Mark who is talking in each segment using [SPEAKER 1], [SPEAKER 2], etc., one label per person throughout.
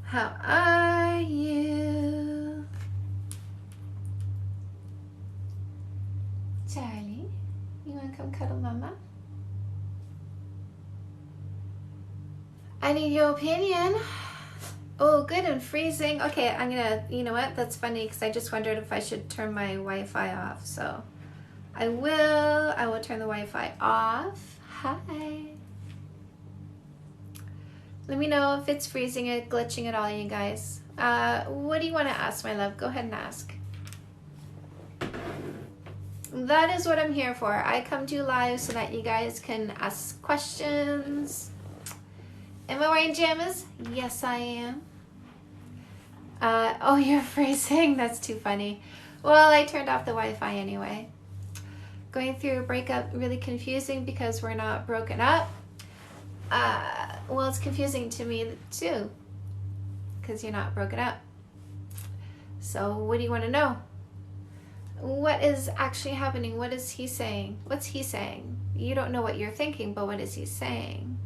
[SPEAKER 1] How are you? Charlie, you want to come cuddle mama? I need your opinion. Oh, good and freezing. Okay, I'm gonna, you know what? That's funny because I just wondered if I should turn my Wi-Fi off. So I will turn the Wi-Fi off. Hi. Let me know if it's freezing or glitching at all, you guys. What do you want to ask, my love? Go ahead and ask. That is what I'm here for. I come to you live so that you guys can ask questions. Am I wearing pajamas? Yes, I am. Oh, you're freezing. That's too funny. Well, I turned off the Wi-Fi anyway. Going through a breakup, really confusing because we're not broken up. Well, it's confusing to me too because you're not broken up. So what do you want to know? What is actually happening? What is he saying? What's he saying? You don't know what you're thinking, but what is he saying?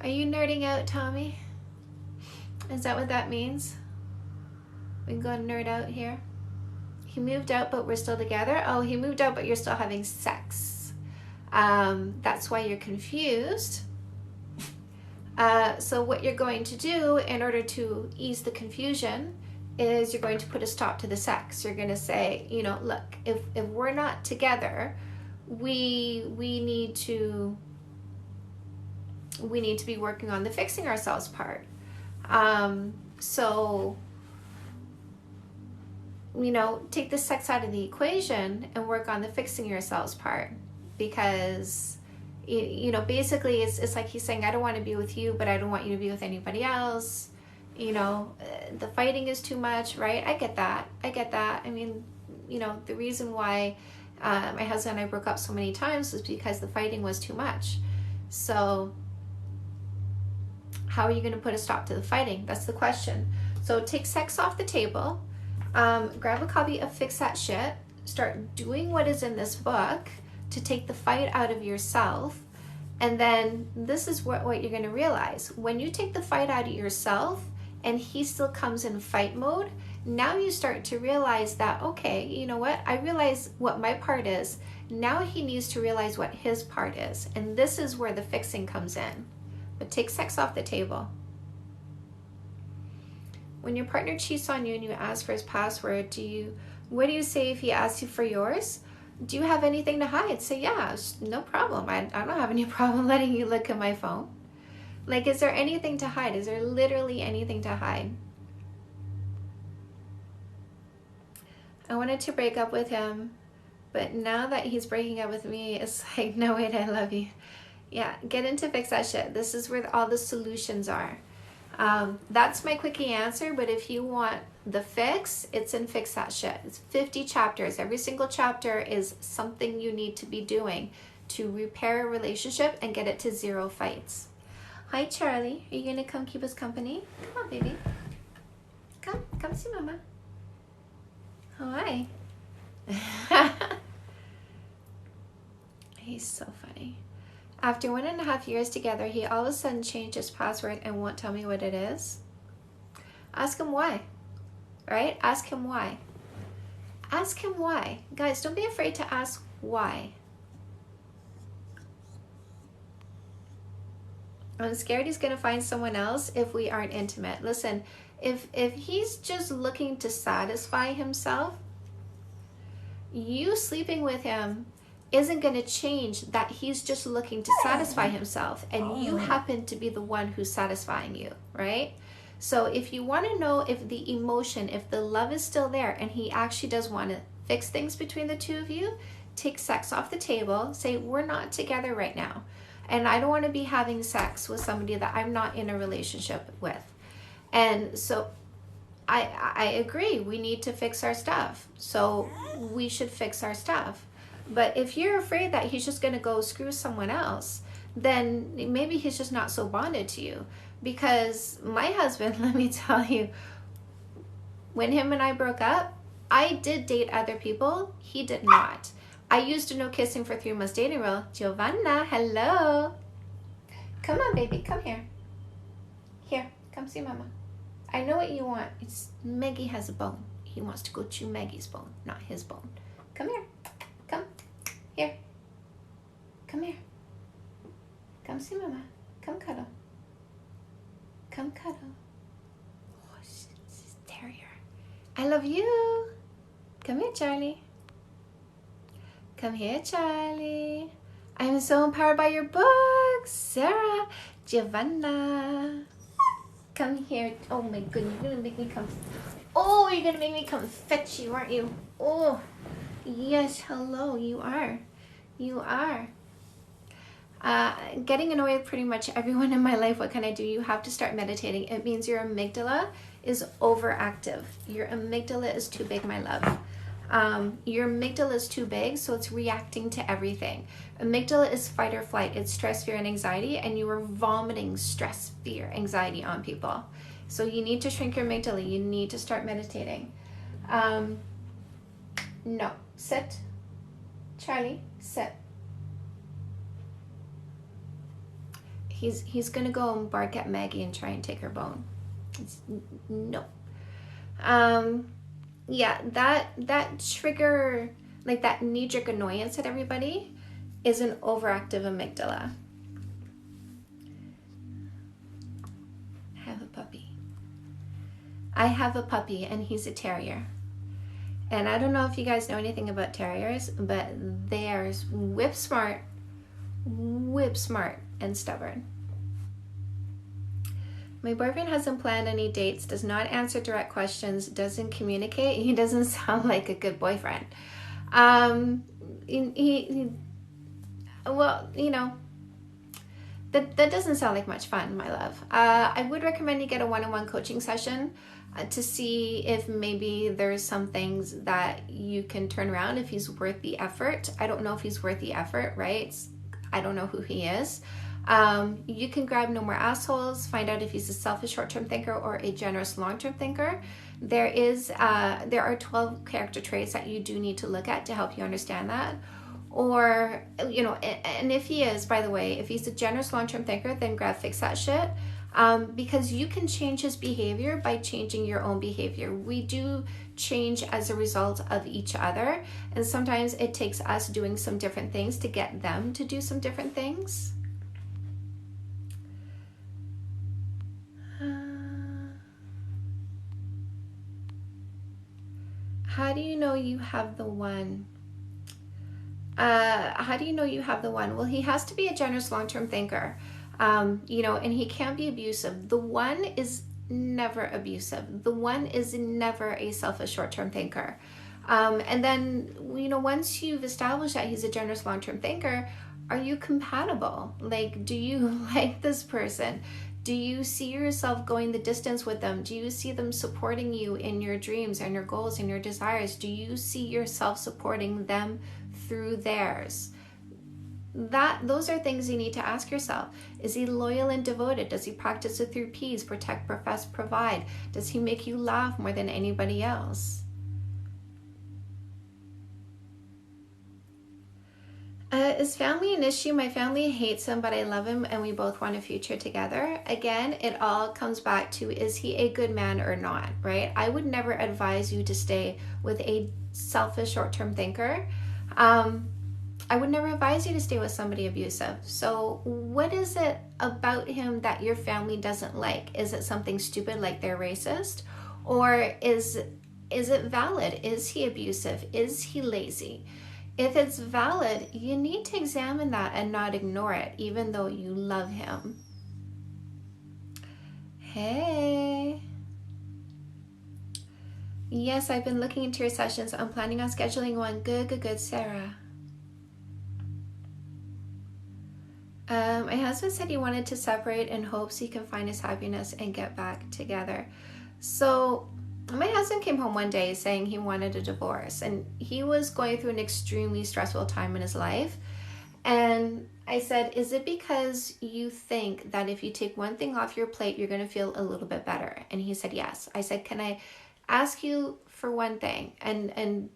[SPEAKER 1] Are you nerding out, Tommy? Is that what that means? We can go nerd out here. He moved out, but we're still together. Oh, he moved out, but you're still having sex. That's why you're confused. So what you're going to do in order to ease the confusion is you're going to put a stop to the sex. You're going to say, you know, look, if we're not together, we need to be working on the fixing ourselves part. So, you know, take the sex out of the equation and work on the fixing yourselves part, because you know, basically it's like he's saying, I don't want to be with you, but I don't want you to be with anybody else. You know, the fighting is too much, right? I get that. I mean, you know, the reason why my husband and I broke up so many times was because the fighting was too much. So how are you going to put a stop to the fighting? That's the question. So take sex off the table. Grab a copy of Fix That Shit. Start doing what is in this book to take the fight out of yourself. And then this is what you're going to realize. When you take the fight out of yourself and he still comes in fight mode, now you start to realize that, okay, you know what? I realize what my part is. Now he needs to realize what his part is. And this is where the fixing comes in. But take sex off the table. When your partner cheats on you and you ask for his password, what do you say if he asks you for yours? Do you have anything to hide? Say, yeah, no problem. I don't have any problem letting you look at my phone. Like, is there anything to hide? Is there literally anything to hide? I wanted to break up with him, but now that he's breaking up with me, it's like, no, wait, I love you. Yeah, get into Fix That Shit. This is where all the solutions are. That's my quickie answer, but if you want the fix, it's in Fix That Shit. It's 50 chapters. Every single chapter is something you need to be doing to repair a relationship and get it to 0 fights. Hi, Charlie. Are you going to come keep us company? Come on, baby. Come see Mama. Hi. He's so funny. After 1.5 years together, he all of a sudden changed his password and won't tell me what it is. Ask him why, right? Ask him why. Ask him why. Guys, don't be afraid to ask why. I'm scared he's going to find someone else if we aren't intimate. Listen, if he's just looking to satisfy himself, you sleeping with him isn't going to change that he's just looking to satisfy himself, and you happen to be the one who's satisfying you, right? So if you want to know if the emotion, if the love is still there and he actually does want to fix things between the two of you, take sex off the table. Say, we're not together right now, and I don't want to be having sex with somebody that I'm not in a relationship with. And so I agree, we need to fix our stuff. So we should fix our stuff. But if you're afraid that he's just going to go screw someone else, then maybe he's just not so bonded to you. Because my husband, let me tell you, when him and I broke up, I did date other people. He did not. I used a no kissing for 3 months dating rule. Giovanna, hello. Come on, baby. Come here. Here, come. Come see Mama. I know what you want. It's Maggie has a bone. He wants to go chew Maggie's bone, not his bone. Come here. Come. Here. Come here. Come see Mama. Come cuddle. Come cuddle. Oh, she's a terrier. I love you. Come here, Charlie. Come here, Charlie. I'm so empowered by your books. Sarah, Giovanna. Come here. Oh my goodness, you're gonna make me come. Oh, you're gonna make me come fetch you, aren't you? Oh, yes, hello, you are. You are. Getting annoyed with pretty much everyone in my life. What can I do? You have to start meditating. It means your amygdala is overactive. Your amygdala is too big, my love. Your amygdala is too big, so it's reacting to everything. Amygdala is fight or flight. It's stress, fear, and anxiety, and you are vomiting stress, fear, anxiety on people. So you need to shrink your amygdala. You need to start meditating. No, sit. Charlie, sit. He's gonna go and bark at Maggie and try and take her bone. No. Yeah, that trigger, like that knee-jerk annoyance at everybody, is an overactive amygdala. I have a puppy and he's a terrier. And I don't know if you guys know anything about terriers, but they're whip smart, and stubborn. My boyfriend hasn't planned any dates, does not answer direct questions, doesn't communicate. He doesn't sound like a good boyfriend. Well, you know, that doesn't sound like much fun, my love. I would recommend you get a one-on-one coaching session to see if maybe there's some things that you can turn around, if he's worth the effort. I don't know if he's worth the effort, right? I don't know who he is. You can grab No More Assholes, find out if he's a selfish short-term thinker or a generous long-term thinker. There are 12 character traits that you do need to look at to help you understand that. Or, you know, and if he is, by the way, if he's a generous long-term thinker, then grab Fix That Shit. Because you can change his behavior by changing your own behavior. We do change as a result of each other, and sometimes it takes us doing some different things to get them to do some different things. How do you know you have the one? How do you know you have the one? Well, he has to be a generous long-term thinker. You know, and he can't be abusive. The one is never abusive. The one is never a selfish short-term thinker. And then, you know, once you've established that he's a generous long-term thinker, are you compatible? Like, do you like this person? Do you see yourself going the distance with them? Do you see them supporting you in your dreams and your goals and your desires? Do you see yourself supporting them through theirs? Those are things you need to ask yourself. Is he loyal and devoted? Does he practice the 3 Ps? Protect, profess, provide. Does he make you laugh more than anybody else? Is family an issue? My family hates him, but I love him and we both want a future together. Again, it all comes back to, is he a good man or not, right? I would never advise you to stay with a selfish short-term thinker. I would never advise you to stay with somebody abusive. So what is it about him that your family doesn't like? Is it something stupid like they're racist? Or is it valid? Is he abusive? Is he lazy? If it's valid, you need to examine that and not ignore it, even though you love him. Hey. Yes, I've been looking into your sessions. I'm planning on scheduling one. Good, Sarah. My husband said he wanted to separate in hopes he can find his happiness and get back together. So my husband came home one day saying he wanted a divorce, and he was going through an extremely stressful time in his life. And I said, is it because you think that if you take one thing off your plate, you're going to feel a little bit better? And he said, yes. I said, can I ask you for one thing? And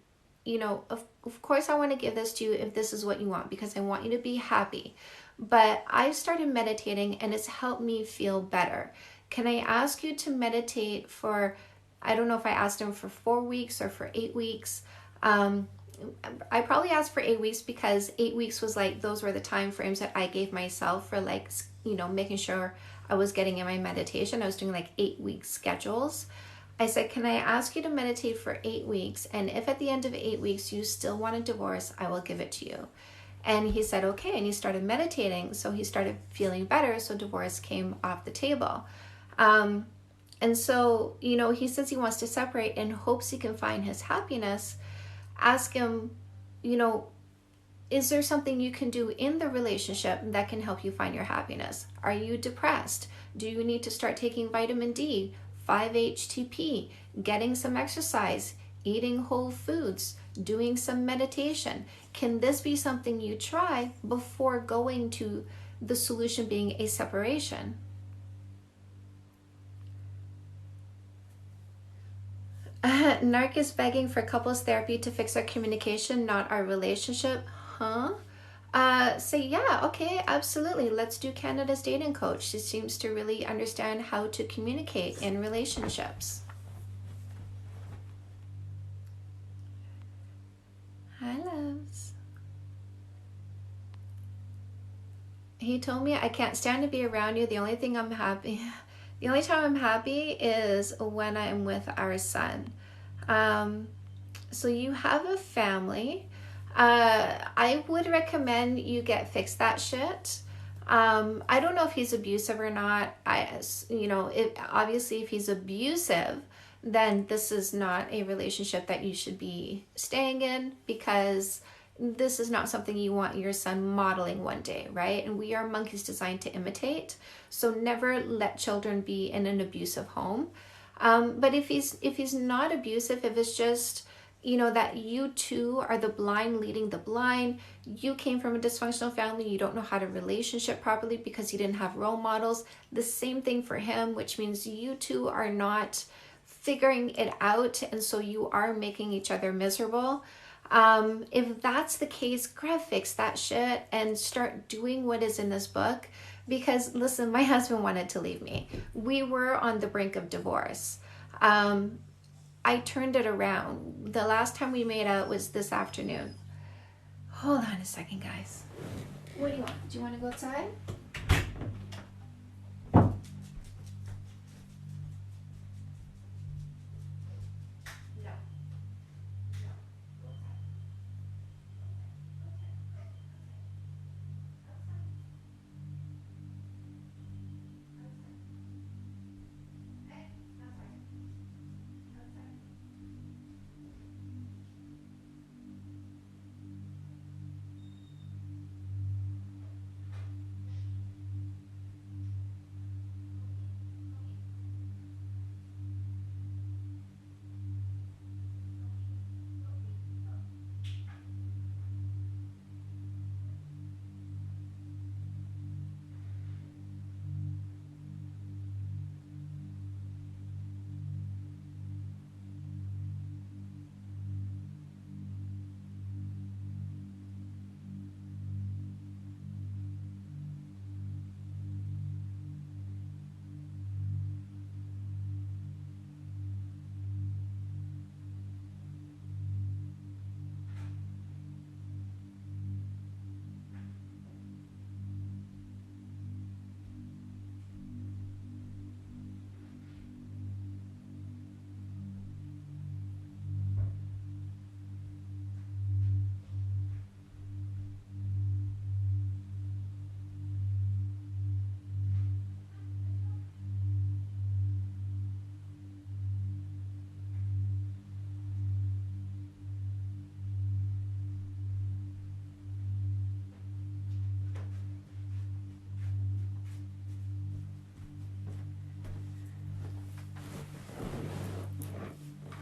[SPEAKER 1] you know, of course I want to give this to you if this is what you want, because I want you to be happy. But I've started meditating and it's helped me feel better. can I ask you to meditate for, I don't know if I asked him for 4 weeks or for 8 weeks. I probably asked for 8 weeks because 8 weeks was like, those were the time frames that I gave myself for like, making sure I was getting in my meditation. I was doing like 8-week schedules. I said, can I ask you to meditate for 8 weeks? And if at the end of 8 weeks you still want a divorce, I will give it to you. And he said, okay. And he started meditating. So he started feeling better. So divorce came off the table. And so, he says he wants to separate and hopes he can find his happiness. Ask him, is there something you can do in the relationship that can help you find your happiness? Are you depressed? Do you need to start taking vitamin D, 5-HTP, getting some exercise, eating whole foods, doing some meditation? Can this be something you try before going to the solution being a separation? Narc is begging for couples therapy to fix our communication, not our relationship. Huh? Say, yeah, okay, absolutely. Let's do Canada's dating coach. She seems to really understand how to communicate in relationships. Hi, loves. He told me, I can't stand to be around you. The only time I'm happy is when I'm with our son. So you have a family. I would recommend you get fixed that shit. I don't know if he's abusive or not. Obviously if he's abusive, then this is not a relationship that you should be staying in, because this is not something you want your son modeling one day, right? And we are monkeys designed to imitate. So never let children be in an abusive home. But if he's not abusive, if it's just, that you two are the blind leading the blind, you came from a dysfunctional family, you don't know how to relationship properly because you didn't have role models, the same thing for him, which means you two are not figuring it out, and so you are making each other miserable. If that's the case, fix that shit and start doing what is in this book. Because listen, my husband wanted to leave me. We were on the brink of divorce. I turned it around. The last time we made out was this afternoon. Hold on a second, guys. What do you want? Do you want to go outside?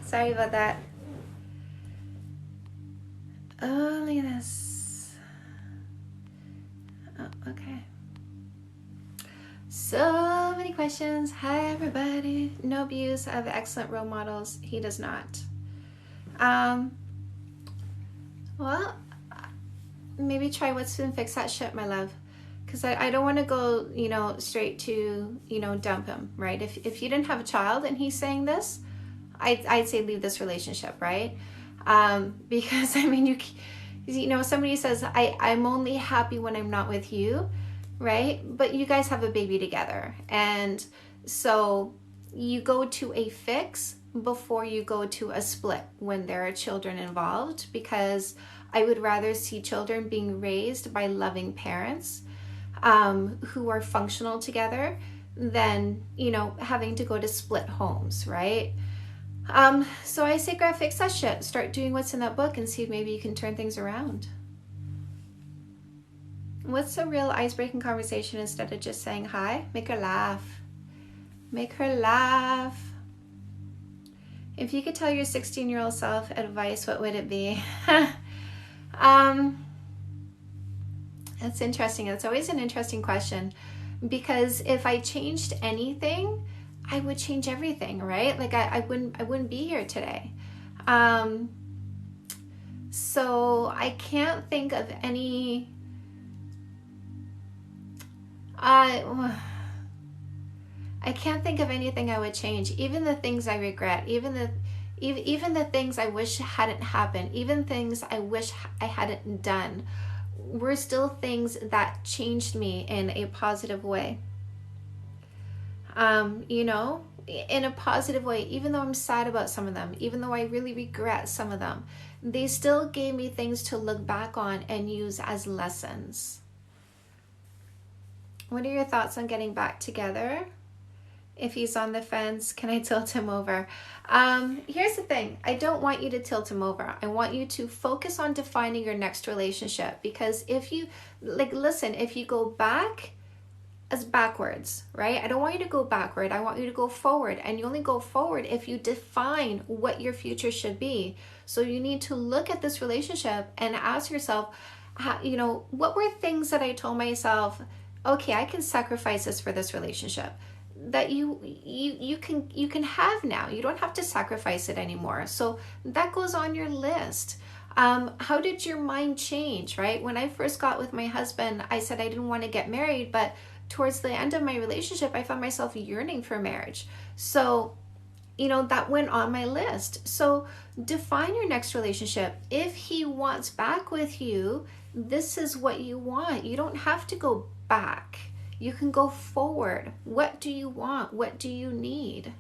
[SPEAKER 1] Sorry about that. Oh, look at this. Oh, okay. So many questions. Hi, everybody. No abuse. I have excellent role models. He does not. Well, maybe try what's been fix that shit, my love. because I don't want to go, straight to, dump him, right? If you didn't have a child and he's saying this, I'd say leave this relationship, right? Because I mean, somebody says, I'm only happy when I'm not with you, right? But you guys have a baby together. And so you go to a fix before you go to a split when there are children involved, because I would rather see children being raised by loving parents who are functional together than, having to go to split homes, right? So I say, girl, fix that shit. Start doing what's in that book and see if maybe you can turn things around. What's a real ice-breaking conversation instead of just saying hi? Make her laugh. Make her laugh. If you could tell your 16-year-old self advice, what would it be? That's interesting. It's always an interesting question, because if I changed anything, I would change everything, right? Like I wouldn't be here today. So I can't think of any. I can't think of anything I would change. Even the things I regret, even the things I wish hadn't happened, even things I wish I hadn't done, were still things that changed me in a positive way. In a positive way, even though I'm sad about some of them, even though I really regret some of them, they still gave me things to look back on and use as lessons. What are your thoughts on getting back together? If he's on the fence, can I tilt him over? Here's the thing. I don't want you to tilt him over. I want you to focus on defining your next relationship, because if you, if you go back as backwards, right? I don't want you to go backward. I want you to go forward. And you only go forward if you define what your future should be. So you need to look at this relationship and ask yourself, what were things that I told myself, okay, I can sacrifice this for this relationship, that you can have now. You don't have to sacrifice it anymore. So that goes on your list. How did your mind change, right? When I first got with my husband, I said I didn't want to get married, but towards the end of my relationship, I found myself yearning for marriage. So, that went on my list. So define your next relationship. If he wants back with you, this is what you want. You don't have to go back. You can go forward. What do you want? What do you need?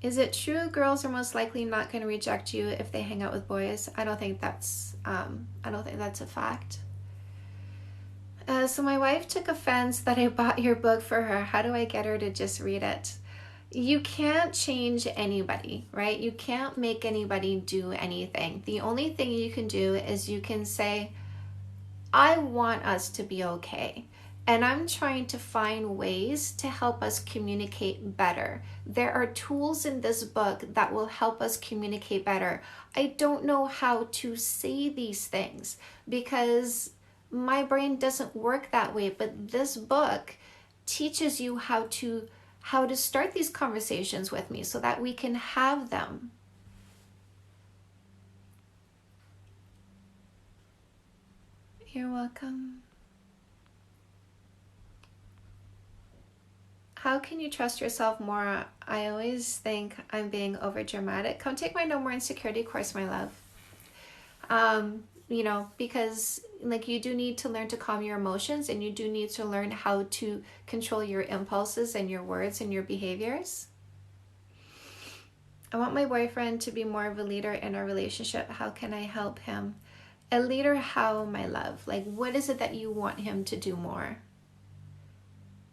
[SPEAKER 1] Is it true girls are most likely not going to reject you if they hang out with boys? I don't think that's a fact. So my wife took offense that I bought your book for her. How do I get her to just read it? You can't change anybody, right? You can't make anybody do anything. The only thing you can do is you can say, I want us to be okay. And I'm trying to find ways to help us communicate better. There are tools in this book that will help us communicate better. I don't know how to say these things because my brain doesn't work that way, but this book teaches you how to start these conversations with me so that we can have them. You're welcome. How can you trust yourself more? I always think I'm being over dramatic. Come take my No More Insecurity course, my love. Because you do need to learn to calm your emotions, and you do need to learn how to control your impulses and your words and your behaviors. I want my boyfriend to be more of a leader in our relationship. How can I help him? A leader how, my love? What is it that you want him to do more?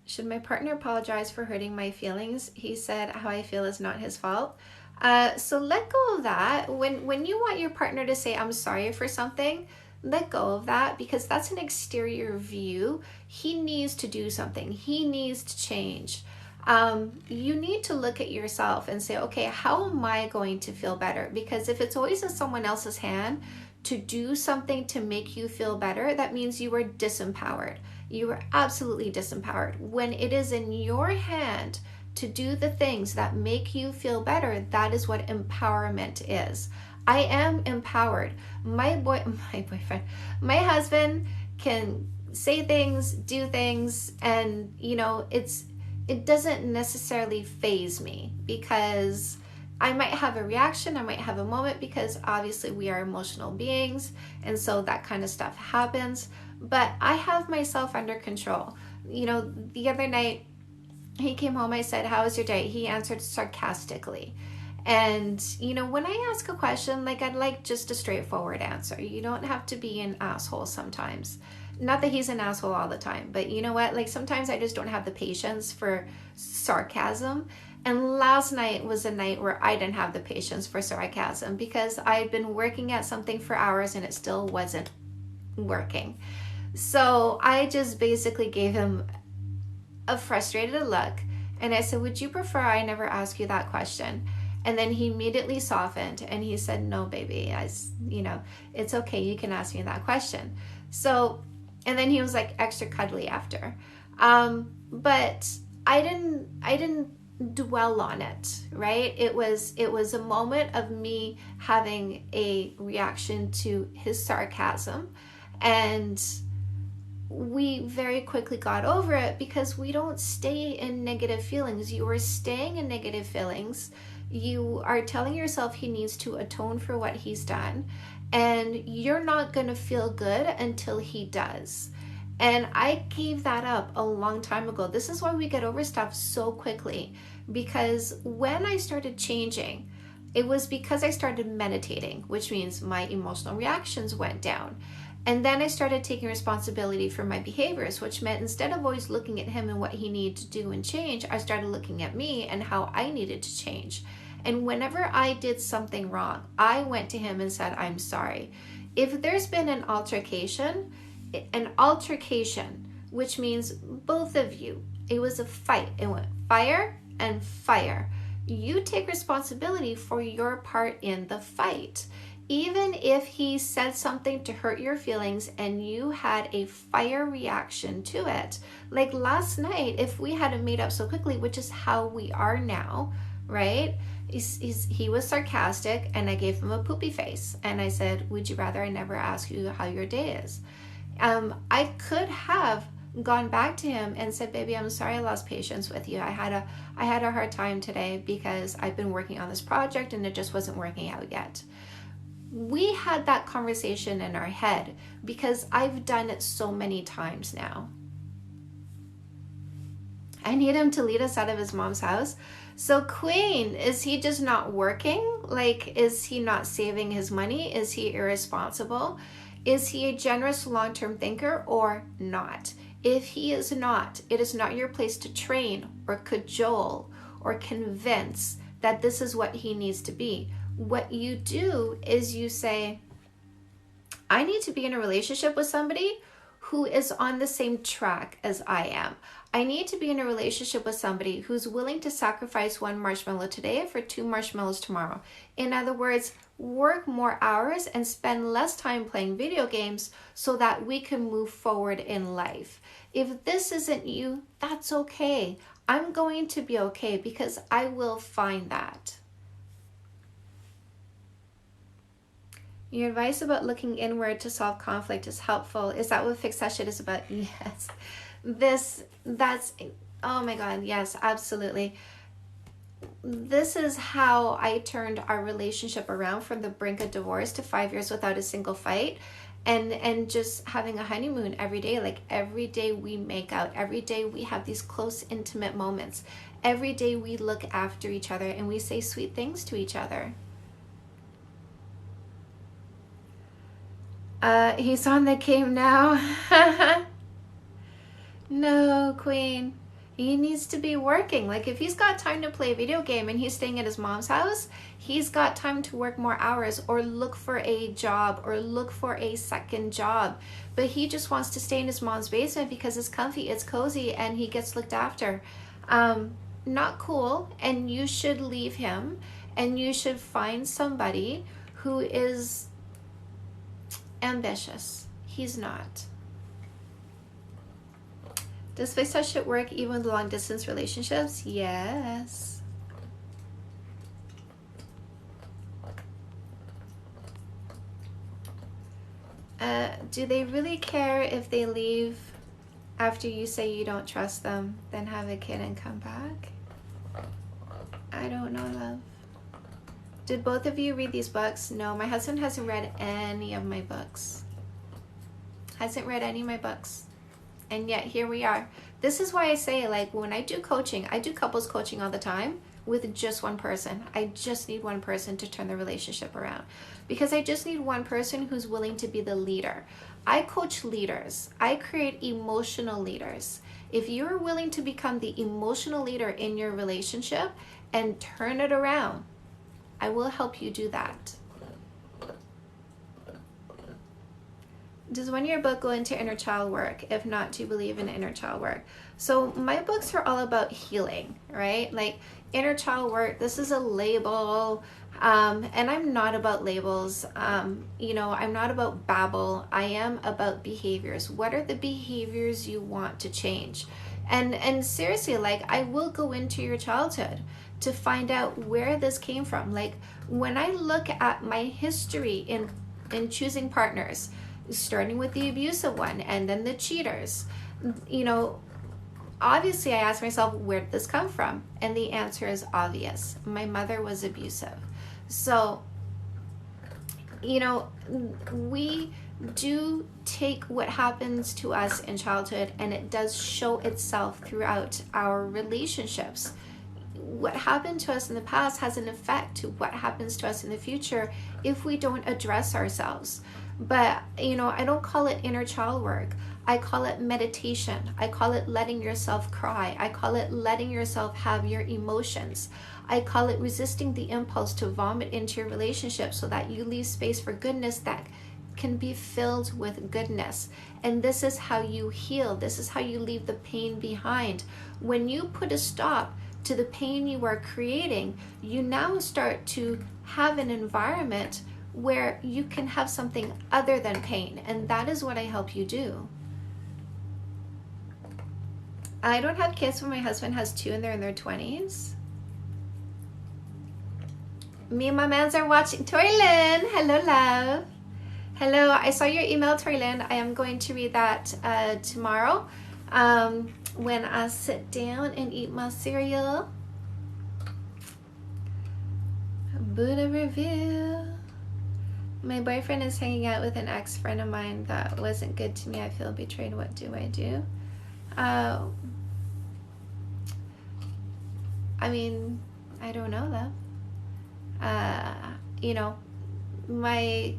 [SPEAKER 1] Should my partner apologize for hurting my feelings? He said how I feel is not his fault. So let go of that. When you want your partner to say, I'm sorry for something, let go of that, because that's an exterior view. He needs to do something. He needs to change. You need to look at yourself and say, okay, how am I going to feel better? Because if it's always in someone else's hand to do something to make you feel better, that means you are disempowered. You are absolutely disempowered. When it is in your hand to do the things that make you feel better, that is what empowerment is. I am empowered. My husband can say things, do things, and it doesn't necessarily faze me, because I might have a reaction, I might have a moment, because obviously we are emotional beings, and so that kind of stuff happens. But I have myself under control. The other night he came home, I said, "How was your day?" He answered sarcastically. And when I ask a question, like, I'd like just a straightforward answer. You don't have to be an asshole sometimes. Not that he's an asshole all the time, but you know what? Like, sometimes I just don't have the patience for sarcasm. And last night was a night where I didn't have the patience for sarcasm, because I had been working at something for hours and it still wasn't working. So I just basically gave him a frustrated look, and I said, "Would you prefer I never ask you that question?" And then he immediately softened and he said, "No, baby, it's okay. You can ask me that question." So, and then he was like extra cuddly after. But I didn't dwell on it, right? It was a moment of me having a reaction to his sarcasm, and we very quickly got over it, because we don't stay in negative feelings. You are staying in negative feelings. You are telling yourself he needs to atone for what he's done, and you're not going to feel good until he does. And I gave that up a long time ago. This is why we get over stuff so quickly, because when I started changing, it was because I started meditating, which means my emotional reactions went down. And then I started taking responsibility for my behaviors, which meant instead of always looking at him and what he needed to do and change, I started looking at me and how I needed to change. And whenever I did something wrong, I went to him and said, "I'm sorry." If there's been an altercation, which means both of you, it was a fight. It went fire and fire. You take responsibility for your part in the fight. Even if he said something to hurt your feelings and you had a fire reaction to it, like last night, if we hadn't made up so quickly, which is how we are now, right? He was sarcastic, and I gave him a poopy face, and I said, "Would you rather I never ask you how your day is?" I could have gone back to him and said, "Baby, I'm sorry I lost patience with you. I had a hard time today because I've been working on this project and it just wasn't working out yet." We had that conversation in our head because I've done it so many times now. I need him to lead us out of his mom's house. So Queen, is he just not working? Like, is he not saving his money? Is he irresponsible? Is he a generous long-term thinker or not? If he is not, it is not your place to train or cajole or convince that this is what he needs to be. What you do is you say, "I need to be in a relationship with somebody who is on the same track as I am. I need to be in a relationship with somebody who's willing to sacrifice one marshmallow today for 2 marshmallows tomorrow." In other words, work more hours and spend less time playing video games so that we can move forward in life. If this isn't you, that's okay. I'm going to be okay, because I will find that. Your advice about looking inward to solve conflict is helpful. Is that what Fix That Shit is about? Yes. Oh my God, yes, absolutely. This is how I turned our relationship around from the brink of divorce to 5 years without a single fight, and just having a honeymoon every day. Like, every day we make out, every day we have these close, intimate moments. Every day we look after each other and we say sweet things to each other. He's on the game now. No, Queen. He needs to be working. Like, if he's got time to play a video game and he's staying at his mom's house, he's got time to work more hours or look for a job or look for a second job. But he just wants to stay in his mom's basement because it's comfy, it's cozy, and he gets looked after. Not cool. And you should leave him, and you should find somebody who is ambitious. He's not. Does Fix That Shit work even with long distance relationships? Yes. Do they really care if they leave after you say you don't trust them, then have a kid and come back? I don't know, love. Did both of you read these books? No, my husband hasn't read any of my books. Hasn't read any of my books. And yet here we are. This is why I say, like, when I do coaching, I do couples coaching all the time with just one person. I just need one person to turn the relationship around, because I just need one person who's willing to be the leader. I coach leaders. I create emotional leaders. If you're willing to become the emotional leader in your relationship and turn it around, I will help you do that. Does one of your book go into inner child work? If not, do you believe in inner child work? So my books are all about healing, right? Like inner child work, this is a label. And I'm not about labels. You know, I'm not about babble. I am about behaviors. What are the behaviors you want to change? And seriously, like, I will go into your childhood to find out where this came from. Like, when I look at my history in choosing partners, starting with the abusive one and then the cheaters, you know, obviously I ask myself, where did this come from? And the answer is obvious. My mother was abusive. So, you know, we do take what happens to us in childhood, and it does show itself throughout our relationships. What happened to us in the past has an effect to what happens to us in the future if we don't address ourselves. But, you know, I don't call it inner child work. I call it meditation. I call it letting yourself cry. I call it letting yourself have your emotions. I call it resisting the impulse to vomit into your relationship so that you leave space for goodness that can be filled with goodness. And this is how you heal. This is how you leave the pain behind. When you put a stop to the pain you are creating, you now start to have an environment where you can have something other than pain. And that is what I help you do. I don't have kids, but my husband has two and they're in their 20s. Me and my mans are watching. Toylin, hello, love. Hello, I saw your email, Toylin. I am going to read that tomorrow when I sit down and eat my cereal. Buddha review. My boyfriend is hanging out with an ex-friend of mine that wasn't good to me. I feel betrayed. What do I do? I mean, I don't know though. You know, my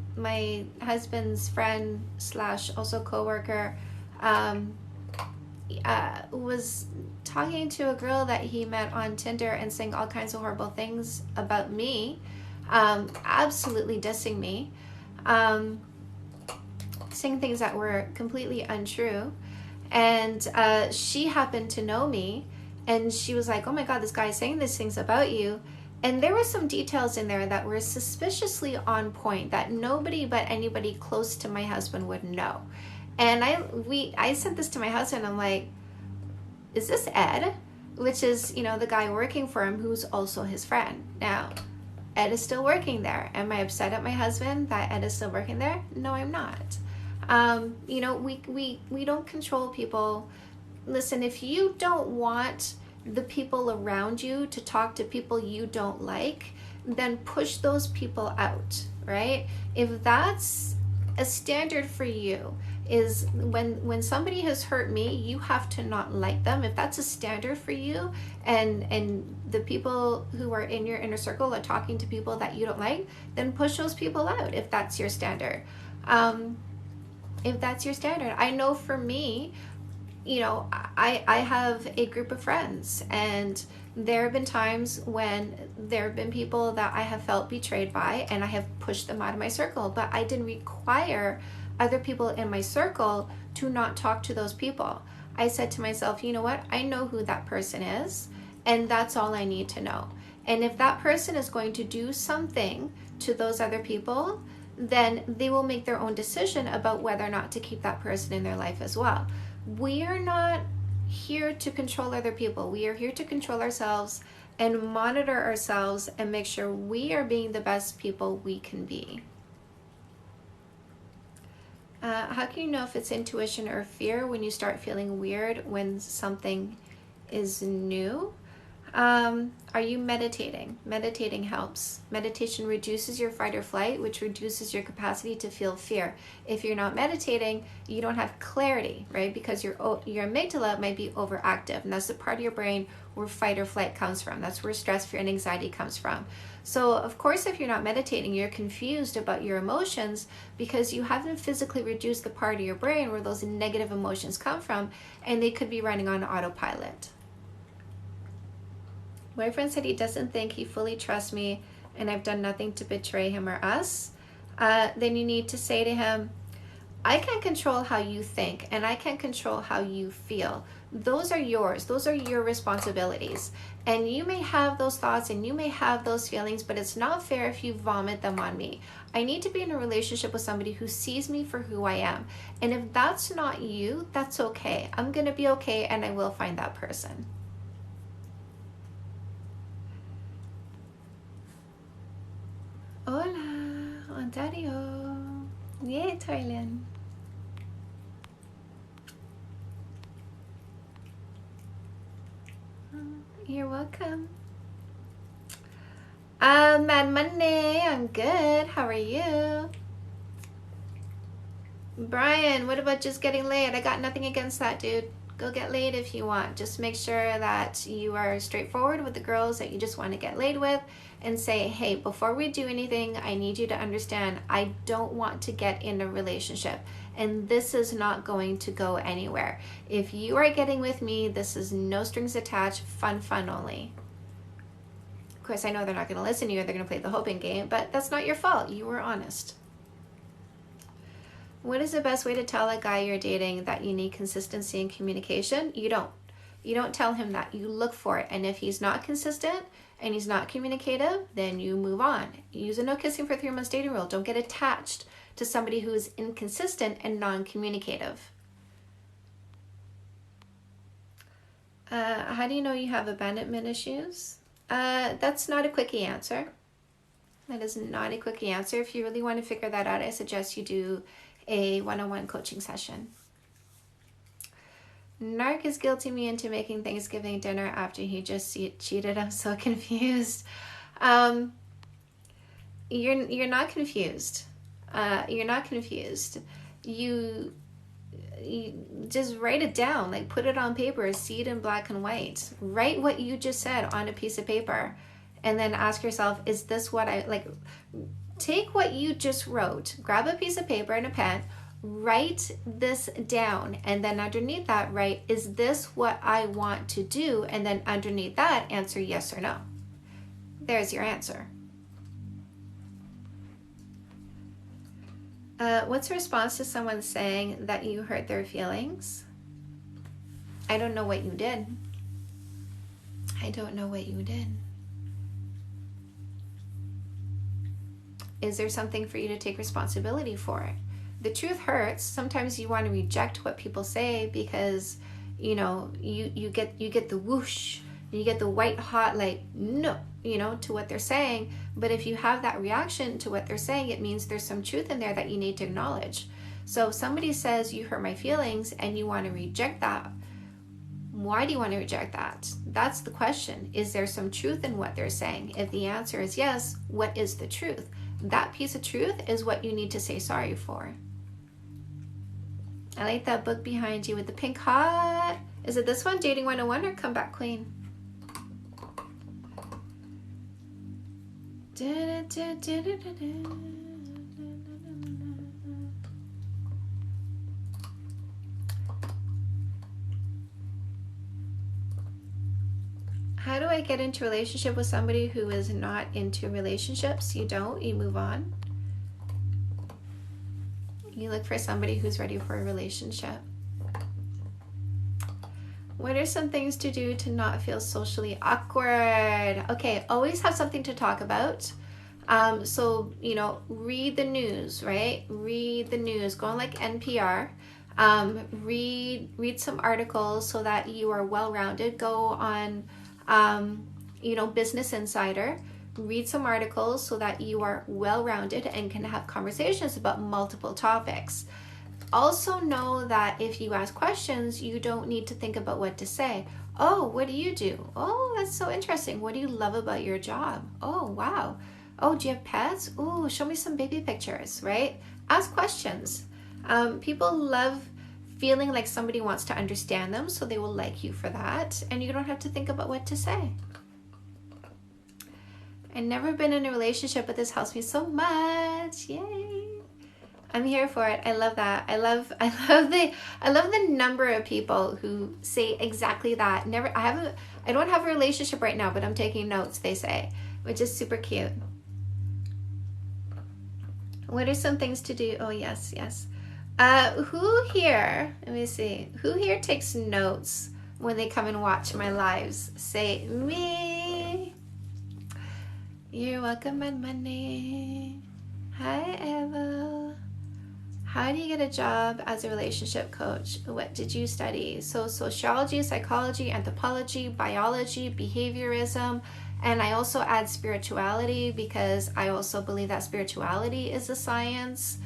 [SPEAKER 1] husband's friend / also coworker was talking to a girl that he met on Tinder and saying all kinds of horrible things about me, absolutely dissing me, saying things that were completely untrue. And she happened to know me, and she was like, oh my God, this guy is saying these things about you. And there were some details in there that were suspiciously on point that nobody but anybody close to my husband would know. And I sent this to my husband. I'm like, is this Ed? Which is, you know, the guy working for him who's also his friend. Now, Ed is still working there. Am I upset at my husband that Ed is still working there? No, I'm not. You know, we don't control people. Listen, if you don't want the people around you to talk to people you don't like, then push those people out, right? If that's a standard for you, is when somebody has hurt me, you have to not like them. If that's a standard for you, and the people who are in your inner circle are talking to people that you don't like, then push those people out if that's your standard. If that's your standard. I know for me, you know, I have a group of friends, and there have been times when there have been people that I have felt betrayed by, and I have pushed them out of my circle, but I didn't require other people in my circle to not talk to those people. I said to myself, you know what? I know who that person is, and that's all I need to know. And if that person is going to do something to those other people, then they will make their own decision about whether or not to keep that person in their life as well. We are not here to control other people. We are here to control ourselves and monitor ourselves and make sure we are being the best people we can be. How can you know if it's intuition or fear when you start feeling weird when something is new? Are you meditating? Meditating helps. Meditation reduces your fight or flight, which reduces your capacity to feel fear. If you're not meditating, you don't have clarity, right? Because your amygdala might be overactive, and that's the part of your brain where fight or flight comes from. That's where stress, fear, and anxiety comes from. So, of course, if you're not meditating, you're confused about your emotions because you haven't physically reduced the part of your brain where those negative emotions come from, and they could be running on autopilot. Boyfriend said he doesn't think he fully trusts me and I've done nothing to betray him or us. Then you need to say to him, I can't control how you think and I can't control how you feel. Those are yours. Those are your responsibilities. And you may have those thoughts and you may have those feelings, but it's not fair if you vomit them on me. I need to be in a relationship with somebody who sees me for who I am. And if that's not you, that's okay. I'm going to be okay and I will find that person. Hola, Ontario. Yay, Thailand. You're welcome. Mad Monday, I'm good. How are you? Brian, what about just getting laid? I got nothing against that, dude. Go get laid if you want. Just make sure that you are straightforward with the girls that you just want to get laid with and say, hey, before we do anything, I need you to understand I don't want to get in a relationship and this is not going to go anywhere. If you are getting with me, this is no strings attached, fun only. Of course, I know they're not going to listen to you. They're going to play the hoping game, but that's not your fault. You were honest. What is the best way to tell a guy you're dating that you need consistency in communication? You don't tell him that. You look for it. And if he's not consistent and he's not communicative, then you move on. Use a no kissing for 3 months dating rule. Don't get attached to somebody who is inconsistent and non-communicative. How do you know you have abandonment issues? That's not a quickie answer. That is not a quickie answer. If you really want to figure that out, I suggest you do a one-on-one coaching session. Narc is guilting me into making Thanksgiving dinner after he just cheated. I'm so confused. You're not confused. You're not confused. You just write it down, like put it on paper, see it in black and white. Write what you just said on a piece of paper and then ask yourself, is this what I like? Take what you just wrote, grab a piece of paper and a pen, write this down, and then underneath that write, is this what I want to do? And then underneath that, answer yes or no. There's your answer. What's the response to someone saying that you hurt their feelings? I don't know what you did. I don't know what you did. Is there something for you to take responsibility for? The truth hurts. Sometimes you want to reject what people say because, you know, you get the whoosh, you get the white hot, like, no, you know, to what they're saying. But if you have that reaction to what they're saying, it means there's some truth in there that you need to acknowledge. So if somebody says you hurt my feelings and you want to reject that, why do you want to reject that? That's the question. Is there some truth in what they're saying? If the answer is yes, what is the truth? That piece of truth is what you need to say sorry for. I like that book behind you with the pink heart. Is it this one, Dating 101 or Comeback Queen? How do I get into a relationship with somebody who is not into relationships? You don't, you move on. You look for somebody who's ready for a relationship. What are some things to do to not feel socially awkward? Okay, always have something to talk about. So, you know, read the news, right? Read the news. Go on like NPR. Read some articles so that you are well-rounded. Go on, you know, Business Insider. Read some articles so that you are well-rounded and can have conversations about multiple topics. Also know that if you ask questions, you don't need to think about what to say. Oh, what do you do? Oh, that's so interesting. What do you love about your job? Oh, wow. Oh, do you have pets? Oh, show me some baby pictures, right? Ask questions. People love feeling like somebody wants to understand them, so they will like you for that. And you don't have to think about what to say. I've never been in a relationship, but this helps me so much. Yay. I'm here for it. I love that. I love the number of people who say exactly that. I don't have a relationship right now, but I'm taking notes, they say, which is super cute. What are some things to do? Oh, yes. Who here, let me see, who here takes notes when they come and watch my lives? Say me. You're welcome, my money. Hi, Eva. How do you get a job as a relationship coach? What did you study? So sociology, psychology, anthropology, biology, behaviorism, and I also add spirituality because I also believe that spirituality is a science.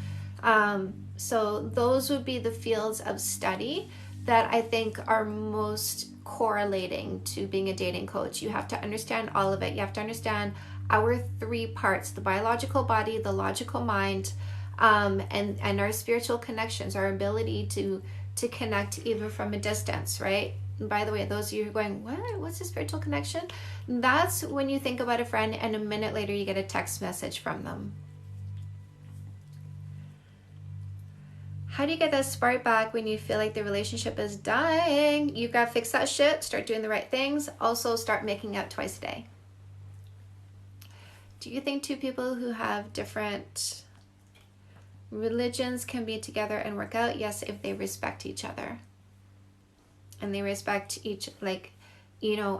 [SPEAKER 1] So those would be the fields of study that I think are most correlating to being a dating coach. You have to understand all of it. You have to understand our three parts: the biological body, the logical mind, and our spiritual connections, our ability to connect even from a distance, right? And by the way, those of you who are going, what's a spiritual connection? That's when you think about a friend and a minute later you get a text message from them. How do you get that spark back when you feel like the relationship is dying? You've got to fix that shit, start doing the right things. Also start making out twice a day. Do you think two people who have different religions can be together and work out? Yes, if they respect each other. And they respect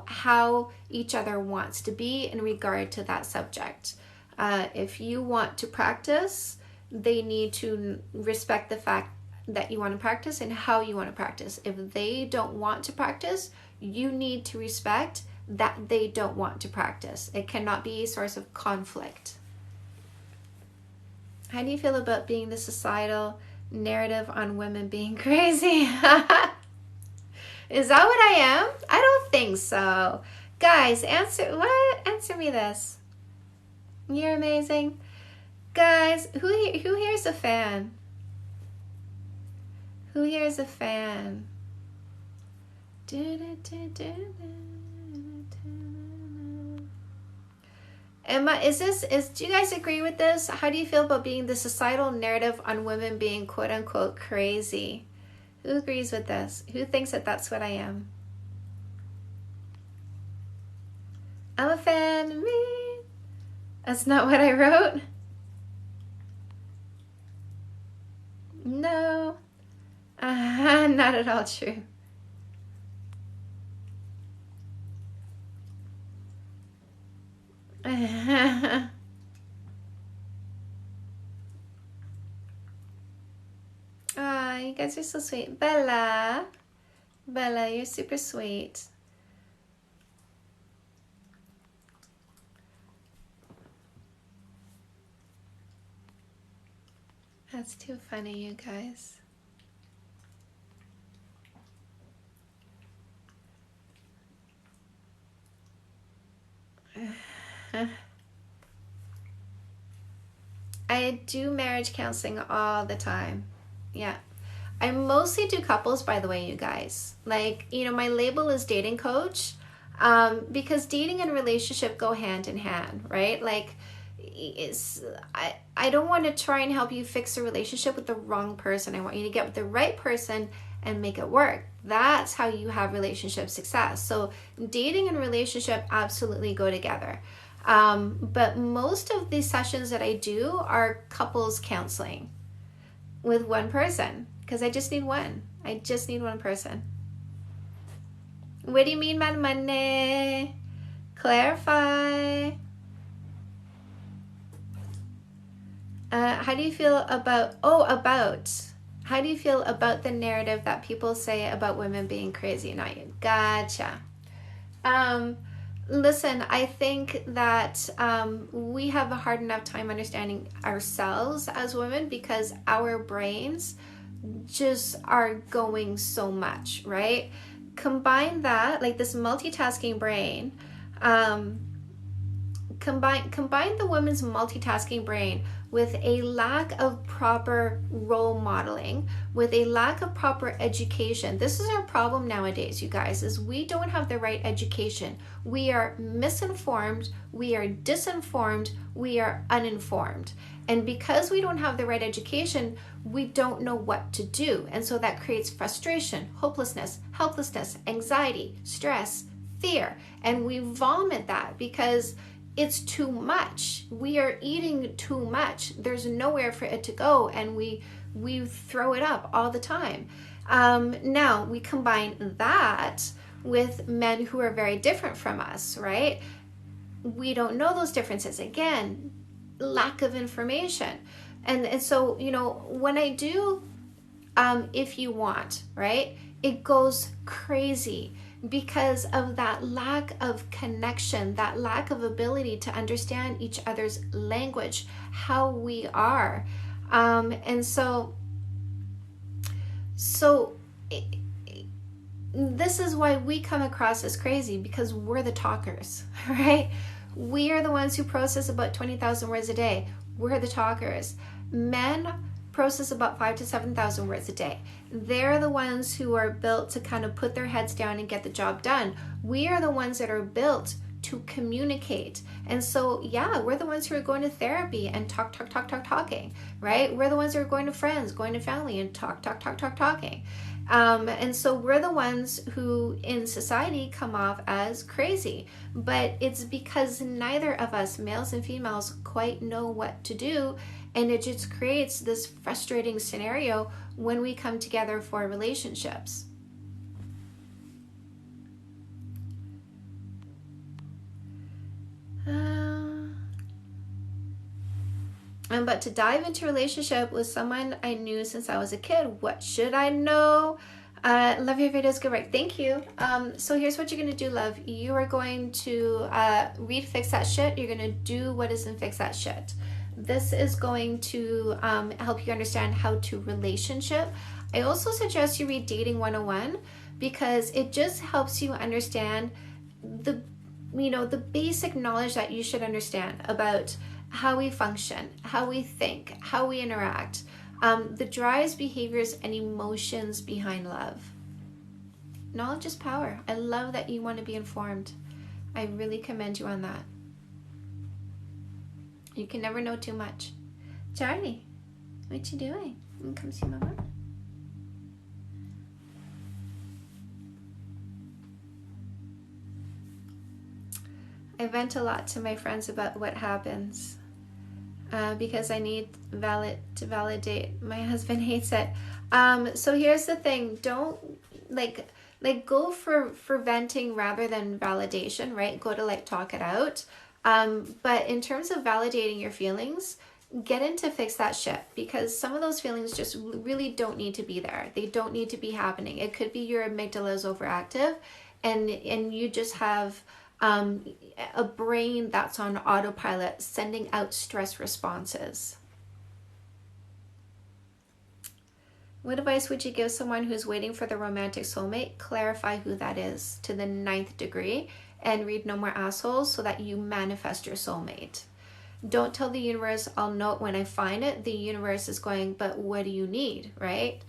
[SPEAKER 1] how each other wants to be in regard to that subject. If you want to practice, they need to respect the fact that you want to practice and how you want to practice. If they don't want to practice, you need to respect that they don't want to practice. It cannot be a source of conflict. How do you feel about being the societal narrative on women being crazy? Is that what I am? I don't think so. Guys, answer me this. You're amazing. Guys, who here is a fan? Who here is a fan? Emma, do you guys agree with this? How do you feel about being the societal narrative on women being quote unquote crazy? Who agrees with this? Who thinks that that's what I am? I'm a fan. Me. That's not what I wrote. No. Not at all true. You guys are so sweet. Bella, you're super sweet. That's too funny, you guys. I do marriage counseling all the time. Yeah. I mostly do couples, by the way, you guys. Like, my label is dating coach, because dating and relationship go hand in hand, right? Like, I don't want to try and help you fix a relationship with the wrong person. I want you to get with the right person and make it work. That's how you have relationship success. So dating and relationship absolutely go together. But most of the sessions that I do are couples counseling with one person, because I just need one. I just need one person. What do you mean, man? Money? Clarify. How do you feel about, how do you feel about the narrative that people say about women being crazy? Not you. Gotcha. Listen, I think that we have a hard enough time understanding ourselves as women because our brains just are going so much, right? Combine that, like this multitasking brain, combine the woman's multitasking brain with a lack of proper role modeling, with a lack of proper education. This is our problem nowadays, you guys, is we don't have the right education. We are misinformed, we are disinformed, we are uninformed. And because we don't have the right education, we don't know what to do. And so that creates frustration, hopelessness, helplessness, anxiety, stress, fear. And we vomit that because it's too much. We are eating too much. There's nowhere for it to go, and we throw it up all the time. Now we combine that with men who are very different from us, right? We don't know those differences. Again, lack of information. And so, you know, when I do If You Want, right, it goes crazy because of that lack of connection, that lack of ability to understand each other's language, how we are. And so this is why we come across as crazy, because we're the talkers, right? We are the ones who process about 20,000 words a day. We're the talkers. Men process about 5,000 to 7,000 words a day. They're the ones who are built to kind of put their heads down and get the job done. We are the ones that are built to communicate. And so, yeah, we're the ones who are going to therapy and talking, right? We're the ones who are going to friends, going to family and talking. And so we're the ones who in society come off as crazy, but it's because neither of us, males and females, quite know what to do. And it just creates this frustrating scenario when we come together for relationships. But to dive into a relationship with someone I knew since I was a kid, what should I know? Love your videos, good work. Thank you. So here's what you're going to do, love. You are going to read Fix That Shit. You're going to do what is in Fix That Shit. This is going to help you understand how to relationship. I also suggest you read Dating 101 because it just helps you understand the basic knowledge that you should understand about how we function, how we think, how we interact, the drives, behaviors, and emotions behind love. Knowledge is power. I love that you want to be informed. I really commend you on that. You can never know too much. Charlie, what you doing? You want to come see Mama? I vent a lot to my friends about what happens because I need to validate. My husband hates it. So here's the thing. Don't go for venting rather than validation, right? Go to talk it out. But in terms of validating your feelings, get into Fix That Shit, because some of those feelings just really don't need to be there. They don't need to be happening. It could be your amygdala is overactive and you just have a brain that's on autopilot sending out stress responses. What advice would you give someone who's waiting for the romantic soulmate? Clarify who that is to the 9th degree and read No More Assholes so that you manifest your soulmate. Don't tell the universe, I'll know it when I find it. The universe is going, but what do you need, right?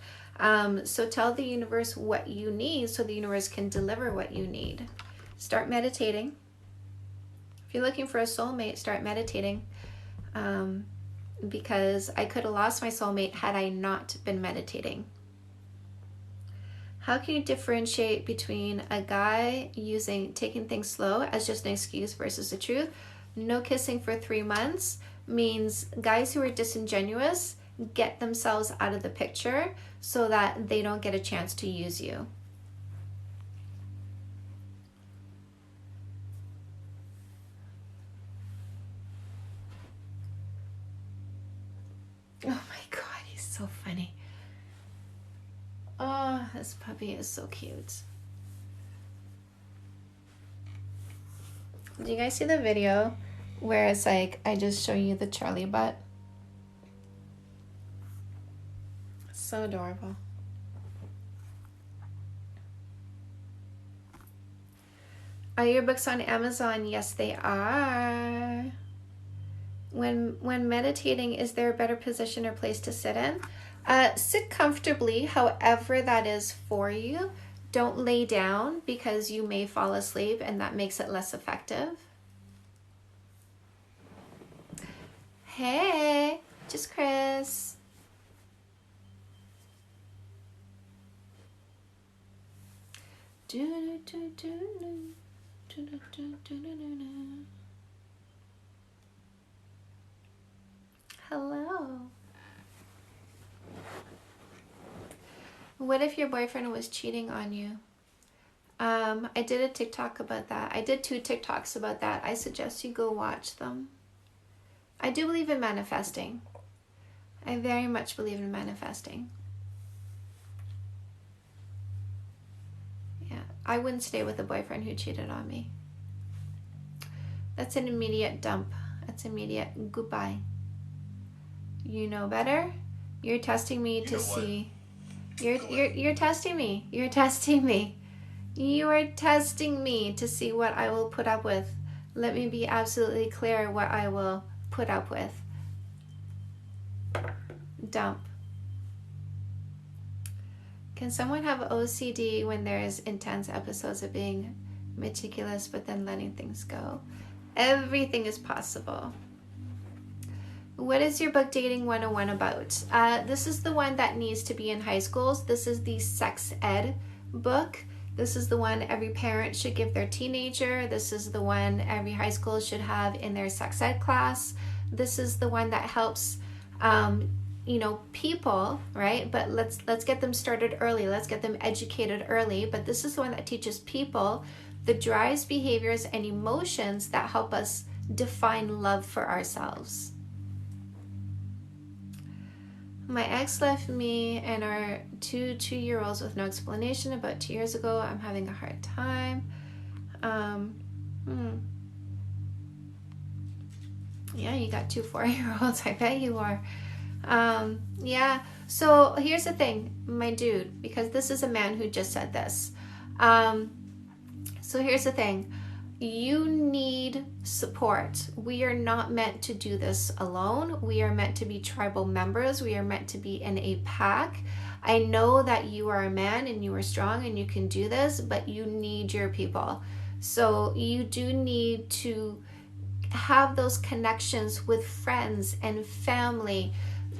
[SPEAKER 1] So tell the universe what you need so the universe can deliver what you need. Start meditating. If you're looking for a soulmate, start meditating. Because I could have lost my soulmate had I not been meditating. How can you differentiate between a guy taking things slow as just an excuse versus the truth? No kissing for 3 months means guys who are disingenuous get themselves out of the picture so that they don't get a chance to use you. Oh my God, he's so funny. Oh, this puppy is so cute. Do you guys see the video where it's I just show you the Charlie butt? So adorable. Are your books on Amazon? Yes, they are. When meditating, is there a better position or place to sit in? Sit comfortably, however that is for you. Don't lay down because you may fall asleep and that makes it less effective. Hey, just Chris. Hello. What if your boyfriend was cheating on you? I did a TikTok about that. I did 2 TikToks about that. I suggest you go watch them. I do believe in manifesting. I very much believe in manifesting. Yeah, I wouldn't stay with a boyfriend who cheated on me. That's an immediate dump. That's immediate goodbye. You know better. You're testing me to see. You're testing me. You're testing me. You are testing me to see what I will put up with. Let me be absolutely clear what I will put up with. Dump. Can someone have OCD when there's intense episodes of being meticulous but then letting things go? Everything is possible. What is your book Dating 101 about? This is the one that needs to be in high schools. This is the sex ed book. This is the one every parent should give their teenager. This is the one every high school should have in their sex ed class. This is the one that helps people, right? But let's get them started early. Let's get them educated early. But this is the one that teaches people the drives, behaviors, and emotions that help us define love for ourselves. My ex left me and our 2-year-olds with no explanation about 2 years ago. I'm having a hard time. Yeah, you got 2 4-year-olds. I bet you are. Yeah. So here's the thing, my dude, because this is a man who just said this. So here's the thing. You need support. We are not meant to do this alone. We are meant to be tribal members. We are meant to be in a pack. I know that you are a man and you are strong and you can do this, but you need your people. So you do need to have those connections with friends and family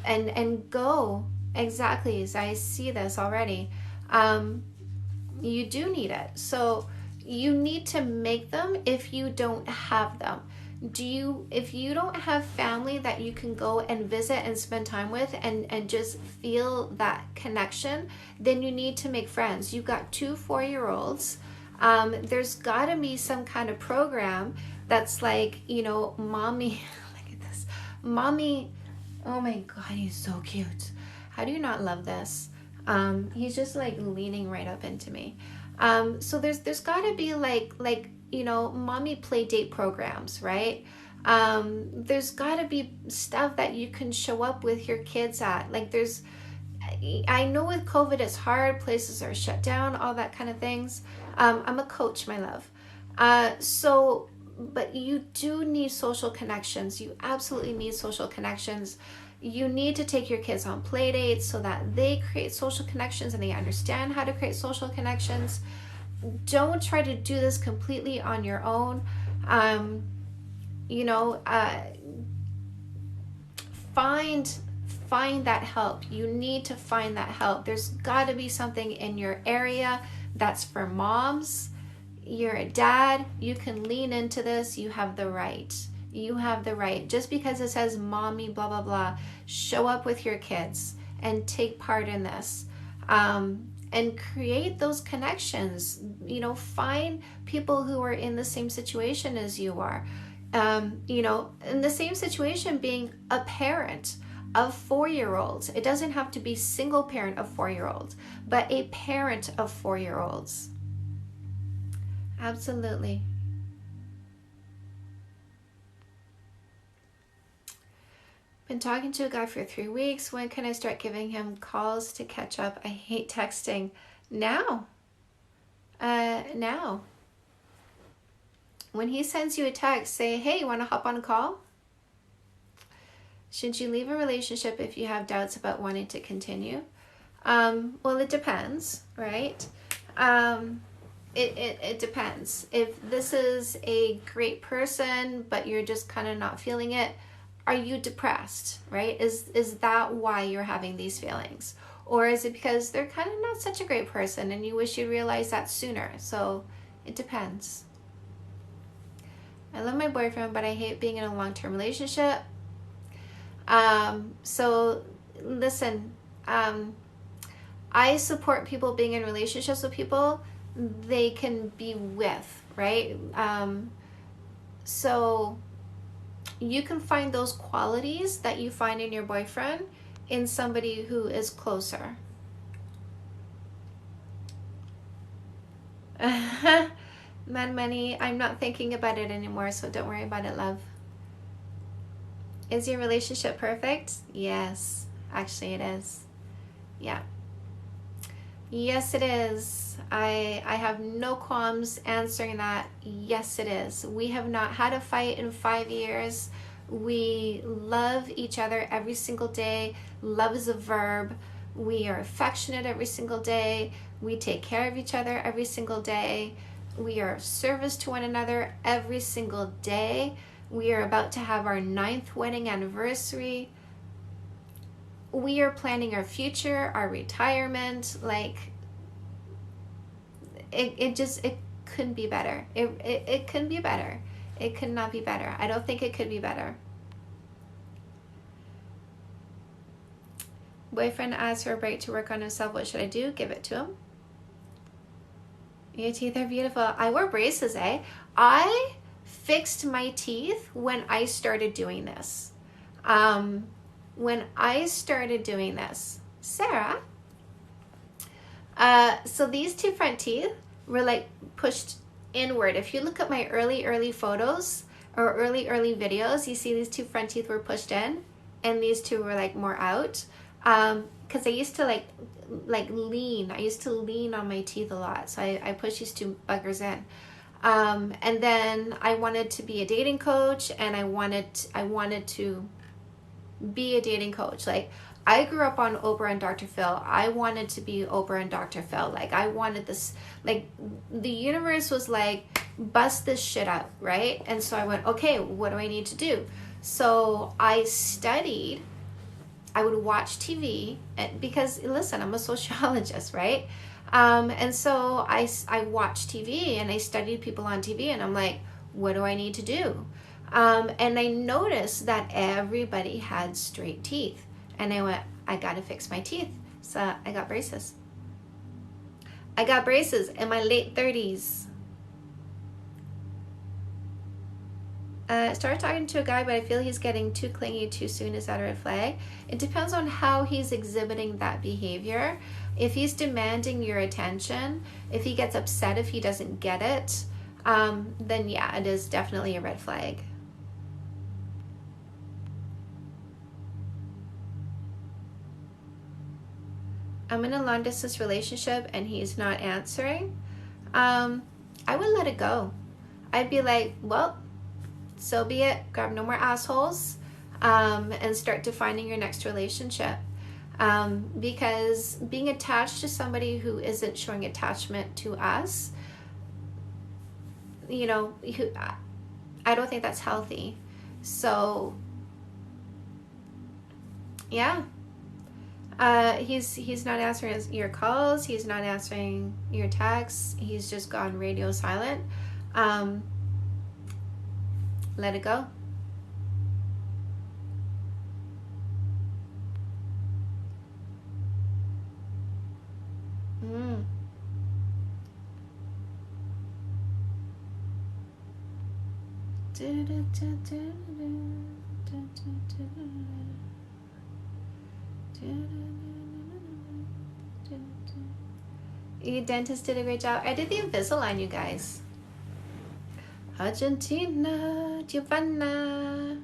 [SPEAKER 1] and go. Exactly, as I see this already. You do need it. So you need to make them if you don't have them. If you don't have family that you can go and visit and spend time with and just feel that connection, then you need to make friends. You've got 2 4-year-olds. There's got to be some kind of program that's like, mommy, look at this. Mommy, oh my God, he's so cute. How do you not love this? He's just like leaning right up into me. So there's got to be like mommy play date programs, right? There's got to be stuff that you can show up with your kids at. I know with COVID it's hard, places are shut down, all that kind of things. I'm a coach, my love. But you do need social connections. You absolutely need social connections. You need to take your kids on play dates so that they create social connections and they understand how to create social connections. Don't try to do this completely on your own. Find that help. You need to find that help. There's got to be something in your area that's for moms. You're a dad. You can lean into this. You have the right. You have the right. Just because it says mommy, blah, blah, blah, show up with your kids and take part in this. And create those connections. Find people who are in the same situation as you are. In the same situation, being a parent of 4-year-olds. It doesn't have to be single parent of 4-year-olds, but a parent of 4-year-olds. Been talking to a guy for 3 weeks. When can I start giving him calls to catch up? I hate texting. Now. Now. When he sends you a text, say, hey, you want to hop on a call? Should you leave a relationship if you have doubts about wanting to continue? Well, it depends, right? It depends. If this is a great person, but you're just kind of not feeling it, are you depressed, right? Is that why you're having these feelings? Or is it because they're kind of not such a great person and you wish you realized that sooner? So it depends. I love my boyfriend, but I hate being in a long-term relationship. So listen, I support people being in relationships with people they can be with, right? So you can find those qualities that you find in your boyfriend in somebody who is closer. Mad money, I'm not thinking about it anymore, so don't worry about it, love. Is your relationship perfect? Yes, actually it is. Yeah. Yes, it is. I have no qualms answering that. Yes, it is. We have not had a fight in 5 years. We love each other every single day. Love is a verb. We are affectionate every single day. We take care of each other every single day. We are of service to one another every single day. We are about to have our 9th wedding anniversary. We are planning our future, our retirement. Like, it couldn't be better. It couldn't be better. It could not be better. I don't think it could be better. Boyfriend asks for a break to work on himself. What should I do? Give it to him. Your teeth are beautiful. I wear braces, eh? I fixed my teeth when I started doing this. When I started doing this, Sarah, so these 2 front teeth were like pushed inward. If you look at my early photos or early videos, you see these 2 front teeth were pushed in and these 2 were like more out. Because I used to like lean. I used to lean on my teeth a lot. So I pushed these 2 buggers in. And then I wanted to be a dating coach, and I wanted to be a dating coach. Like, I grew up on Oprah and Dr. Phil. I wanted to be Oprah and Dr. Phil. Like, I wanted this, like, the universe was like, bust this shit up, right? And so I went, okay, what do I need to do? So I studied. I would watch TV because, listen, I'm a sociologist, right? And so I watched TV and I studied people on TV, and I'm like, what do I need to do? And I noticed that everybody had straight teeth. And I went, I got to fix my teeth. So I got braces. I got braces in my late 30s. Started talking to a guy, but I feel he's getting too clingy too soon. Is that a red flag? It depends on how he's exhibiting that behavior. If he's demanding your attention, if he gets upset if he doesn't get it, then yeah, it is definitely a red flag. I'm in a long distance relationship and he's not answering. I would let it go. I'd be like, well, so be it. Grab no more assholes, and start defining your next relationship. Because being attached to somebody who isn't showing attachment to us, you know, I don't think that's healthy. So, yeah. He's not answering your calls. He's not answering your texts. He's just gone radio silent. Let it go. Your dentist did a great job. I did the Invisalign, you guys. Argentina, Giovanna.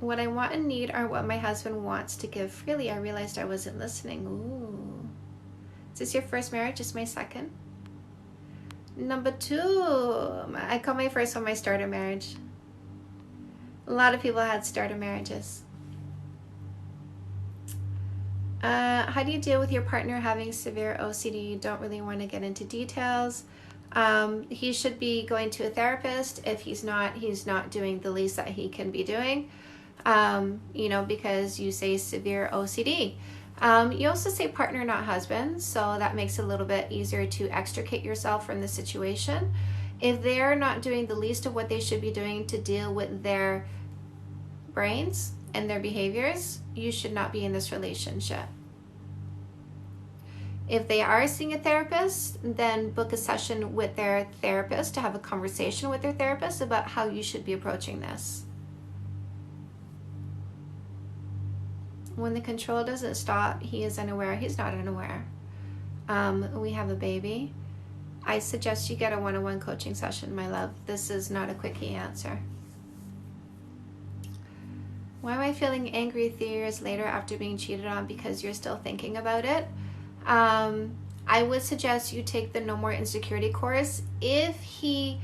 [SPEAKER 1] What I want and need are what my husband wants to give freely. I realized I wasn't listening. Ooh. Is this your first marriage? It's my second. Number 2. I call my first one my starter marriage. A lot of people had starter marriages. How do you deal with your partner having severe OCD? You don't really want to get into details. He should be going to a therapist. If he's not doing the least that he can be doing. Because you say severe OCD. You also say partner, not husband, so that makes it a little bit easier to extricate yourself from the situation. If they're not doing the least of what they should be doing to deal with their brains and their behaviors, you should not be in this relationship. If they are seeing a therapist, then book a session with their therapist to have a conversation with their therapist about how you should be approaching this. When the control doesn't stop, he is unaware. He's not unaware. We have a baby. I suggest you get a one-on-one coaching session, my love. This is not a quickie answer. Why am I feeling angry 3 years later after being cheated on? Because you're still thinking about it. I would suggest you take the No More Insecurity course. When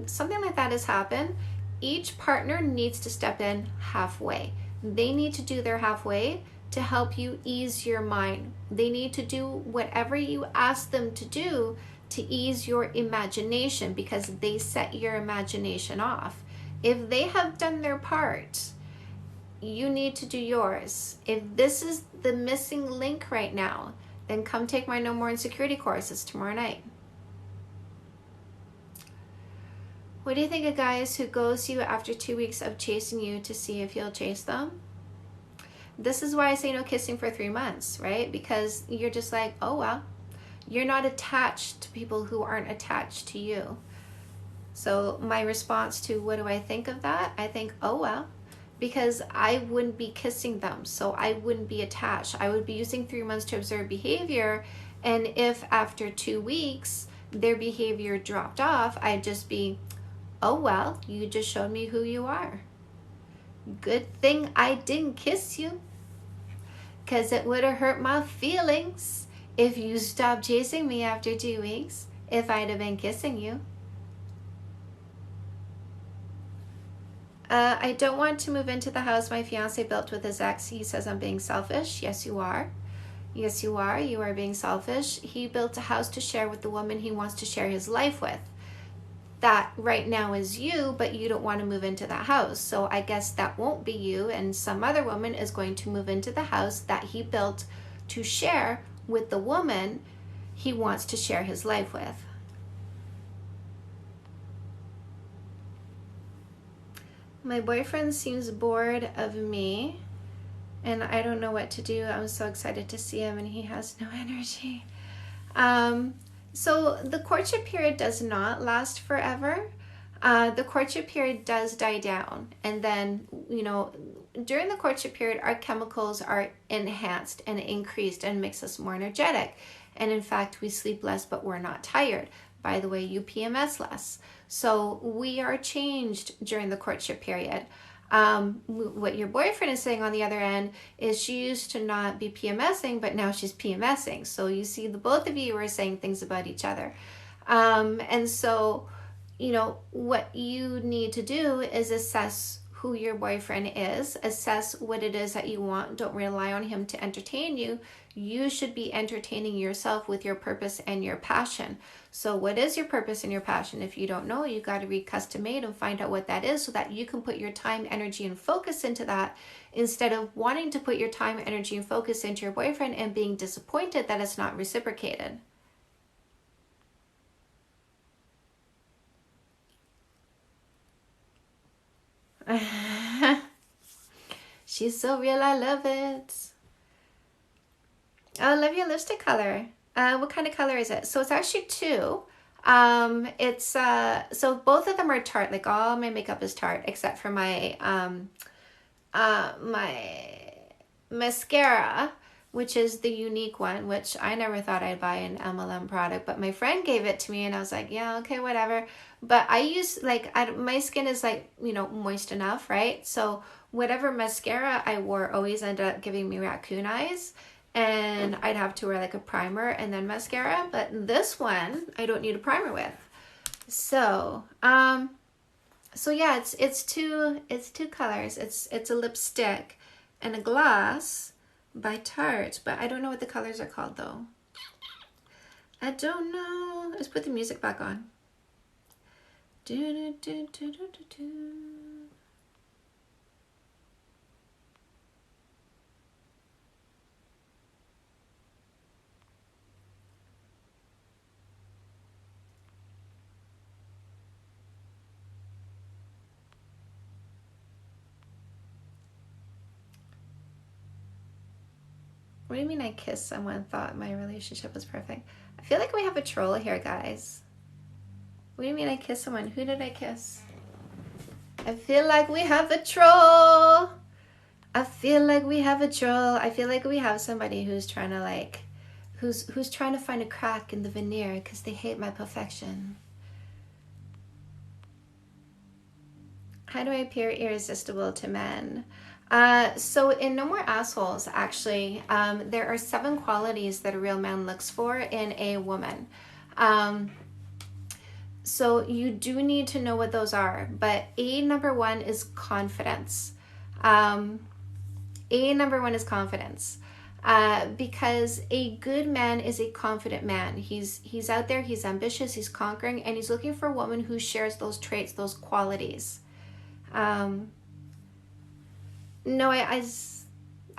[SPEAKER 1] something like that has happened, each partner needs to step in halfway. They need to do their halfway to help you ease your mind. They need to do whatever you ask them to do to ease your imagination, because they set your imagination off. If they have done their part, you need to do yours. If this is the missing link right now, then come take my No More Insecurity course. It's tomorrow night. What do you think of guys who ghost you after 2 weeks of chasing you to see if you'll chase them? This is why I say no kissing for 3 months, right? Because you're just like, oh well. You're not attached to people who aren't attached to you. So my response to what do I think of that? I think, oh well. Because I wouldn't be kissing them, so I wouldn't be attached. I would be using 3 months to observe behavior, and if after 2 weeks their behavior dropped off, I'd just be, oh well, you just showed me who you are. Good thing I didn't kiss you, because it would have hurt my feelings if you stopped chasing me after 2 weeks, if I'd have been kissing you. I don't want to move into the house my fiance built with his ex. He says I'm being selfish. Yes, you are. Yes, you are. You are being selfish. He built a house to share with the woman he wants to share his life with. That right now is you, but you don't want to move into that house. So I guess that won't be you, and some other woman is going to move into the house that he built to share with the woman he wants to share his life with. My boyfriend seems bored of me, and I don't know what to do. I'm so excited to see him, and he has no energy. So the courtship period does not last forever. The courtship period does die down, and then, during the courtship period, our chemicals are enhanced and increased and makes us more energetic. And in fact, we sleep less, but we're not tired. By the way, you PMS less. So we are changed during the courtship period. What your boyfriend is saying on the other end is she used to not be PMSing, but now she's PMSing. So you see, the both of you are saying things about each other. And so, what you need to do is assess who your boyfriend is, assess what it is that you want. Don't rely on him to entertain you. You should be entertaining yourself with your purpose and your passion. So what is your purpose and your passion? If you don't know, you got to read Custom Made and find out what that is, so that you can put your time, energy, and focus into that, instead of wanting to put your time, energy, and focus into your boyfriend and being disappointed that it's not reciprocated. She's so real, I love it. I love your lipstick color. What kind of color is it? So it's actually 2. So both of them are Tarte. Like, all my makeup is Tarte except for my my mascara, which is the unique one, which I never thought I'd buy an MLM product, but my friend gave it to me and I was like, yeah, okay, whatever. But I use, like, my skin is like, you know, moist enough, right? So whatever mascara I wore always ended up giving me raccoon eyes, and I'd have to wear like a primer and then mascara. But this one, I don't need a primer with. So, so yeah, it's two colors. It's a lipstick and a gloss by Tarte, but I don't know what the colors are called though. I don't know. Let's put the music back on. Do, do, do, do, do, do, do. What do you mean I kissed someone, thought my relationship was perfect? I feel like we have a troll here, guys. What do you mean I kissed someone? Who did I kiss? I feel like we have a troll. I feel like we have a troll. I feel like we have somebody who's trying to like, who's trying to find a crack in the veneer because they hate my perfection. How do I appear irresistible to men? So in No More Assholes, actually, there are 7 qualities that a real man looks for in a woman. So you do need to know what those are. But number one is confidence. Number one is confidence. Because a good man is a confident man. He's out there, he's ambitious, he's conquering, and he's looking for a woman who shares those traits, those qualities. No, I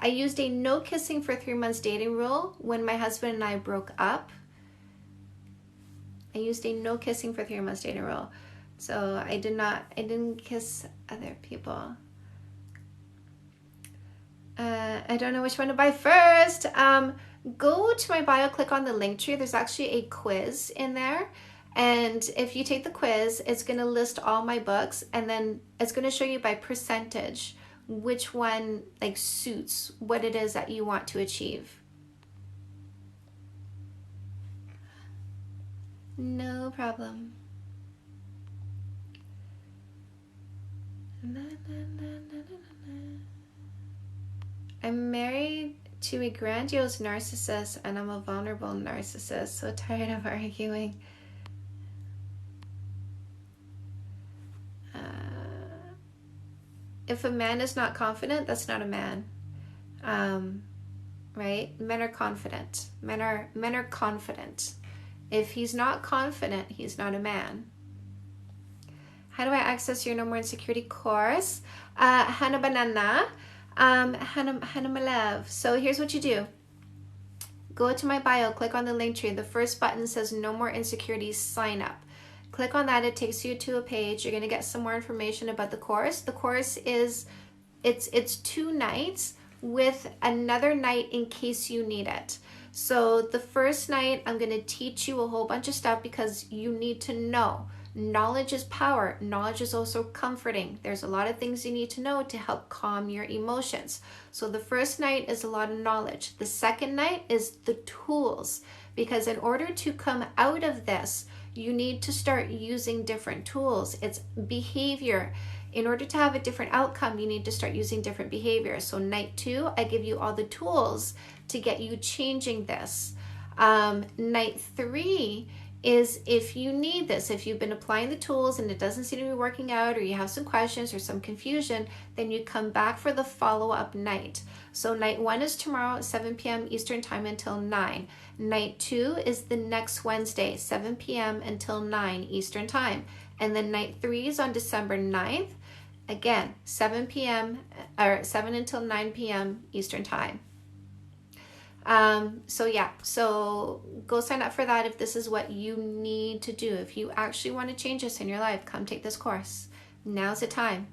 [SPEAKER 1] used a no kissing for 3 months dating rule when my husband and I broke up. I used a no kissing for 3 months dating rule. So I didn't kiss other people. I don't know which one to buy first. Go to my bio, click on the link tree. There's actually a quiz in there. And if you take the quiz, it's going to list all my books, and then it's going to show you by percentage which one like suits what it is that you want to achieve. No problem. I'm married to a grandiose narcissist and I'm a vulnerable narcissist. So tired of arguing. If a man is not confident, that's not a man. Right? Men are confident. Men are confident. If he's not confident, he's not a man. How do I access your No More Insecurity course? Hannah Banana. Hannah my love. So here's what you do. Go to my bio, click on the link tree. The first button says No More Insecurities, sign up. Click on that, it takes you to a page. You're gonna get some more information about the course. The course is, it's 2 nights with another night in case you need it. So the first night, I'm gonna teach you a whole bunch of stuff because you need to know. Knowledge is power. Knowledge is also comforting. There's a lot of things you need to know to help calm your emotions. So the first night is a lot of knowledge. The second night is the tools, because in order to come out of this, you need to start using different tools. It's behavior. In order to have a different outcome, you need to start using different behaviors. So night 2, I give you all the tools to get you changing this. Night 3 is if you need this, if you've been applying the tools and it doesn't seem to be working out, or you have some questions or some confusion, then you come back for the follow-up night. So night 1 is tomorrow at 7 p.m. Eastern time until 9. Night 2 is the next Wednesday, 7 p.m. until 9 Eastern time. And then night 3 is on December 9th, again, 7 p.m. or 7 until 9 p.m. Eastern time. So yeah, so go sign up for that if this is what you need to do. If you actually want to change this in your life, come take this course. Now's the time.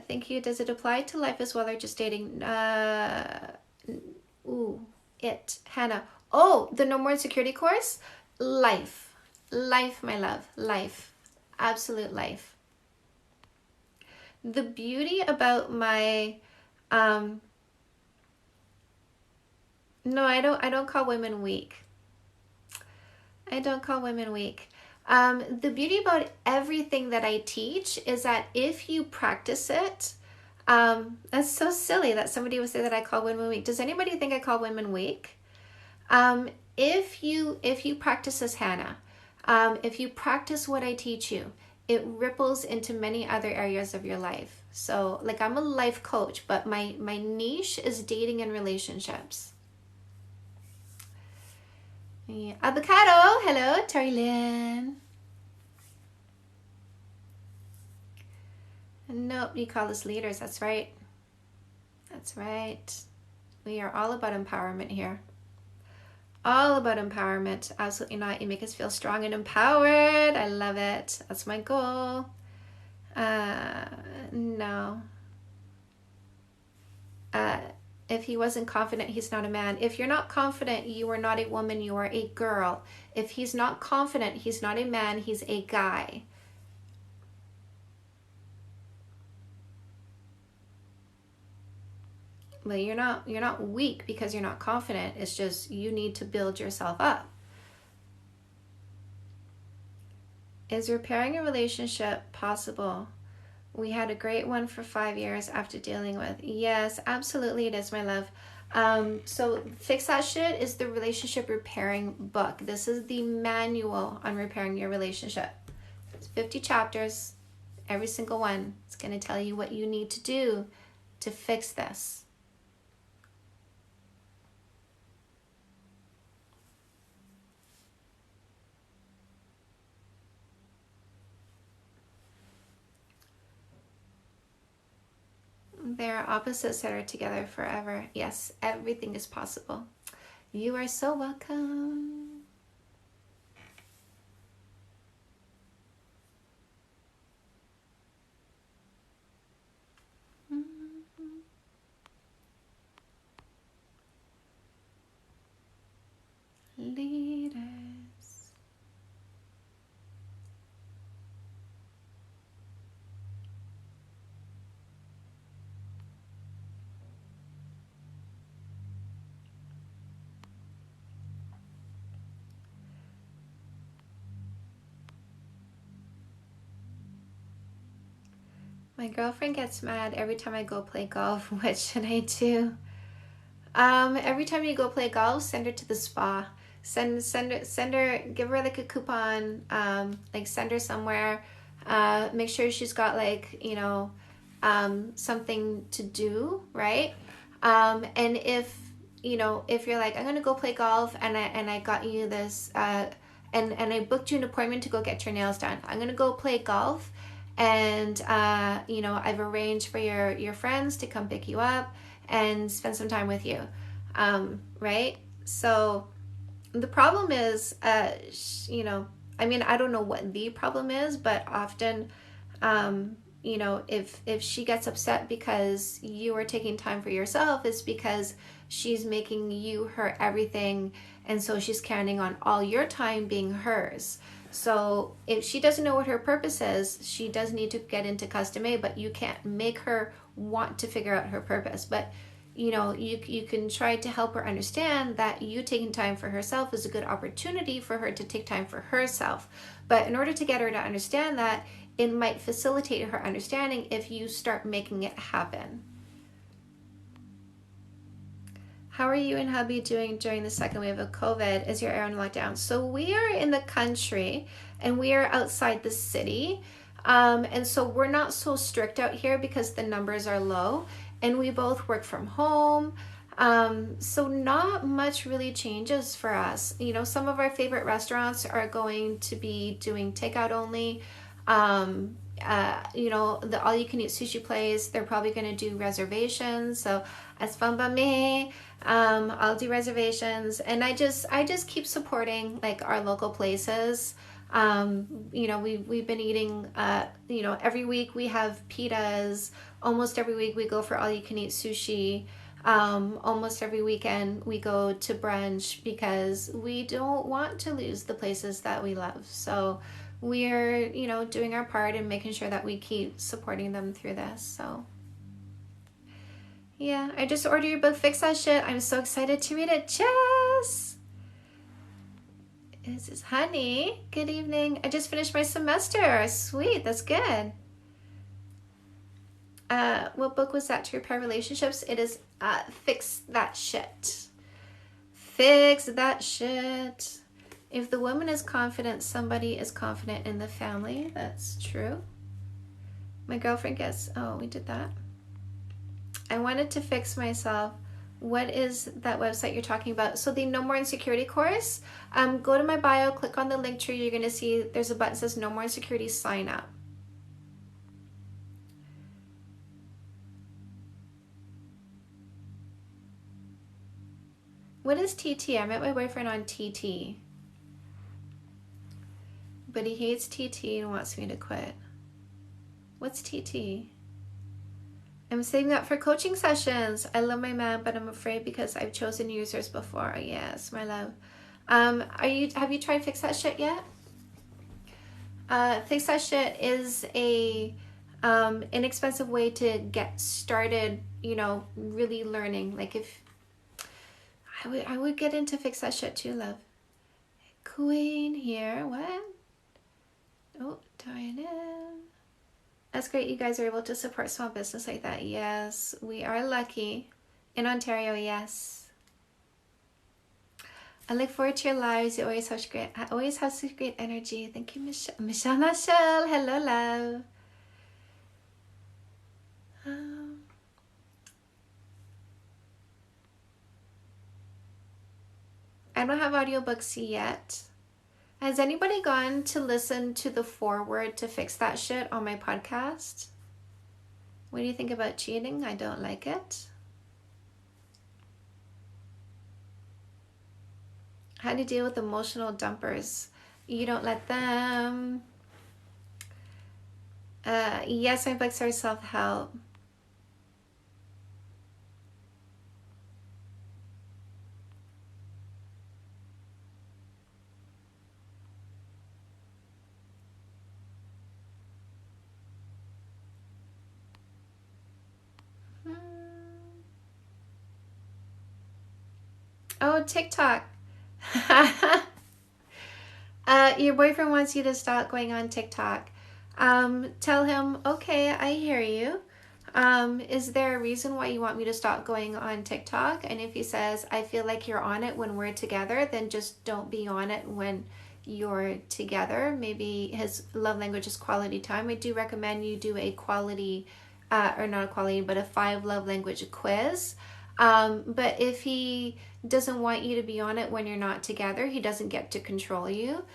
[SPEAKER 1] Thank you. Does it apply to life as well or just dating? Hannah. Oh, the No More Insecurity course? Life. Life, my love. Life. Absolute life. The beauty about my, no, I don't call women weak. I don't call women weak. The beauty about everything that I teach is that if you practice it, that's so silly that somebody would say that I call women weak. Does anybody think I call women weak? If you practice this, Hannah, if you practice what I teach you, it ripples into many other areas of your life. So, like, I'm a life coach, but my niche is dating and relationships. Yeah. Avocado, hello, Terry Lynn. Nope, you call us leaders. That's right. That's right. We are all about empowerment here. All about empowerment. Absolutely not. You make us feel strong and empowered. I love it. That's my goal. No. If he wasn't confident, he's not a man. If you're not confident, you are not a woman, you are a girl. If he's not confident, he's not a man, he's a guy. But you're not weak because you're not confident. It's just you need to build yourself up. Is repairing a relationship possible? We had a great one for 5 years after dealing with. Yes, absolutely it is, my love. So Fix That Shit is the relationship repairing book. This is the manual on repairing your relationship. It's 50 chapters, every single one. It's going to tell you what you need to do to fix this. There are opposites that are together forever. Yes, everything is possible. You are so welcome. Leaders. My girlfriend gets mad every time I go play golf. What should I do? Every time you go play golf, send her to the spa. Send her, give her like a coupon, like send her somewhere. Make sure she's got like, something to do, right? And if you're like, I'm gonna go play golf and I got you this, and I booked you an appointment to go get your nails done. I'm gonna go play golf, and I've arranged for your friends to come pick you up and spend some time with you, right? So the problem is, I don't know what the problem is, but often, if she gets upset because you are taking time for yourself, it's because she's making you her everything, and so she's counting on all your time being hers. So if she doesn't know what her purpose is, she does need to get into custom A, but you can't make her want to figure out her purpose. But you can try to help her understand that you taking time for herself is a good opportunity for her to take time for herself. But in order to get her to understand that, it might facilitate her understanding if you start making it happen. How are you and hubby doing during the second wave of COVID? Is your area in lockdown? So we are in the country and we are outside the city. And so we're not so strict out here because the numbers are low and we both work from home. So not much really changes for us. Some of our favorite restaurants are going to be doing takeout only. The all-you-can-eat sushi place, they're probably going to do reservations. So as fun by me, I'll do reservations, and I just keep supporting like our local places. We've been eating, every week we have pitas. Almost every week we go for all-you-can-eat sushi. Almost every weekend we go to brunch because we don't want to lose the places that we love. So we're, you know, doing our part and making sure that we keep supporting them through this. So yeah, I just ordered your book, Fix That Shit. I'm so excited to read it. Jess! This is Honey. Good evening. I just finished my semester. Sweet, that's good. What book was that to repair relationships? It is Fix That Shit. Fix that shit. If the woman is confident, somebody is confident in the family. That's true. My girlfriend gets, oh, we did that. I wanted to fix myself. What is that website you're talking about? So the No More Insecurity course, go to my bio, click on the link tree. You're going to see there's a button that says No More Insecurity, sign up. What is TT? I met my boyfriend on TT. But he hates TT and wants me to quit. What's TT? I'm saving up for coaching sessions. I love my man, but I'm afraid because I've chosen users before. Yes, my love. Have you tried Fix That Shit yet? Fix That Shit is a inexpensive way to get started, you know, really learning. Like if I would get into Fix That Shit too, love. Queen here. What? Oh, Diana. That's great. You guys are able to support small business like that. Yes, we are lucky. In Ontario, yes. I look forward to your lives. You always have such great energy. Thank you, Michelle. Michelle. Hello, love. I don't have audiobooks yet. Has anybody gone to listen to the foreword to Fix That Shit on my podcast? What do you think about cheating? I don't like it. How do you deal with emotional dumpers? You don't let them. Yes, my books are self-help. Oh, TikTok. Your boyfriend wants you to stop going on TikTok. Tell him, okay, I hear you. Is there a reason why you want me to stop going on TikTok? And if he says, I feel like you're on it when we're together, then just don't be on it when you're together. Maybe his love language is quality time. I do recommend you do a quality, or not a quality, but a 5 love language quiz. But if he doesn't want you to be on it when you're not together, he doesn't get to control you.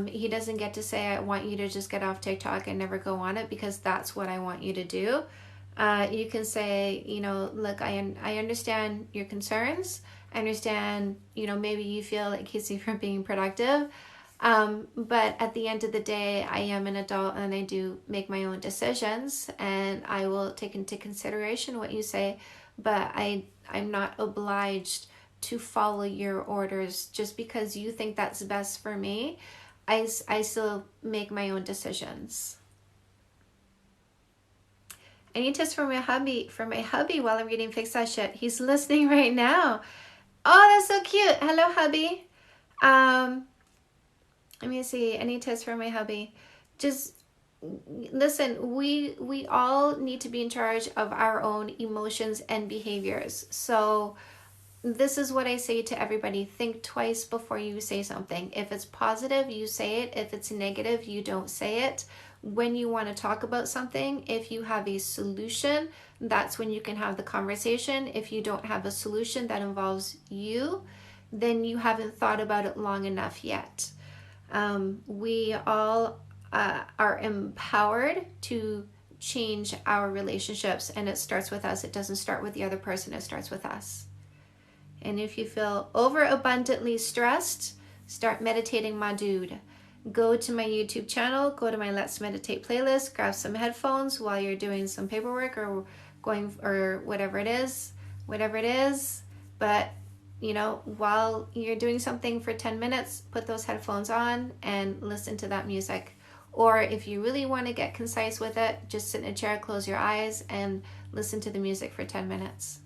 [SPEAKER 1] He doesn't get to say, I want you to just get off TikTok and never go on it because that's what I want you to do. You can say, you know, look, I understand your concerns. I understand, you know, maybe you feel like keeps you from being productive. But at the end of the day, I am an adult and I do make my own decisions, and I will take into consideration what you say, but I'm not obliged to follow your orders just because you think that's best for me. I still make my own decisions. I need tips for my hubby while I'm reading Fix That Shit. He's listening right now. Oh, that's so cute. Hello, hubby. Let me see. Any tips for my hubby? Just listen, we all need to be in charge of our own emotions and behaviors. So this is what I say to everybody. Think twice before you say something. If it's positive, you say it. If it's negative, you don't say it. When you want to talk about something, if you have a solution, that's when you can have the conversation. If you don't have a solution that involves you, then you haven't thought about it long enough yet. We all are empowered to change our relationships, and it starts with us. It doesn't start with the other person. It starts with us. And if you feel overabundantly stressed, start meditating, my dude. Go to my YouTube channel, go to my Let's Meditate playlist, grab some headphones while you're doing some paperwork or whatever it is. But while you're doing something for 10 minutes, put those headphones on and listen to that music. Or if you really want to get concise with it, just sit in a chair, close your eyes, and listen to the music for 10 minutes.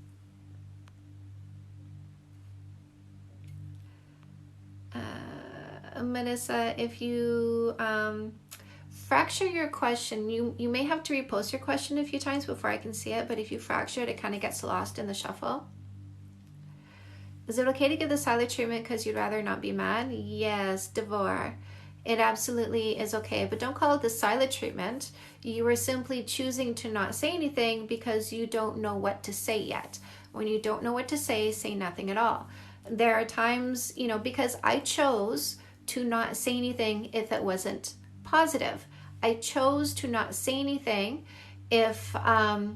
[SPEAKER 1] Melissa, if you fracture your question, you may have to repost your question a few times before I can see it, but if you fracture it, it kind of gets lost in the shuffle. Is it okay to give the silent treatment because you'd rather not be mad? Yes, Devore. It absolutely is okay, but don't call it the silent treatment. You are simply choosing to not say anything because you don't know what to say yet. When you don't know what to say nothing at all. There are times, because I chose to not say anything if it wasn't positive. I chose to not say anything if I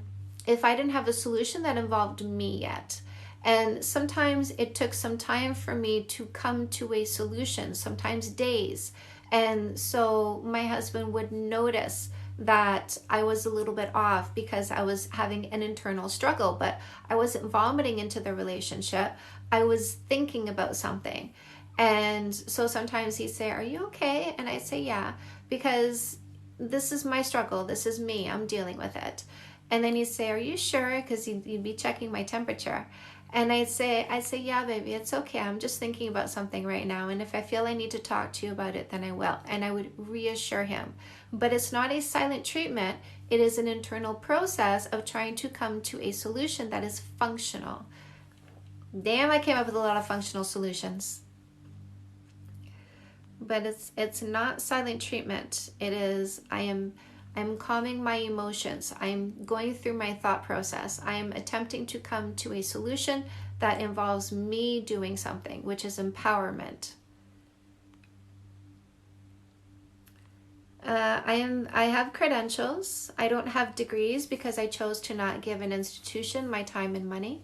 [SPEAKER 1] didn't have a solution that involved me yet. And sometimes it took some time for me to come to a solution, sometimes days. And so my husband would notice that I was a little bit off because I was having an internal struggle, but I wasn't vomiting into the relationship. I was thinking about something. And so sometimes he'd say, "Are you okay?" And I'd say, "Yeah," because this is my struggle. This is me. I'm dealing with it. And then he'd say, "Are you sure?" Because he'd be checking my temperature. And I'd say, "Yeah, baby, it's okay. I'm just thinking about something right now. And if I feel I need to talk to you about it, then I will." And I would reassure him. But it's not a silent treatment. It is an internal process of trying to come to a solution that is functional. Damn, I came up with a lot of functional solutions. But it's not silent treatment. It is, I'm calming my emotions. I'm going through my thought process. I'm attempting to come to a solution that involves me doing something, which is empowerment. I have credentials. I don't have degrees because I chose to not give an institution my time and money.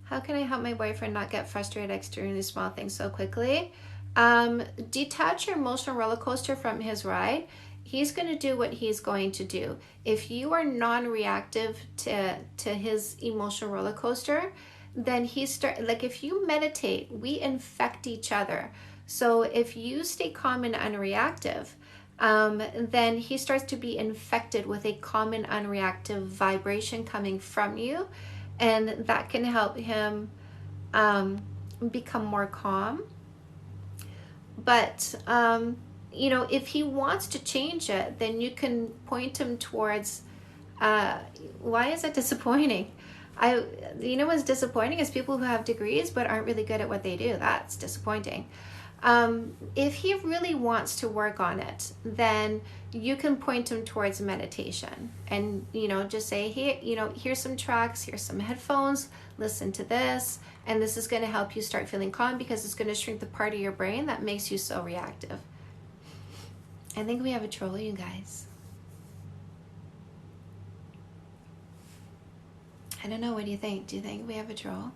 [SPEAKER 1] How can I help my boyfriend not get frustrated at extremely small things so quickly? Detach your emotional roller coaster from his ride. He's going to do what he's going to do. If you are non-reactive to his emotional roller coaster, then if you meditate, we infect each other. So if you stay calm and unreactive, then he starts to be infected with a calm and unreactive vibration coming from you. And that can help him become more calm. But, if he wants to change it, then you can point him towards, why is that disappointing? What's disappointing is people who have degrees but aren't really good at what they do. That's disappointing. If he really wants to work on it, then you can point him towards meditation and, just say, "Hey, here's some tracks, here's some headphones, listen to this. And this is going to help you start feeling calm because it's going to shrink the part of your brain that makes you so reactive." I think we have a troll, you guys. I don't know. What do you think? Do you think we have a troll?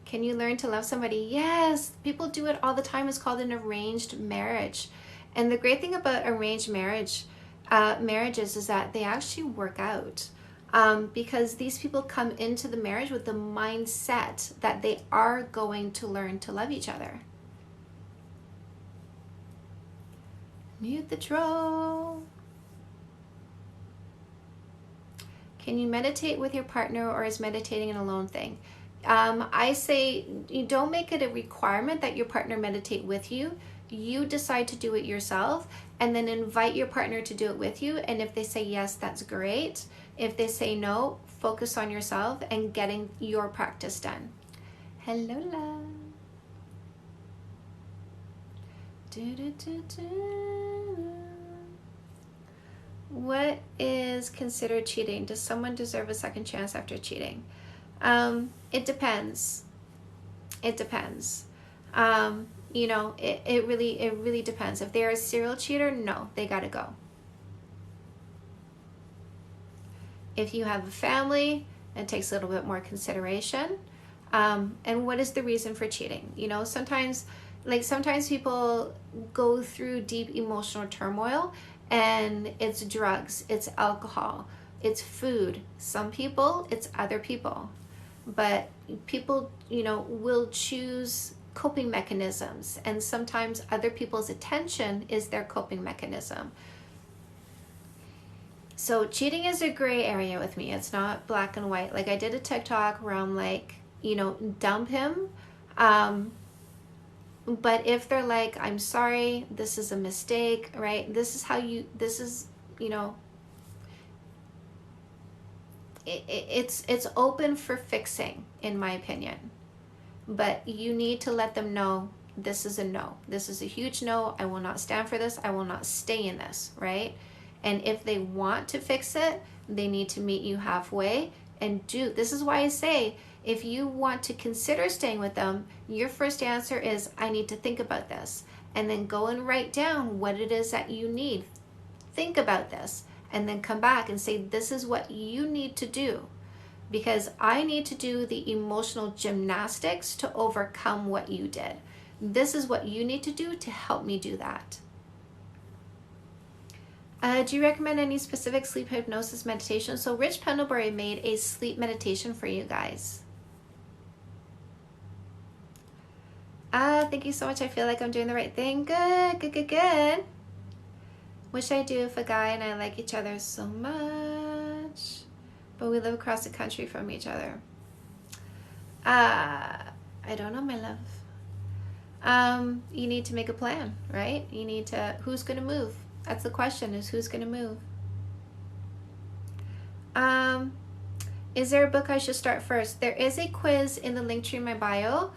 [SPEAKER 1] Can you learn to love somebody? Yes, people do it all the time. It's called an arranged marriage. And the great thing about arranged marriages is that they actually work out. Because these people come into the marriage with the mindset that they are going to learn to love each other. Mute the troll. Can you meditate with your partner, or is meditating an alone thing? I say you don't make it a requirement that your partner meditate with you. You decide to do it yourself and then invite your partner to do it with you. And if they say yes, that's great. If they say no, focus on yourself and getting your practice done. Hello, love. What is considered cheating? Does someone deserve a second chance after cheating? It depends. It depends. It really depends. If they're a serial cheater, no, they gotta go. If you have a family, it takes a little bit more consideration. And what is the reason for cheating? Sometimes people go through deep emotional turmoil, and it's drugs, it's alcohol, it's food. Some people, it's other people. But people, will choose coping mechanisms, and sometimes other people's attention is their coping mechanism. So cheating is a gray area with me. It's not black and white. Like, I did a TikTok where I'm like, dump him. But if they're like, I'm sorry, this is a mistake, right? It's open for fixing, in my opinion. But you need to let them know this is a no. This is a huge no. I will not stand for this. I will not stay in this, right? And if they want to fix it, they need to meet you halfway and do. This is why I say, if you want to consider staying with them, your first answer is, I need to think about this. And then go and write down what it is that you need. Think about this. And then come back and say, this is what you need to do. Because I need to do the emotional gymnastics to overcome what you did. This is what you need to do to help me do that. Do you recommend any specific sleep hypnosis meditation? So Rich Pendlebury made a sleep meditation for you guys. Thank you so much. I feel like I'm doing the right thing. Good. Wish I do if a guy and I like each other so much, but we live across the country from each other. I don't know, my love. You need to make a plan, right? You need to, who's going to move? That's the question, is who's going to move? Is there a book I should start first? There is a quiz in the link tree in my bio.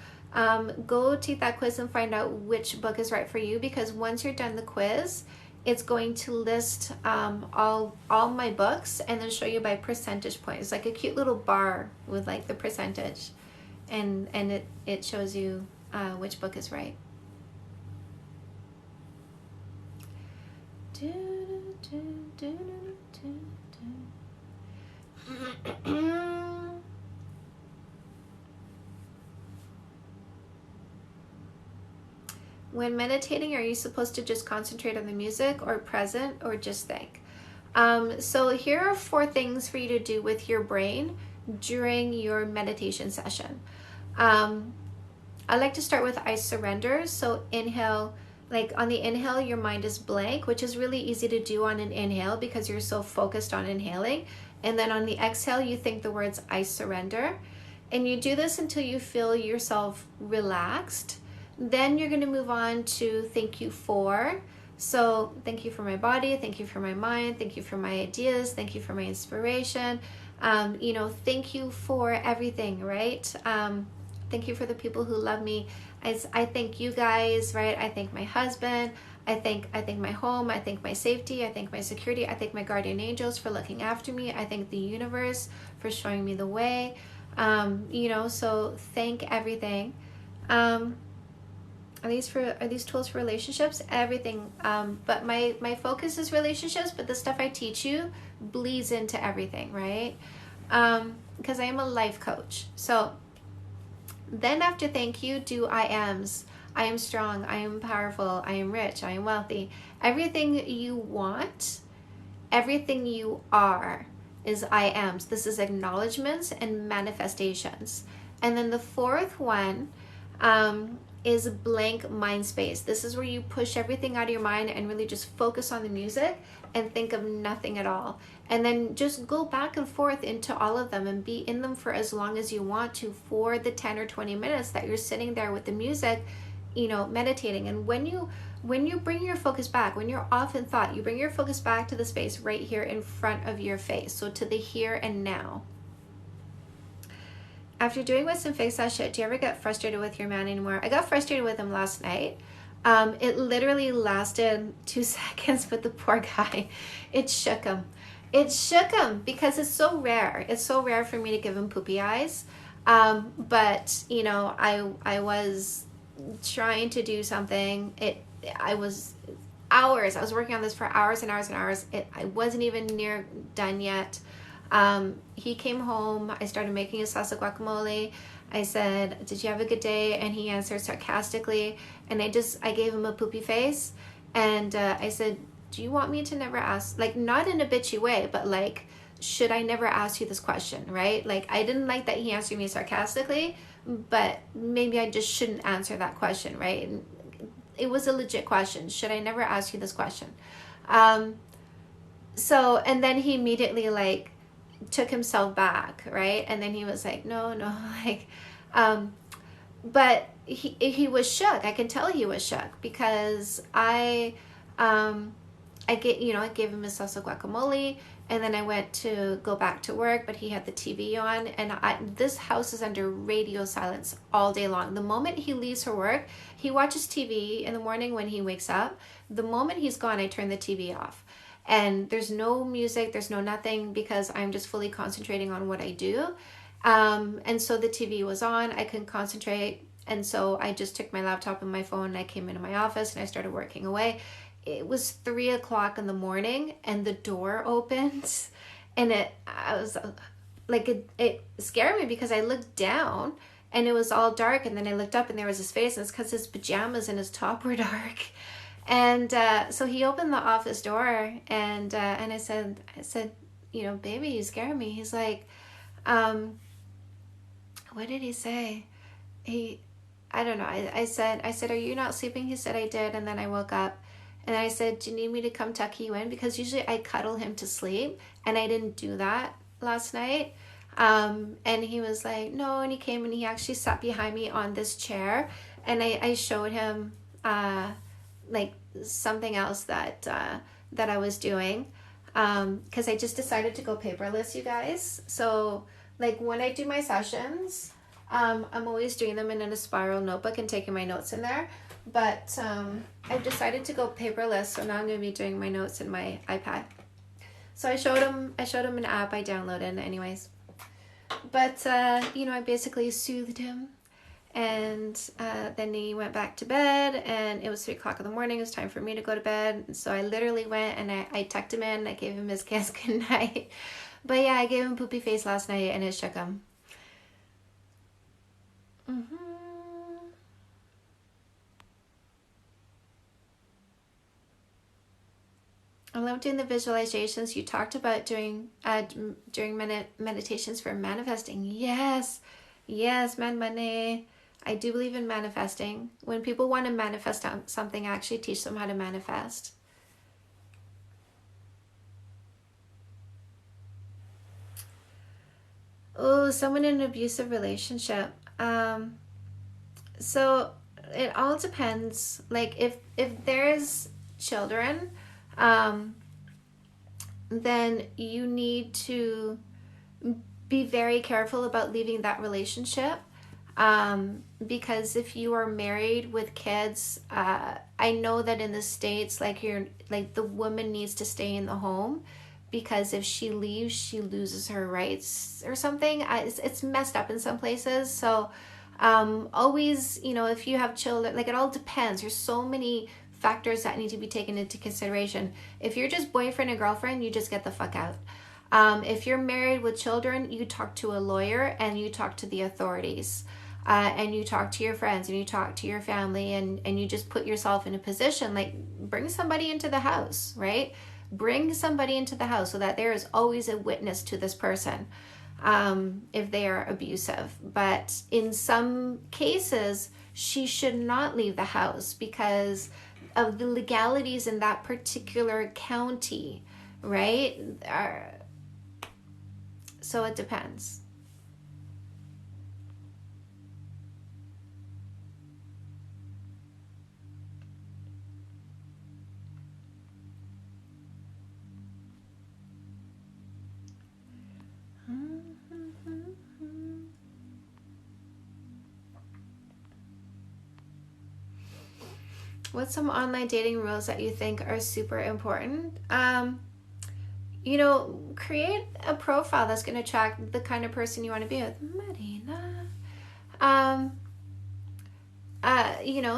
[SPEAKER 1] Go take that quiz and find out which book is right for you, because once you're done the quiz, it's going to list all my books and then show you by percentage points. It's like a cute little bar with like the percentage, and it shows you which book is right. When meditating, are you supposed to just concentrate on the music or present or just think? So here are 4 things for you to do with your brain during your meditation session. I like to start with I surrender. So inhale, like on the inhale, your mind is blank, which is really easy to do on an inhale because you're so focused on inhaling. And then on the exhale, you think the words I surrender. And you do this until you feel yourself relaxed. Then you're going to move on to thank you for. So thank you for my body, thank you for my mind, thank you for my ideas, thank you for my inspiration. Thank you for everything, right? Thank you for the people who love me. I thank you guys, right? I thank my husband. I thank my home. I thank my safety. I thank my security. I thank my guardian angels for looking after me. I thank the universe for showing me the way. So thank everything. Are these tools for relationships? Everything. But my focus is relationships, but the stuff I teach you bleeds into everything, right? Because I am a life coach. So then after thank you, do I ams. I am strong. I am powerful. I am rich. I am wealthy. Everything you want, everything you are is I ams. This is acknowledgements and manifestations. And then the 4th one, is blank mind space. This is where you push everything out of your mind and really just focus on the music and think of nothing at all. And then just go back and forth into all of them and be in them for as long as you want to for the 10 or 20 minutes that you're sitting there with the music, meditating. And when you bring your focus back, when you're off in thought, you bring your focus back to the space right here in front of your face. So to the here and now. After doing with some fix that shit, do you ever get frustrated with your man anymore? I got frustrated with him last night. It literally lasted 2 seconds, but the poor guy, it shook him. It shook him because it's so rare. It's so rare for me to give him poopy eyes. But I was trying to do something. I was hours. I was working on this for hours and hours and hours. I wasn't even near done yet. He came home. I started making a salsa guacamole. I said, did you have a good day? And he answered sarcastically. And I gave him a poopy face. And I said, do you want me to never ask? Like, not in a bitchy way, but like, should I never ask you this question, right? Like, I didn't like that he answered me sarcastically, but maybe I just shouldn't answer that question, right? And it was a legit question. Should I never ask you this question? So, and then he immediately like took himself back, right? And then he was like, no, like, but he was shook. I can tell he was shook because I gave him his salsa guacamole, and then I went to go back to work, but he had the TV on, and this house is under radio silence all day long. The moment he leaves for work, he watches TV in the morning when he wakes up. The moment he's gone, I turn the TV off. And there's no music, there's no nothing, because I'm just fully concentrating on what I do. And so the TV was on, I couldn't concentrate. And so I just took my laptop and my phone and I came into my office and I started working away. It was 3 o'clock in the morning and the door opened, and it scared me because I looked down and it was all dark, and then I looked up and there was his face, and it's because his pajamas and his top were dark. And so he opened the office door, and I said, baby, you scared me. He's like, what did he say? I don't know. I said, are you not sleeping? He said, I did. And then I woke up and I said, do you need me to come tuck you in? Because usually I cuddle him to sleep, and I didn't do that last night. And he was like, no. And he came and he actually sat behind me on this chair, and I showed him, like something else that I was doing, because I just decided to go paperless, you guys. So like when I do my sessions, I'm always doing them in a spiral notebook and taking my notes in there, but I've decided to go paperless, so now I'm going to be doing my notes in my iPad. So I showed him an app I downloaded anyways, but I basically soothed him. And then he went back to bed, and it was 3 o'clock in the morning. It was time for me to go to bed. And so I literally went and I tucked him in. I gave him his kiss goodnight. But yeah, I gave him poopy face last night, and it shook him. I love doing the visualizations you talked about doing during meditations for manifesting. Yes, man, money. I do believe in manifesting. When people want to manifest something, I actually teach them how to manifest. Oh, someone in an abusive relationship. So it all depends. Like if there's children, then you need to be very careful about leaving that relationship. Because if you are married with kids, I know that in the States, like the woman needs to stay in the home, because if she leaves, she loses her rights or something. It's messed up in some places. So, always, if you have children, like it all depends. There's so many factors that need to be taken into consideration. If you're just boyfriend and girlfriend, you just get the fuck out. If you're married with children, you talk to a lawyer and you talk to the authorities. And you talk to your friends and you talk to your family, and you just put yourself in a position, like bring somebody into the house, right? Bring somebody into the house so that there is always a witness to this person, if they are abusive. But in some cases, she should not leave the house because of the legalities in that particular county, right? So it depends. What's some online dating rules that you think are super important? Create a profile that's going to attract the kind of person you want to be with. Marina.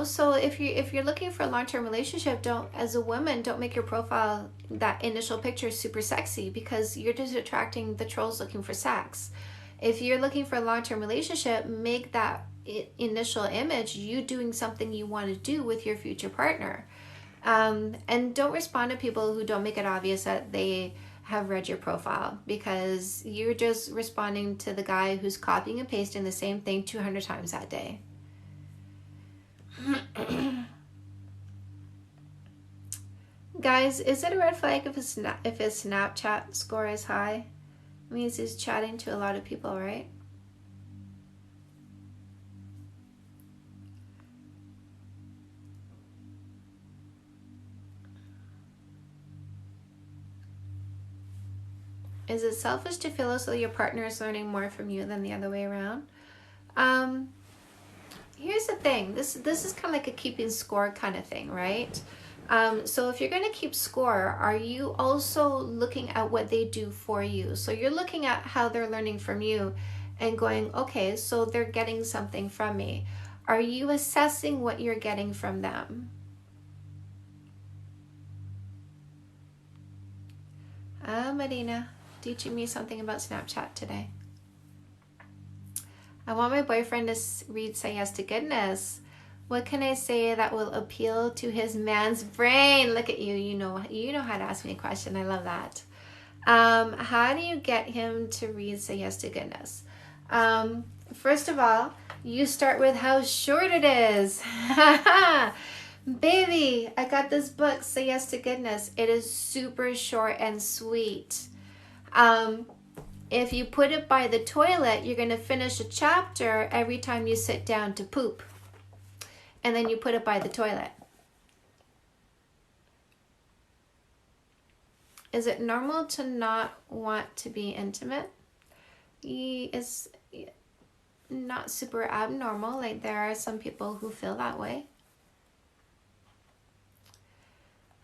[SPEAKER 1] So if you're looking for a long-term relationship, as a woman, don't make your profile, that initial picture, super sexy, because you're just attracting the trolls looking for sex. If you're looking for a long-term relationship, make that initial image you doing something you want to do with your future partner. And don't respond to people who don't make it obvious that they have read your profile, because you're just responding to the guy who's copying and pasting the same thing 200 times that day. Guys, is it a red flag if his Snapchat score is high? It means he's chatting to a lot of people, right? Is it selfish to feel as though your partner is learning more from you than the other way around? Here's the thing. This is kind of like a keeping score kind of thing, right? So if you're going to keep score, are you also looking at what they do for you? So you're looking at how they're learning from you and going, okay, so they're getting something from me. Are you assessing what you're getting from them? Marina, teaching me something about Snapchat today. I want my boyfriend to read Say Yes to Goodness. What can I say that will appeal to his man's brain? Look at you. You know how to ask me a question. I love that. How do you get him to read Say Yes to Goodness? First of all, you start with how short it is. Baby, I got this book, Say Yes to Goodness. It is super short and sweet. If you put it by the toilet, you're going to finish a chapter every time you sit down to poop. And then you put it by the toilet. Is it normal to not want to be intimate? It's not super abnormal. Like, there are some people who feel that way.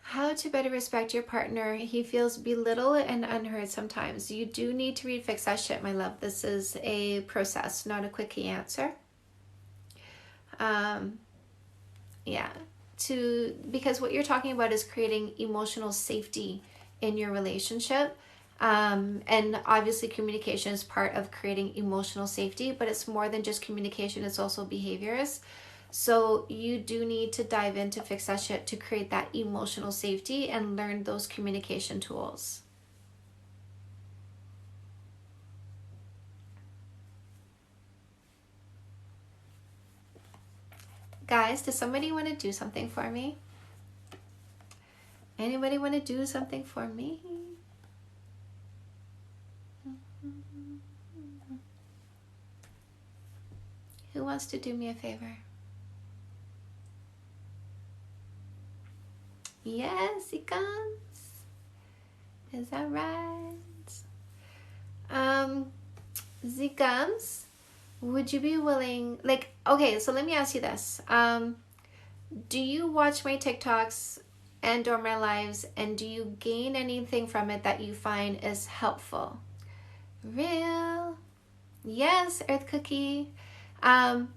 [SPEAKER 1] How to better respect your partner. He feels belittled and unheard sometimes. You do need to read Fix That Shit, my love. This is a process, not a quickie answer. Because what you're talking about is creating emotional safety in your relationship. And obviously communication is part of creating emotional safety, but it's more than just communication, it's also behaviors. So you do need to dive into Fix That Shit to create that emotional safety and learn those communication tools. Guys, does somebody want to do something for me? Anybody want to do something for me? Who wants to do me a favor? Yes, he comes. Is that right? Zikams, would you be willing, okay, so let me ask you this. Do you watch my TikToks and or my lives, and do you gain anything from it that you find is helpful? Real? Yes, Earth Cookie. Have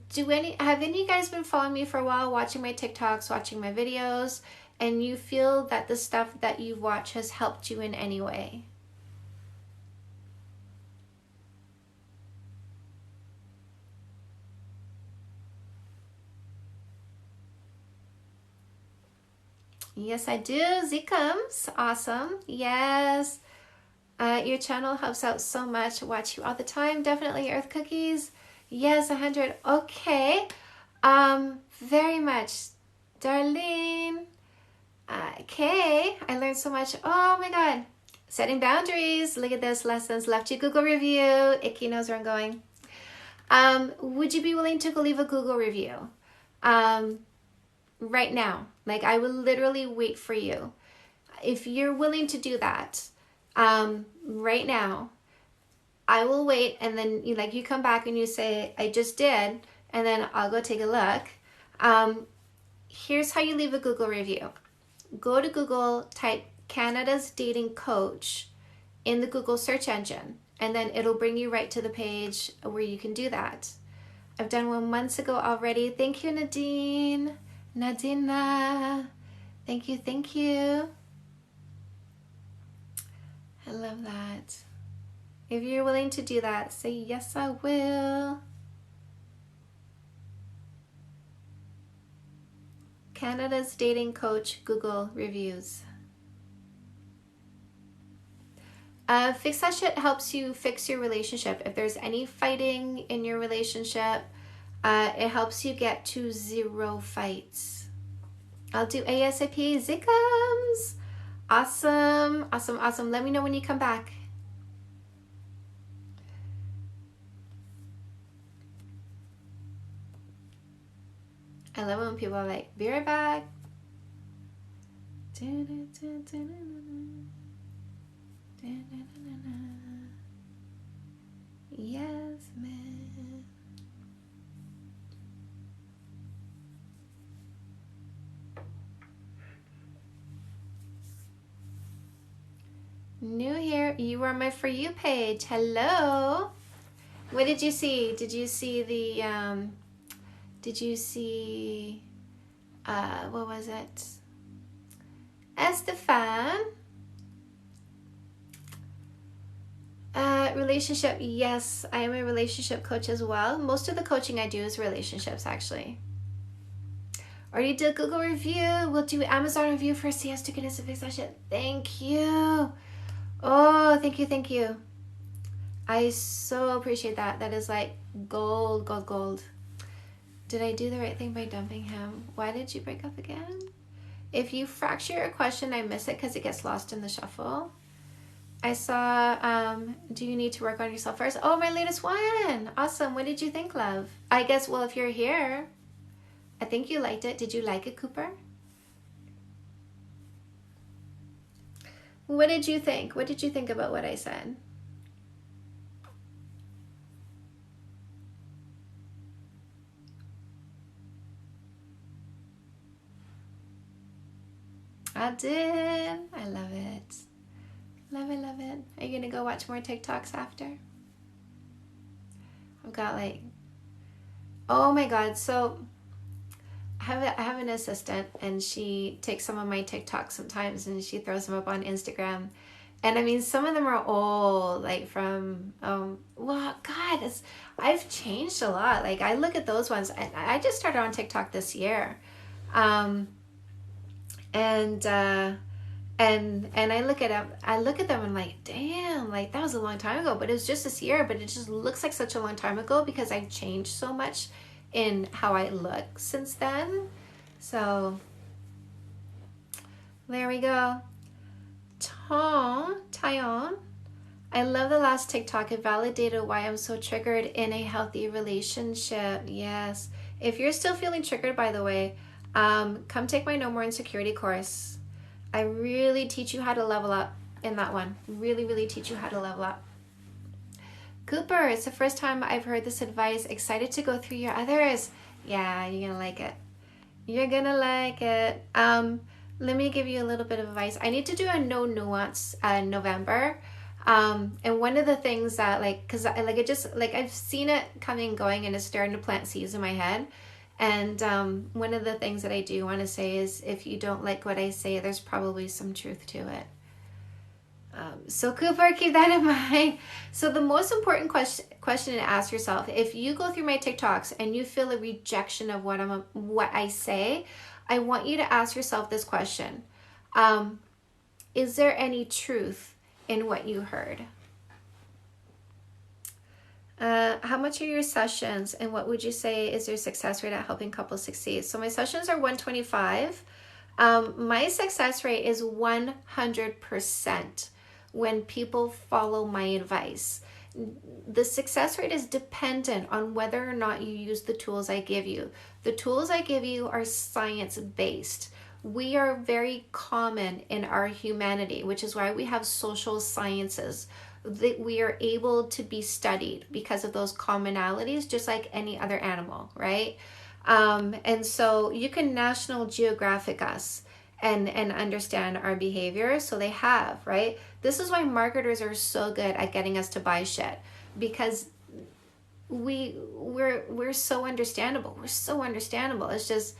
[SPEAKER 1] any of you guys been following me for a while, watching my TikToks, watching my videos, and you feel that the stuff that you watch has helped you in any way? Yes, I do. Zikums. Awesome. Yes. Your channel helps out so much. Watch you all the time. Definitely Earth Cookies. Yes, 100. Okay. Very much. Darlene. Okay. I learned so much. Oh my God. Setting boundaries. Look at this. Lessons. Left you Google review. Icky knows where I'm going. Would you be willing to go leave a Google review? Right now. Like, I will literally wait for you. If you're willing to do that, right now, I will wait, and then you come back and you say, I just did, and then I'll go take a look. Here's how you leave a Google review. Go to Google, type Canada's Dating Coach in the Google search engine, and then it'll bring you right to the page where you can do that. I've done one months ago already. Thank you, Nadine. Nadina. Thank you, thank you. I love that. If you're willing to do that, say, yes, I will. Canada's Dating Coach Google reviews. Fix that shit helps you fix your relationship. If there's any fighting in your relationship, it helps you get to 0 fights. I'll do ASAP. Zickums. Awesome. Awesome. Awesome. Let me know when you come back. I love it when people are like, be right back. Yes, man. New here. You are my For You page. Hello. What did you see? Did you see the, what was it? Estefan. Relationship. Yes, I am a relationship coach as well. Most of the coaching I do is relationships, actually. Already did Google review. We'll do Amazon review first. Yes, to goodness to fix that shit. Thank you. Oh, thank you, thank you. I so appreciate that. That is like gold, gold, gold. Did I do the right thing by dumping him? Why did you break up again? If you fracture your question, I miss it because it gets lost in the shuffle. I saw, do you need to work on yourself first? Oh, my latest one. Awesome. What did you think, love? I guess, well, if you're here, I think you liked it. Did you like it, Cooper? What did you think? What did you think about what I said? I did. I love it. Love it, love it. Are you going to go watch more TikToks after? I've got like, oh my God. So I have an assistant and she takes some of my TikToks sometimes and she throws them up on Instagram. And I mean, some of them are old, like from, well, God, I've changed a lot. Like I look at those ones. I just started on TikTok this year. And I look at them and I'm like, damn, like that was a long time ago, but it was just this year, but it just looks like such a long time ago because I've changed so much in how I look since then. So there we go. Tyon, I love the last TikTok. It validated why I'm so triggered in a healthy relationship. Yes. If you're still feeling triggered, by the way, come take my No More Insecurity course. I really teach you how to level up in that one. Really, really teach you how to level up. Cooper, it's the first time I've heard this advice. Excited to go through your others. Yeah, you're going to like it. You're going to like it. Let me give you a little bit of advice. I need to do a no nuance in November. And one of the things that because I've seen it coming and going and it's starting to plant seeds in my head. And one of the things that I do want to say is if you don't like what I say, there's probably some truth to it. So Cooper, keep that in mind. So the most important question to ask yourself, if you go through my TikToks and you feel a rejection of what I say, I want you to ask yourself this question. Is there any truth in what you heard? How much are your sessions and what would you say is your success rate at helping couples succeed? So my sessions are 125. My success rate is 100% when people follow my advice. The success rate is dependent on whether or not you use the tools I give you. The tools I give you are science-based. We are very common in our humanity, which is why we have social sciences. That we are able to be studied because of those commonalities, just like any other animal, right? And so you can National Geographic us and understand our behavior. So they have, right? This is why marketers are so good at getting us to buy shit, because we're so understandable. We're so understandable. It's just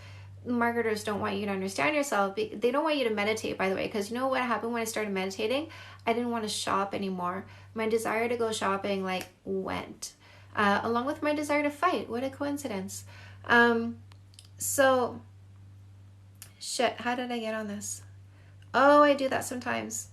[SPEAKER 1] marketers don't want you to understand yourself. They don't want you to meditate, by the way, because you know what happened when I started meditating? I didn't want to shop anymore. My desire to go shopping went, along with my desire to fight. What a coincidence. So shit, how did I get on this? Oh, I do that sometimes.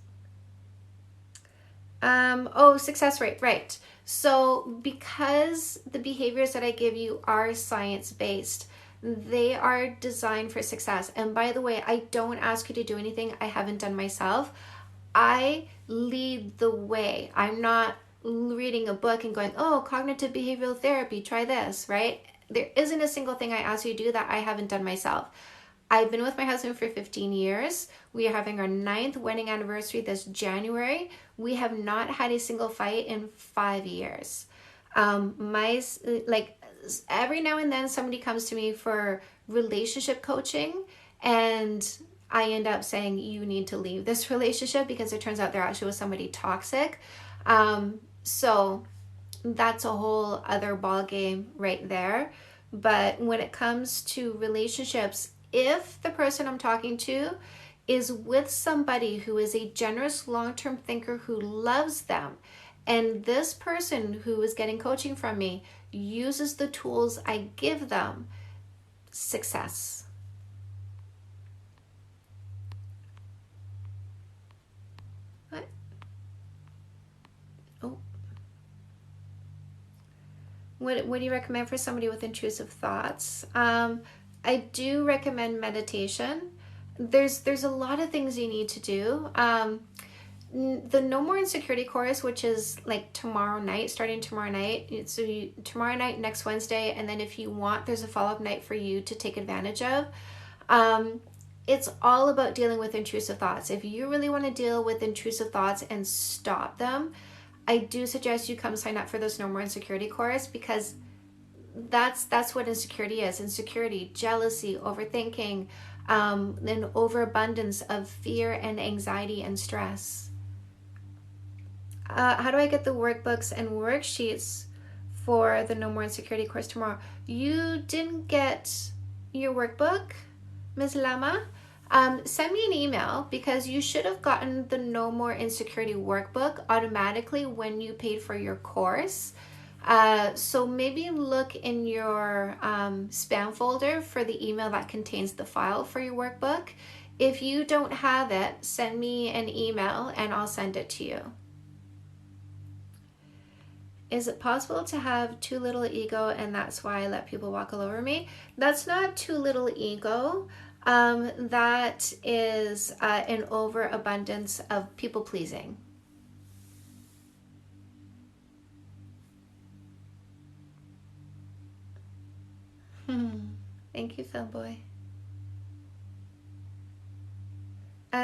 [SPEAKER 1] Oh, success rate, right. So because the behaviors that I give you are science-based, they are designed for success. And by the way, I don't ask you to do anything I haven't done myself. I lead the way. I'm not reading a book and going, oh, cognitive behavioral therapy, try this, right? There isn't a single thing I ask you to do that I haven't done myself. I've been with my husband for 15 years. We are having our 9th wedding anniversary this January. We have not had a single fight in 5 years. Every now and then somebody comes to me for relationship coaching, and I end up saying, you need to leave this relationship because it turns out there actually was somebody toxic. So that's a whole other ball game right there. But when it comes to relationships, if the person I'm talking to is with somebody who is a generous long-term thinker who loves them, and this person who is getting coaching from me uses the tools I give them, success. What? Oh. What do you recommend for somebody with intrusive thoughts? I do recommend meditation. There's a lot of things you need to do. The No More Insecurity course, which is like tomorrow night, starting tomorrow night. So tomorrow night, next Wednesday, and then if you want, there's a follow-up night for you to take advantage of. It's all about dealing with intrusive thoughts. If you really want to deal with intrusive thoughts and stop them, I do suggest you come sign up for this No More Insecurity course, because that's what insecurity is. Insecurity, jealousy, overthinking, an overabundance of fear and anxiety and stress. How do I get the workbooks and worksheets for the No More Insecurity course tomorrow? You didn't get your workbook, Ms. Lama? Send me an email, because you should have gotten the No More Insecurity workbook automatically when you paid for your course. So maybe look in your spam folder for the email that contains the file for your workbook. If you don't have it, send me an email and I'll send it to you. Is it possible to have too little ego and that's why I let people walk all over me? That's not too little ego. That is an overabundance of people pleasing. Thank you, Philboy.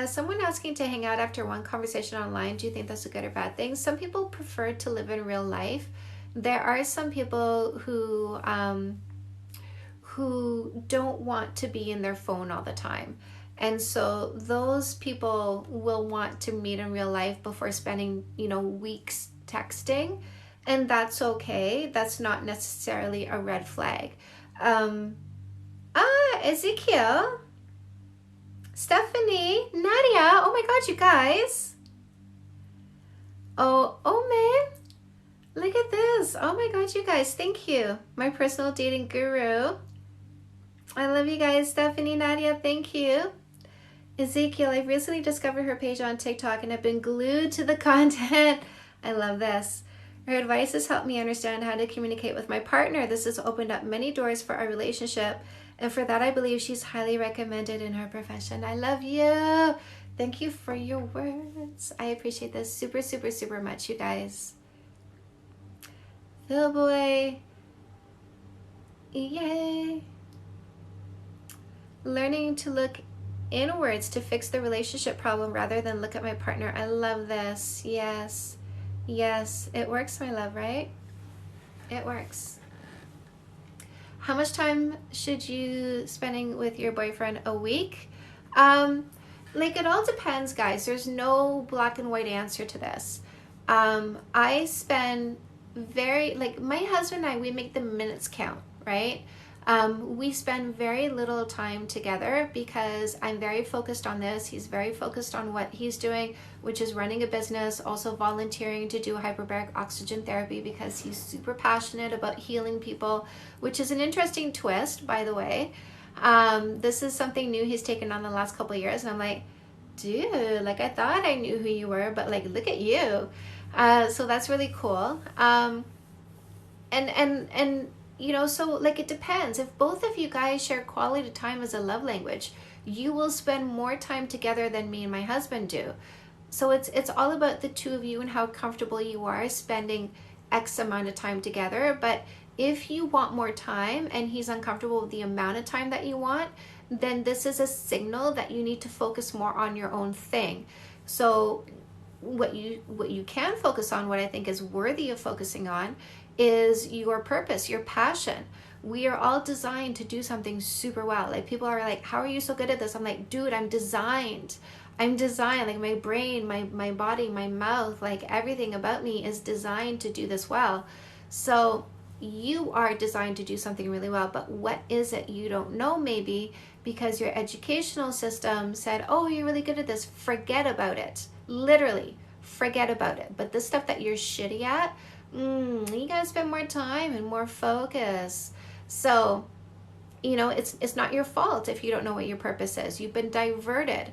[SPEAKER 1] Someone asking to hang out after one conversation online, do you think that's a good or bad thing? Some people prefer to live in real life. There are some people who don't want to be in their phone all the time. And so those people will want to meet in real life before spending, weeks texting. And that's okay. That's not necessarily a red flag. Ezekiel, Stephanie, Nadia, oh my God, you guys. Oh man, look at this. Oh my God, you guys, thank you. My personal dating guru. I love you guys. Stephanie, Nadia, thank you. Ezekiel, I've recently discovered her page on TikTok and have been glued to the content. I love this. Her advice has helped me understand how to communicate with my partner. This has opened up many doors for our relationship. And for that, I believe she's highly recommended in her profession. I love you. Thank you for your words. I appreciate this super, super, super much, you guys. Phil boy. Yay. Learning to look inwards to fix the relationship problem rather than look at my partner. I love this. Yes. Yes. It works, my love, right? It works. How much time should you spending with your boyfriend a week? It all depends, guys. There's no black and white answer to this. I spend my husband and I, we make the minutes count, right? We spend very little time together because I'm very focused on this. He's very focused on what he's doing, which is running a business, also volunteering to do hyperbaric oxygen therapy because he's super passionate about healing people, which is an interesting twist, by the way. This is something new he's taken on the last couple of years. And I'm like, dude, I thought I knew who you were, but look at you. So that's really cool. And you know, so like it depends. If both of you guys share quality time as a love language, you will spend more time together than me and my husband do. So it's all about the two of you and how comfortable you are spending X amount of time together. But if you want more time and he's uncomfortable with the amount of time that you want, then this is a signal that you need to focus more on your own thing. So what you can focus on, what I think is worthy of focusing on, is your purpose, your passion. We are all designed to do something super well. Like, people are like, how are you so good at this? I'm like, dude, I'm designed. Like, my brain, my body, my mouth, like everything about me is designed to do this well. So you are designed to do something really well, but what is it you don't know? Maybe because your educational system said, oh, you're really good at this, forget about it. Literally, forget about it. But the stuff that you're shitty at, you gotta spend more time and more focus. So, you know, it's not your fault if you don't know what your purpose is. You've been diverted.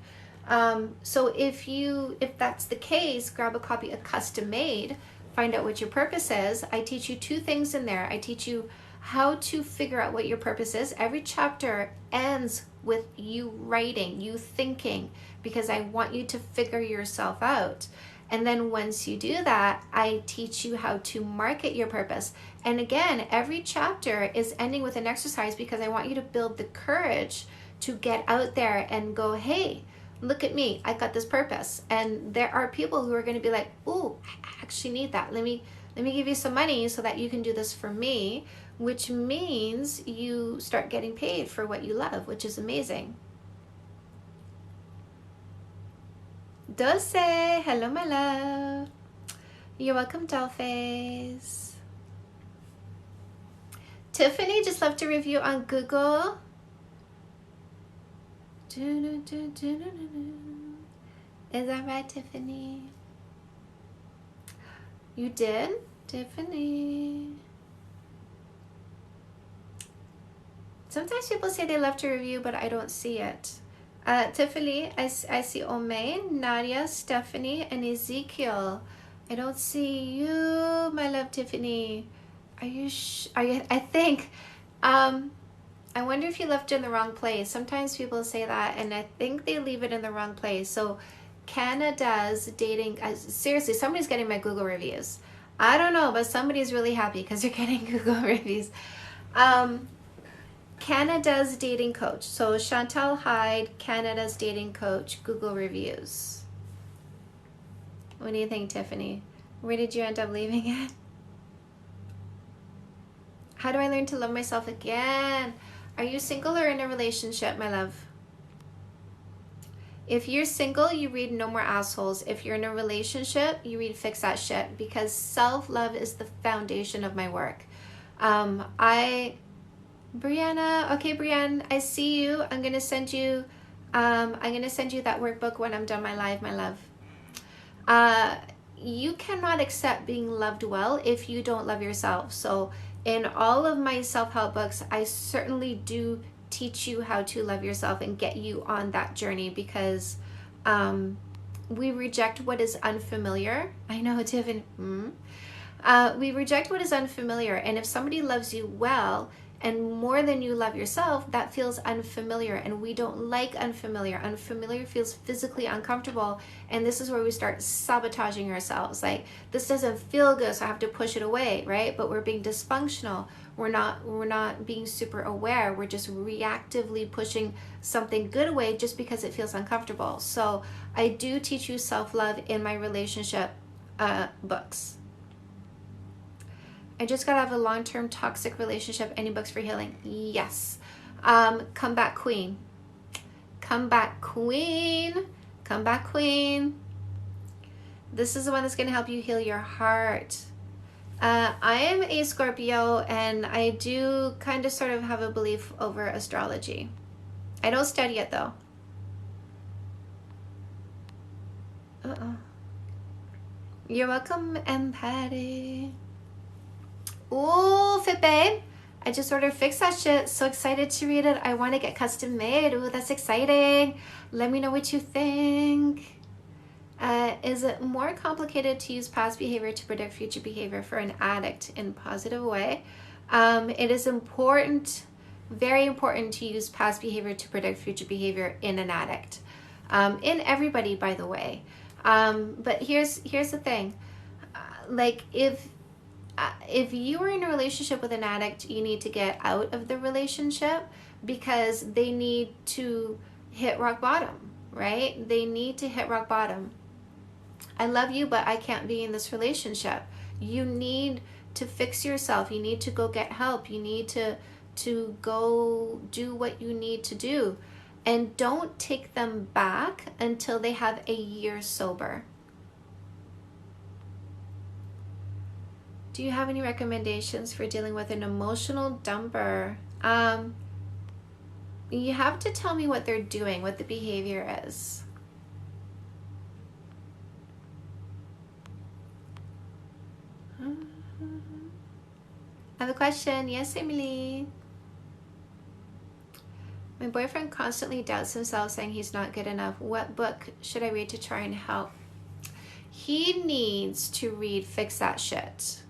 [SPEAKER 1] So if that's the case, grab a copy of Custom Made, find out what your purpose is. I teach you two things in there. I teach you how to figure out what your purpose is. Every chapter ends with you writing, you thinking, because I want you to figure yourself out. And then once you do that, I teach you how to market your purpose. And again, every chapter is ending with an exercise because I want you to build the courage to get out there and go, hey, look at me, I got this purpose. And there are people who are going to be like, ooh, I actually need that. Let me give you some money so that you can do this for me, which means you start getting paid for what you love, which is amazing. Dose, hello my love. You're welcome, Dollface. Tiffany just left a review on Google. Is that right, Tiffany? You did? Tiffany. Sometimes people say they left a review, but I don't see it. Tiffany, I see Omain, Nadia, Stephanie, and Ezekiel. I don't see you, my love, Tiffany. Are you? I think. I wonder if you left it in the wrong place. Sometimes people say that, and I think they leave it in the wrong place. So, Canada's dating. Seriously, somebody's getting my Google reviews. I don't know, but somebody's really happy because they're getting Google reviews. Canada's dating coach. So Chantal Heide, Canada's dating coach, Google reviews. What do you think, Tiffany? Where did you end up leaving it? How do I learn to love myself again? Are you single or in a relationship, my love? If you're single, you read No More Assholes. If you're in a relationship, you read Fix That Shit, because self-love is the foundation of my work. Brianna, okay, Brianne, I see you. I'm gonna send you that workbook when I'm done my live, my love. You cannot accept being loved well if you don't love yourself. So in all of my self-help books, I certainly do teach you how to love yourself and get you on that journey, because we reject what is unfamiliar. I know, Tiffany. We reject what is unfamiliar, and if somebody loves you well and more than you love yourself, that feels unfamiliar, and we don't like unfamiliar. Unfamiliar feels physically uncomfortable, and this is where we start sabotaging ourselves. Like, this doesn't feel good, so I have to push it away, right? But we're being dysfunctional. We're not being super aware. We're just reactively pushing something good away just because it feels uncomfortable. So I do teach you self-love in my relationship books. I just got out of a long-term toxic relationship. Any books for healing? Yes. Come Back Queen. Come Back Queen. Come Back Queen. This is the one that's going to help you heal your heart. I am a Scorpio, and I do kind of sort of have a belief over astrology. I don't study it, though. You're welcome, Patty. Ooh, Fit Babe. I just ordered Fix That Shit. So excited to read it. I want to get custom made. Ooh, that's exciting. Let me know what you think. Is it more complicated to use past behavior to predict future behavior for an addict in a positive way? It is important, very important, to use past behavior to predict future behavior in an addict. In everybody, by the way. But here's the thing. Like, if you are in a relationship with an addict, you need to get out of the relationship because they need to hit rock bottom, right? They need to hit rock bottom. I love you, but I can't be in this relationship. You need to fix yourself. You need to go get help. You need to go do what you need to do. And don't take them back until they have a year sober. Do you have any recommendations for dealing with an emotional dumper? You have to tell me what they're doing, what the behavior is. I have a question. Yes, Emily. My boyfriend constantly doubts himself, saying he's not good enough. What book should I read to try and help? He needs to read Fix That Shit.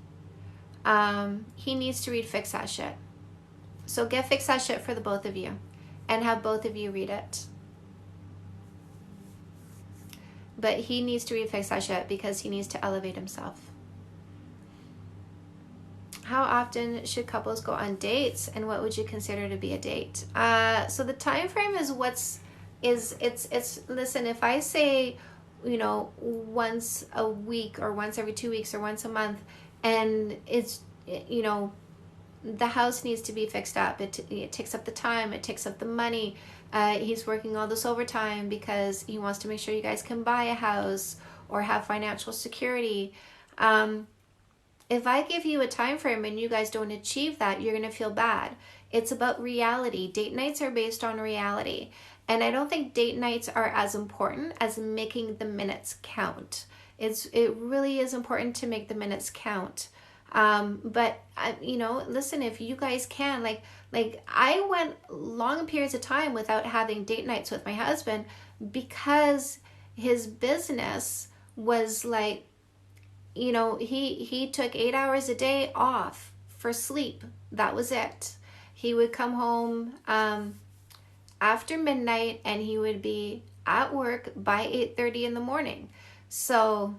[SPEAKER 1] He needs to read Fix That Shit. So get Fix That Shit for the both of you and have both of you read it. But he needs to read Fix That Shit because he needs to elevate himself. How often should couples go on dates, and what would you consider to be a date? So the time frame is listen, if I say, once a week or once every 2 weeks or once a month, and it's, the house needs to be fixed up. It takes up the time, it takes up the money. He's working all this overtime because he wants to make sure you guys can buy a house or have financial security. If I give you a time frame and you guys don't achieve that, you're going to feel bad. It's about reality. Date nights are based on reality. And I don't think date nights are as important as making the minutes count. It really is important to make the minutes count. But listen, if you guys can, like I went long periods of time without having date nights with my husband because his business was like, he took 8 hours a day off for sleep. That was it. He would come home after midnight and he would be at work by 8:30 in the morning. So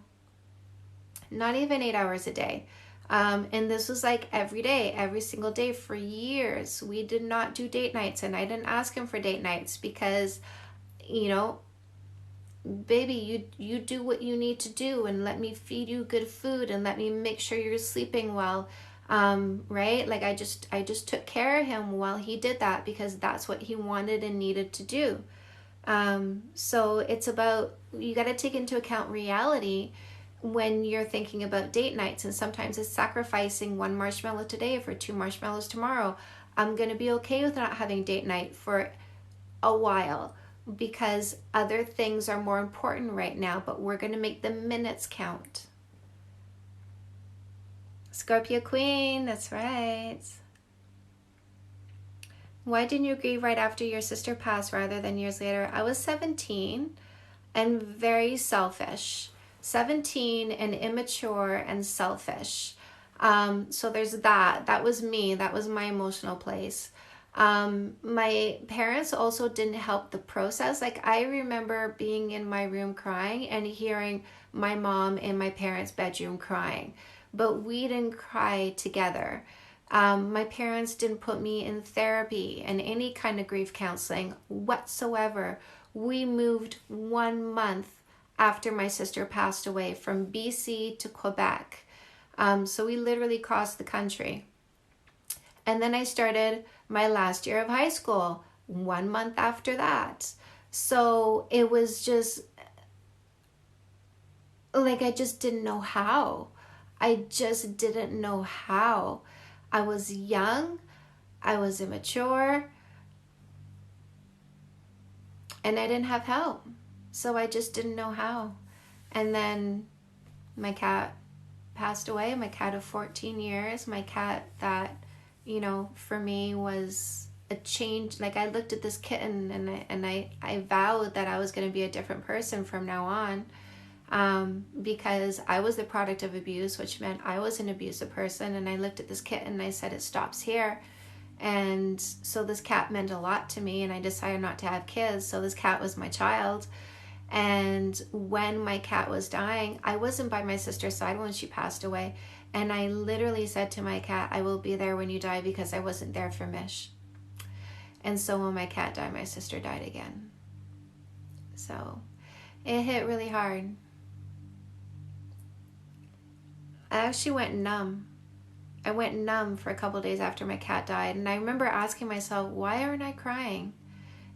[SPEAKER 1] not even 8 hours a day. And this was like every day, every single day for years. We did not do date nights, and I didn't ask him for date nights because, baby, you do what you need to do, and let me feed you good food, and let me make sure you're sleeping well, right? Like I just took care of him while he did that because that's what he wanted and needed to do. So it's about, you got to take into account reality when you're thinking about date nights, and sometimes it's sacrificing 1 marshmallow today for 2 marshmallows tomorrow. I'm going to be okay with not having date night for a while because other things are more important right now, but we're going to make the minutes count. Scorpio Queen, that's right. Why didn't you grieve right after your sister passed rather than years later? I was 17 and very selfish. 17 and immature and selfish. So there's that. That was me. That was my emotional place. My parents also didn't help the process. Like I remember being in my room crying and hearing my mom in my parents' bedroom crying, but we didn't cry together. My parents didn't put me in therapy and any kind of grief counseling whatsoever. We moved 1 month after my sister passed away from BC to Quebec. So we literally crossed the country. And then I started my last year of high school 1 month after that. So it was just like, I just didn't know how. I just didn't know how. I was young, I was immature, and I didn't have help. So I just didn't know how. And then my cat passed away, my cat of 14 years, my cat that, for me was a change. Like I looked at this kitten and I vowed that I was going to be a different person from now on. because I was the product of abuse, which meant I was an abusive person. And I looked at this kitten and I said, it stops here. And so this cat meant a lot to me, and I decided not to have kids. So this cat was my child. And when my cat was dying, I wasn't by my sister's side when she passed away. And I literally said to my cat, I will be there when you die, because I wasn't there for Mish. And so when my cat died, my sister died again. So it hit really hard. I actually went numb. I went numb for a couple of days after my cat died. And I remember asking myself, why aren't I crying?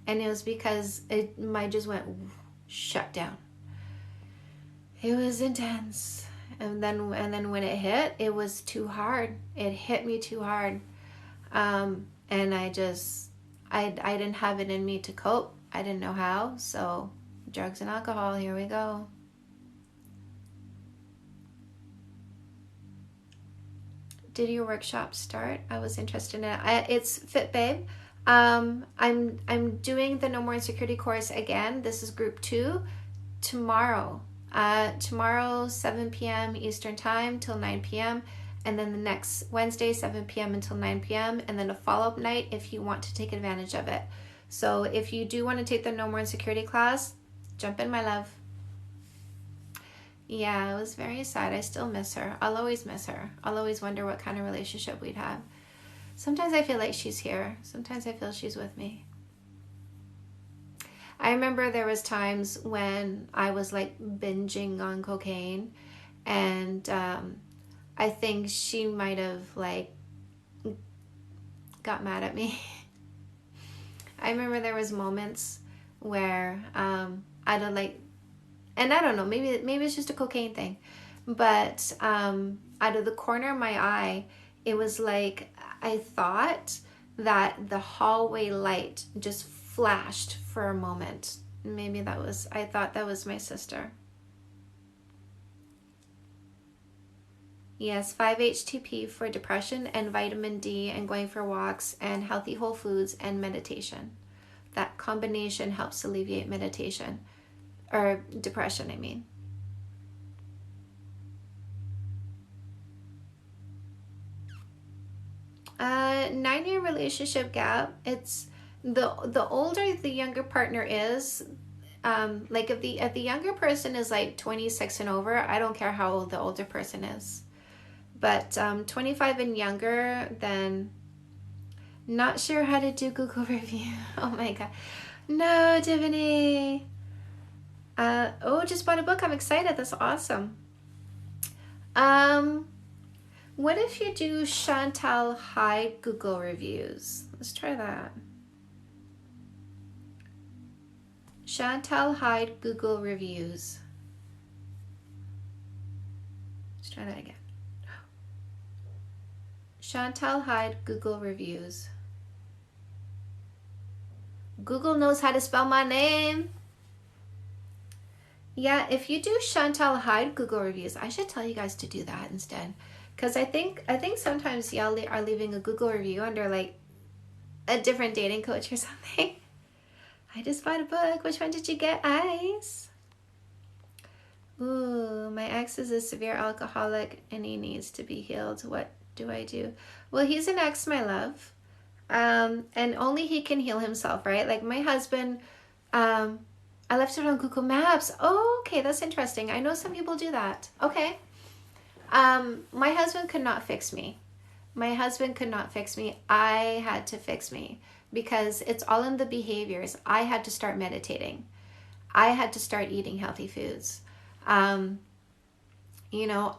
[SPEAKER 1] And it was because my just went shut down. It was intense. And then when it hit, it was too hard. It hit me too hard. And I didn't have it in me to cope. I didn't know how. So drugs and alcohol, here we go. Did your workshop start? I was interested in it. It's Fit Babe. I'm doing the No More Insecurity course again. This is group 2 tomorrow. Tomorrow 7 p.m. Eastern time till 9 p.m. and then the next Wednesday 7 p.m. until 9 p.m. and then a follow-up night if you want to take advantage of it. So if you do want to take the No More Insecurity class, jump in, my love. Yeah, it was very sad. I still miss her. I'll always miss her. I'll always wonder what kind of relationship we'd have. Sometimes I feel like she's here. Sometimes I feel she's with me. I remember there was times when I was like binging on cocaine, and I think she might have like got mad at me. I remember there was moments where I'd have like, and I don't know, maybe it's just a cocaine thing, but out of the corner of my eye, it was like I thought that the hallway light just flashed for a moment. Maybe I thought that was my sister. Yes, 5-HTP for depression and vitamin D and going for walks and healthy whole foods and meditation. That combination helps alleviate meditation. Or depression, I mean. Uh, 9-year relationship gap. It's the older the younger partner is. Like if the younger person is like 26 and over, I don't care how old the older person is. But 25 and younger, then not sure how to do Google review. Oh my god. No, Tiffany. Just bought a book. I'm excited. That's awesome. What if you do Chantal Heide Google reviews? Let's try that. Chantal Heide Google reviews. Let's try that again. Chantal Heide Google reviews. Google knows how to spell my name. Yeah, if you do Chantal Heide Google reviews, I should tell you guys to do that instead. Because I think sometimes y'all are leaving a Google review under like a different dating coach or something. I just bought a book. Which one did you get, Ice? Ooh, my ex is a severe alcoholic and he needs to be healed. What do I do? Well, he's an ex, my love. And only he can heal himself, right? Like my husband, I left it on Google Maps. Oh, okay, that's interesting. I know some people do that. Okay. My husband could not fix me. My husband could not fix me. I had to fix me because it's all in the behaviors. I had to start meditating. I had to start eating healthy foods. I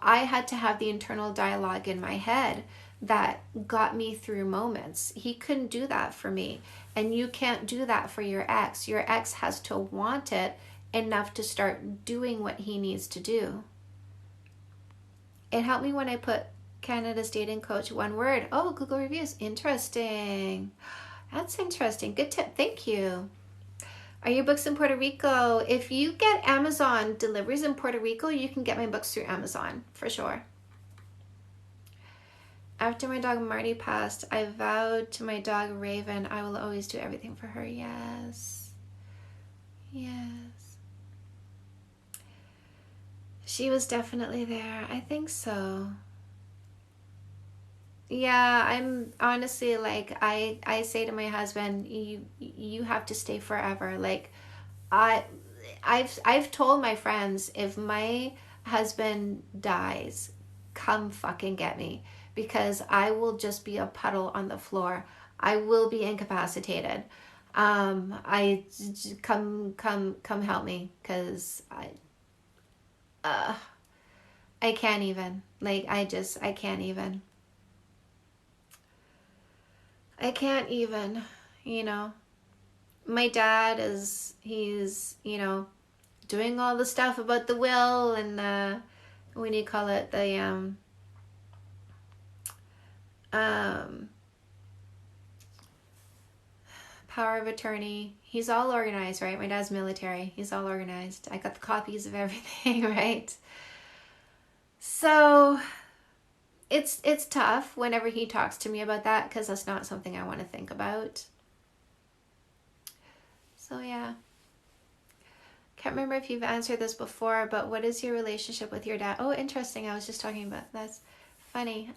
[SPEAKER 1] had to have the internal dialogue in my head that got me through moments. He couldn't do that for me. And you can't do that for your ex. Your ex has to want it enough to start doing what he needs to do. It helped me when I put Canada's dating coach, one word. Oh, Google reviews. Interesting. That's interesting. Good tip. Thank you. Are your books in Puerto Rico? If you get Amazon deliveries in Puerto Rico, you can get my books through Amazon for sure. After my dog Marty passed, I vowed to my dog Raven I will always do everything for her. Yes. Yes. She was definitely there. I think so. Yeah, I'm honestly like I say to my husband, you have to stay forever. Like I I've told my friends, if my husband dies, come fucking get me, because I will just be a puddle on the floor. I will be incapacitated. I come help me, cuz uh I can't even. Like I can't even. I can't even, you know. My dad he's, doing all the stuff about the will and the, what do you call it, the um power of attorney. He's all organized, right? My dad's military. He's all organized. I got the copies of everything, right? So it's tough whenever he talks to me about that, because that's not something I want to think about. So yeah. Can't remember if you've answered this before, but what is your relationship with your dad? Oh, interesting. I was just talking about, that's funny.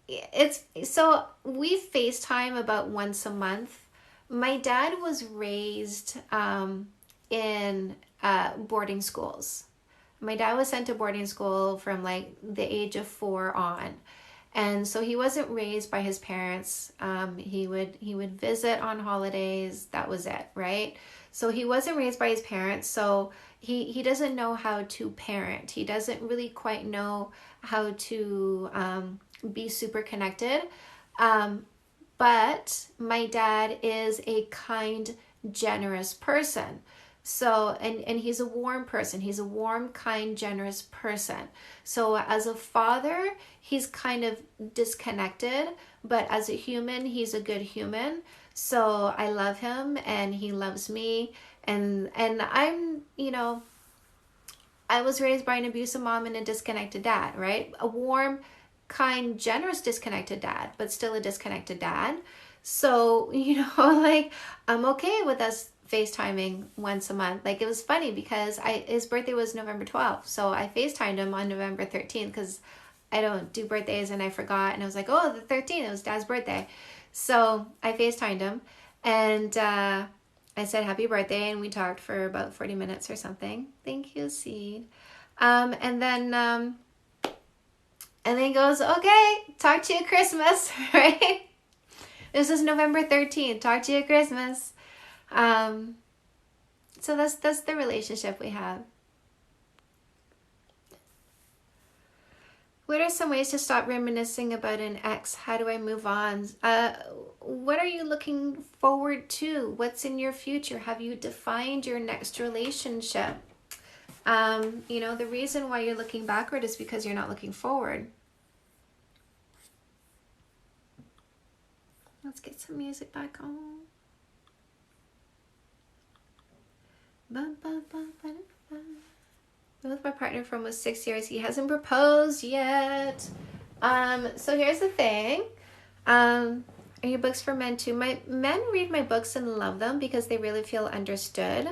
[SPEAKER 1] It's so we FaceTime about once a month. My dad was raised in boarding schools. My dad was sent to boarding school from like the age of 4 on. And so he wasn't raised by his parents. He would visit on holidays. That was it, right? So he wasn't raised by his parents. So he doesn't know how to parent. He doesn't really quite know how to be super connected. But my dad is a kind, generous person. So, and he's a warm person. He's a warm, kind, generous person. So as a father, he's kind of disconnected, but as a human, he's a good human. So I love him and he loves me. And I'm, I was raised by an abusive mom and a disconnected dad, right? A warm, kind, generous, disconnected dad, but still a disconnected dad. So, like, I'm okay with us FaceTiming once a month. Like, it was funny because his birthday was November 12th. So I FaceTimed him on November 13th because I don't do birthdays and I forgot. And I was like, oh, the 13th, it was Dad's birthday. So I FaceTimed him and I said happy birthday, and we talked for about 40 minutes or something. Thank you, Seed. And then he goes, okay, talk to you at Christmas, right? This is November 13th. Talk to you at Christmas. So that's the relationship we have. What are some ways to stop reminiscing about an ex? How do I move on? What are you looking forward to? What's in your future? Have you defined your next relationship? The reason why you're looking backward is because you're not looking forward. Let's get some music back on. Been with my partner for almost 6 years. He hasn't proposed yet. So here's the thing. Are your books for men too? My men read my books and love them because they really feel understood.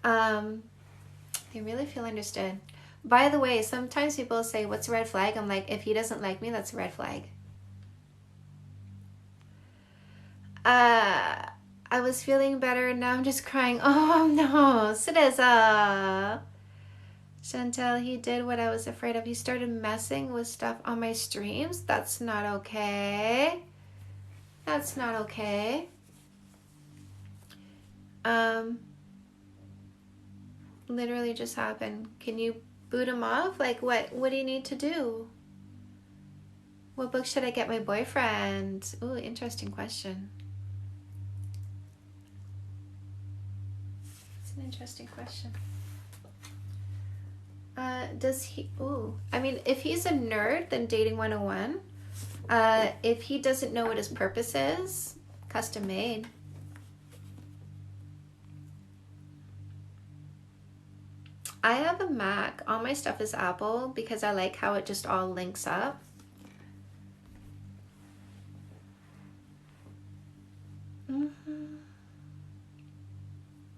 [SPEAKER 1] They really feel understood. By the way, sometimes people say, what's a red flag? I'm like, if he doesn't like me, that's a red flag. I was feeling better and now I'm just crying. Oh no, Cereza. Chantal, he did what I was afraid of. He started messing with stuff on my streams. That's not okay. That's not okay. Literally just happened. Can you boot him off? Like what do you need to do? What book should I get my boyfriend? Ooh, interesting question. It's an interesting question. Does he, if he's a nerd, then dating 101. If he doesn't know what his purpose is, custom made. I have a Mac. All my stuff is Apple because I like how it just all links up.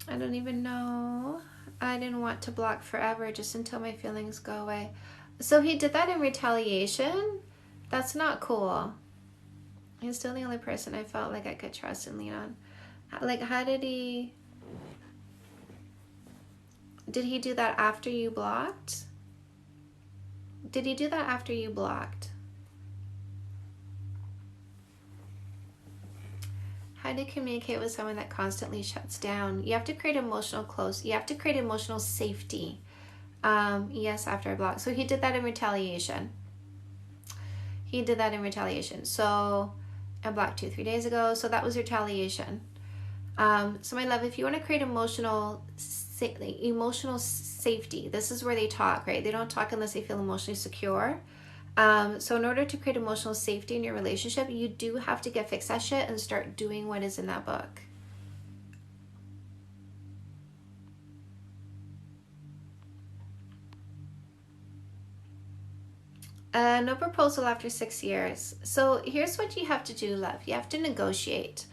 [SPEAKER 1] I don't even know. I didn't want to block forever, just until my feelings go away. So he did that in retaliation? That's not cool. He's still the only person I felt like I could trust and lean on. Like, how did he... Did he do that after you blocked? Did he do that after you blocked? How do you communicate with someone that constantly shuts down? You have to create emotional close. You have to create emotional safety. Yes, after I blocked. So he did that in retaliation. He did that in retaliation. So I blocked 2-3 days ago. So that was retaliation. So my love, if you want to create emotional safety, this is where they talk, right? They don't talk unless they feel emotionally secure. So in order to create emotional safety in your relationship, you do have to get fixed that shit and start doing what is in that book. No proposal after 6 years. So here's what you have to do, love. You have to negotiate.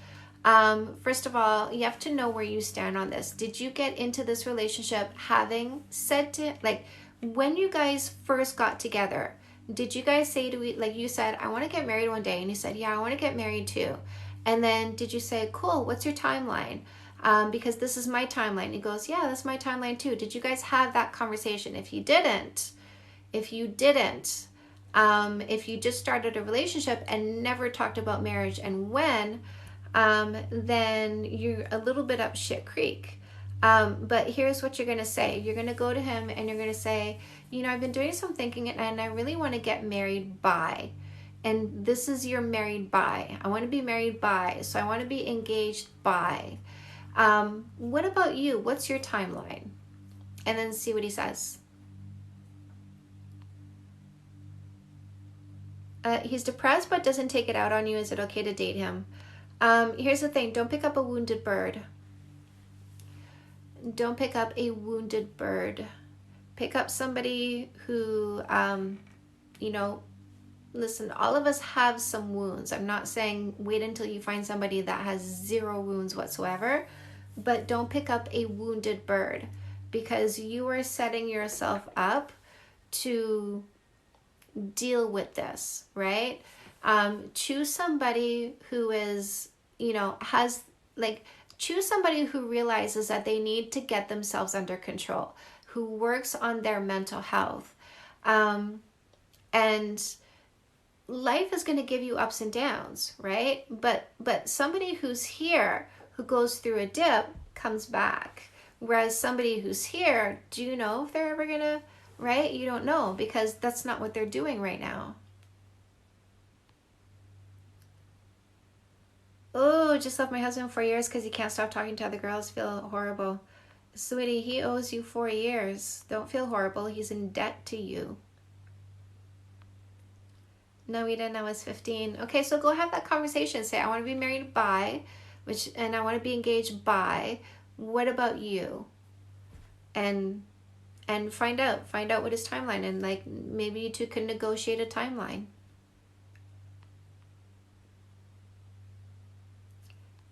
[SPEAKER 1] First of all, you have to know where you stand on this. Did you get into this relationship having said to, like, when you guys first got together, did you guys say to, like you said, I want to get married one day, and he said, yeah, I want to get married too. And then did you say, cool, what's your timeline? Because this is my timeline. He goes, yeah, that's my timeline too. Did you guys have that conversation? If you didn't, if you just started a relationship and never talked about marriage and when, then you're a little bit up shit creek. But here's what you're going to say. You're going to go to him and you're going to say, you know, I've been doing some thinking and I really want to get married by. And this is your married by. I want to be married by. So I want to be engaged by. What about you? What's your timeline? And then see what he says. He's depressed but doesn't take it out on you. Is it okay to date him? Here's the thing. Don't pick up a wounded bird. Don't pick up a wounded bird. Pick up somebody who, you know, listen, all of us have some wounds. I'm not saying wait until you find somebody that has 0 wounds whatsoever, but don't pick up a wounded bird, because you are setting yourself up to deal with this, right? Choose somebody who is, you know, choose somebody who realizes that they need to get themselves under control, who works on their mental health. And life is going to give you ups and downs, right? But somebody who's here, who goes through a dip, comes back. Whereas somebody who's here, do you know if they're ever going to, right? You don't know, because that's not what they're doing right now. Oh, just left my husband 4 years because he can't stop talking to other girls. Feel horrible. Sweetie, he owes you 4 years. Don't feel horrible. He's in debt to you. No, we didn't. I was 15. Okay, so go have that conversation. Say, I want to be married by, and I want to be engaged by. What about you? And find out what his timeline, and like maybe you two can negotiate a timeline.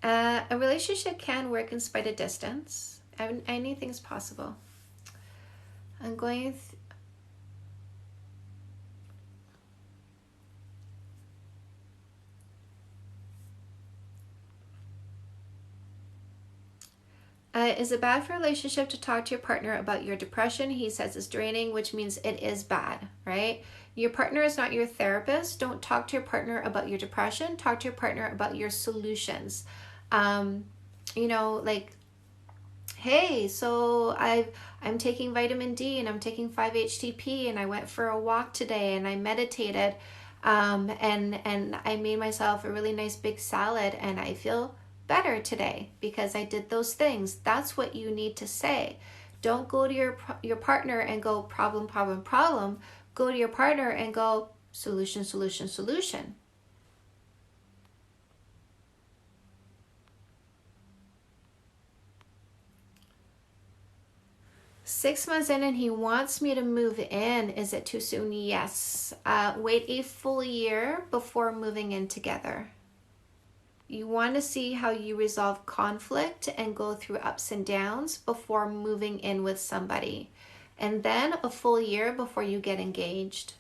[SPEAKER 1] A relationship can work in spite of distance. Anything's possible. I'm going is it bad for a relationship to talk to your partner about your depression? He says it's draining, which means it is bad, right? Your partner is not your therapist. Don't talk to your partner about your depression. Talk to your partner about your solutions. You know, like, hey, so I'm taking vitamin D and I'm taking 5-HTP and I went for a walk today and I meditated, and I made myself a really nice big salad and I feel better today because I did those things. That's what you need to say. Don't go to your partner and go problem, problem, problem. Go to your partner and go solution, solution, solution. Six months in and he wants me to move in. Is it too soon? Yes. Wait a full year before moving in together. You want to see how you resolve conflict and go through ups and downs before moving in with somebody. And then a full year before you get engaged.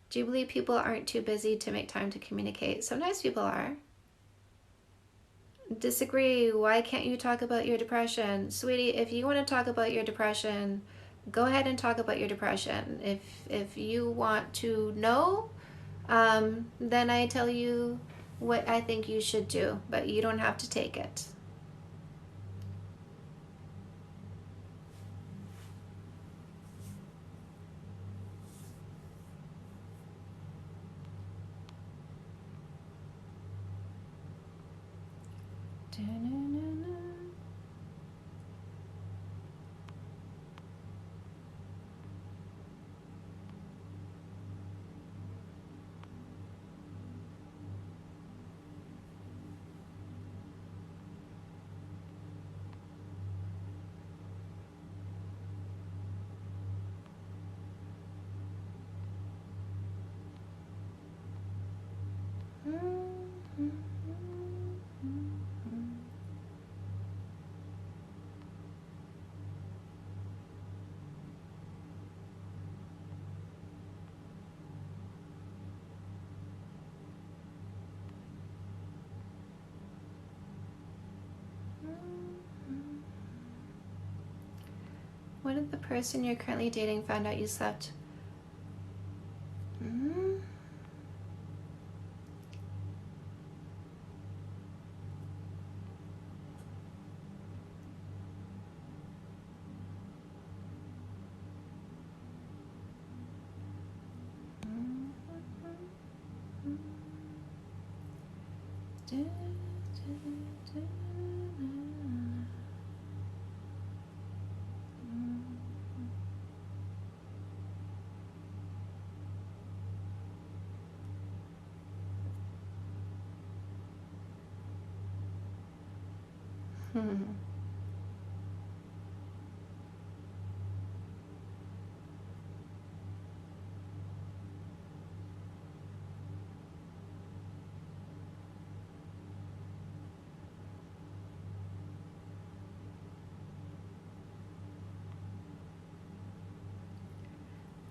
[SPEAKER 1] Do you believe people aren't too busy to make time to communicate? Sometimes people are. Disagree. Why can't you talk about your depression? Sweetie, if you want to talk about your depression, go ahead and talk about your depression. If you want to know, then I tell you what I think you should do, but you don't have to take it. What if the person you're currently dating found out you slept?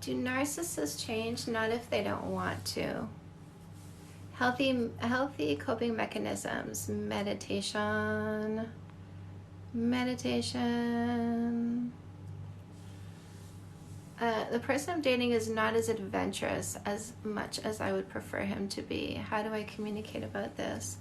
[SPEAKER 1] Do narcissists change? Not if they don't want to. Healthy coping mechanisms. Meditation. The person I'm dating is not as adventurous as much as I would prefer him to be. How do I communicate about this?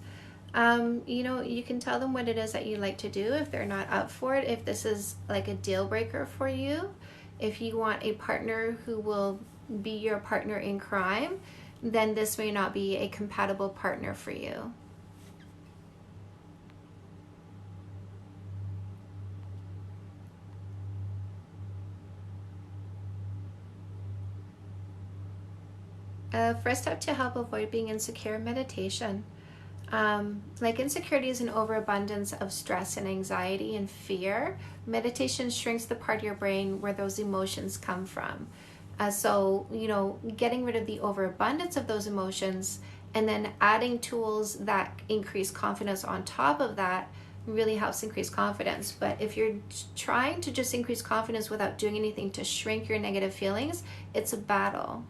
[SPEAKER 1] You can tell them what it is that you like to do if they're not up for it. If this is like a deal breaker for you, if you want a partner who will be your partner in crime, then this may not be a compatible partner for you. First step to help avoid being insecure, meditation. Like insecurity is an overabundance of stress and anxiety and fear. Meditation shrinks the part of your brain where those emotions come from. So getting rid of the overabundance of those emotions and then adding tools that increase confidence on top of that really helps increase confidence. But if you're trying to just increase confidence without doing anything to shrink your negative feelings, it's a battle.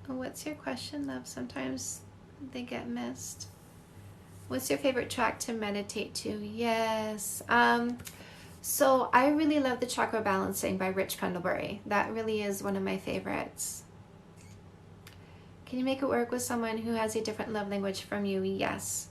[SPEAKER 1] What's your question, love? Sometimes they get missed. What's your favorite track to meditate to? Yes. So I really love the Chakra Balancing by Rich Pendlebury. That really is one of my favorites. Can you make it work with someone who has a different love language from you? Yes.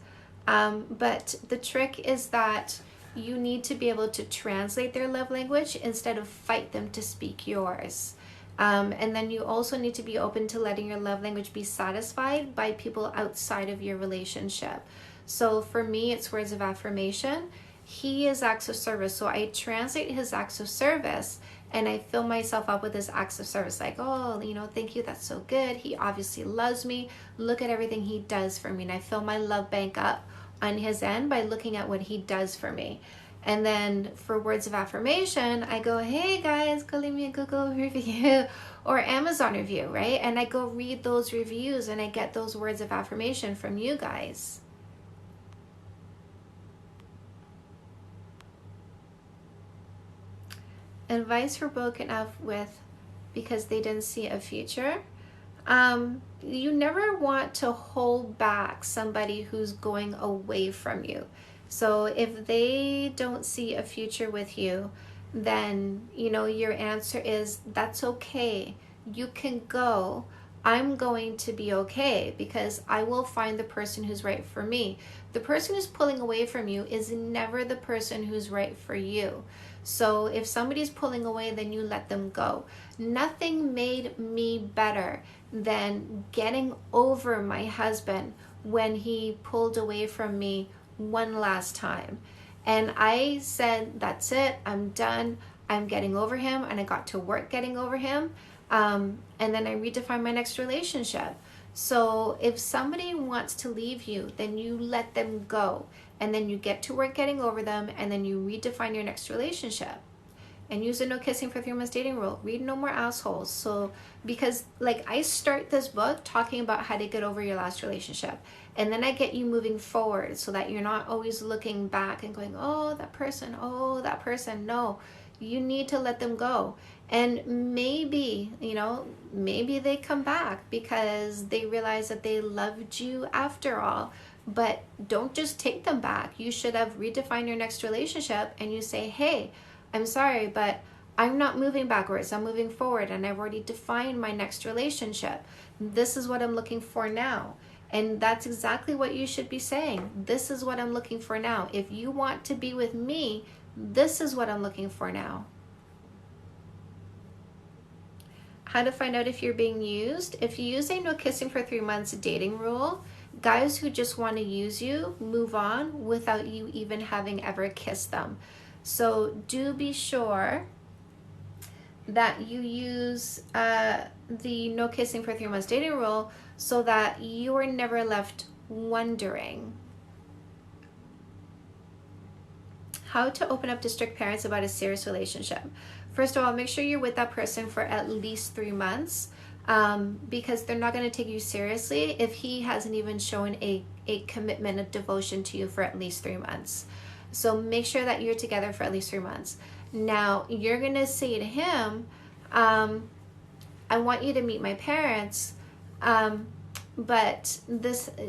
[SPEAKER 1] But the trick is that you need to be able to translate their love language instead of fight them to speak yours. And then you also need to be open to letting your love language be satisfied by people outside of your relationship. So for me, it's words of affirmation. He is acts of service. So I translate his acts of service and I fill myself up with this acts of service, like, oh, thank you, that's so good, he obviously loves me, look at everything he does for me. And I fill my love bank up on his end by looking at what he does for me. And then for words of affirmation, I go, hey guys, go leave me a Google review or Amazon review, right? And I go read those reviews and I get those words of affirmation from you guys. Advice for broken up with because they didn't see a future. You never want to hold back somebody who's going away from you. So if they don't see a future with you, then, your answer is, that's okay. You can go. I'm going to be okay because I will find the person who's right for me. The person who's pulling away from you is never the person who's right for you. So if somebody's pulling away, then you let them go. Nothing made me better than getting over my husband when he pulled away from me one last time. And I said, that's it, I'm done, I'm getting over him, and I got to work getting over him. And then I redefined my next relationship. So if somebody wants to leave you, then you let them go. And then you get to work getting over them, and then you redefine your next relationship. And use the no kissing for 3 months dating rule. Read No More Assholes. So, because I start this book talking about how to get over your last relationship. And then I get you moving forward so that you're not always looking back and going, oh, that person, oh, that person. No, you need to let them go. And maybe, maybe they come back because they realize that they loved you after all. But don't just take them back. You should have redefined your next relationship and you say, hey, I'm sorry, but I'm not moving backwards. I'm moving forward, and I've already defined my next relationship. This is what I'm looking for now. And that's exactly what you should be saying. This is what I'm looking for now. If you want to be with me, this is what I'm looking for now. How to find out if you're being used. If you use a no kissing for 3 months dating rule, guys who just want to use you move on without you even having ever kissed them. So do be sure that you use the no kissing for 3 months dating rule so that you are never left wondering. How to open up to strict parents about a serious relationship. First of all, make sure you're with that person for at least 3 months because they're not going to take you seriously if he hasn't even shown a commitment of devotion to you for at least 3 months. So make sure that you're together for at least 3 months. Now, you're going to say to him, I want you to meet my parents, but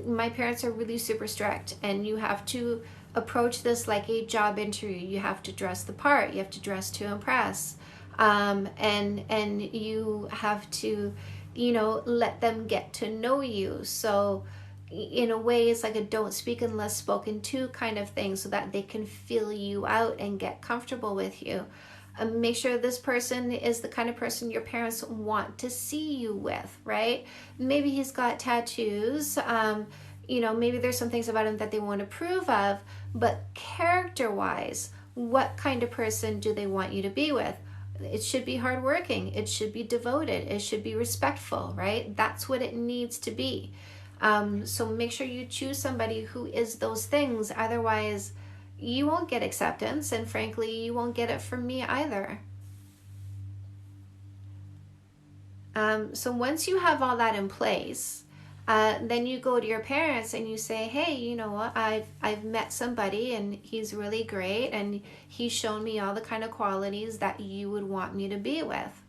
[SPEAKER 1] my parents are really super strict, and you have to approach this like a job interview. You have to dress the part. You have to dress to impress. And you have to, let them get to know you. So in a way, it's like a don't speak unless spoken to kind of thing, so that they can feel you out and get comfortable with you. Make sure this person is the kind of person your parents want to see you with, right? Maybe he's got tattoos. Maybe there's some things about him that they won't approve of, but character-wise, what kind of person do they want you to be with? It should be hardworking. It should be devoted. It should be respectful, right? That's what it needs to be. So make sure you choose somebody who is those things. Otherwise, you won't get acceptance, and frankly, you won't get it from me either. So once you have all that in place, then you go to your parents and you say, hey, you know what, I've met somebody and he's really great and he's shown me all the kind of qualities that you would want me to be with.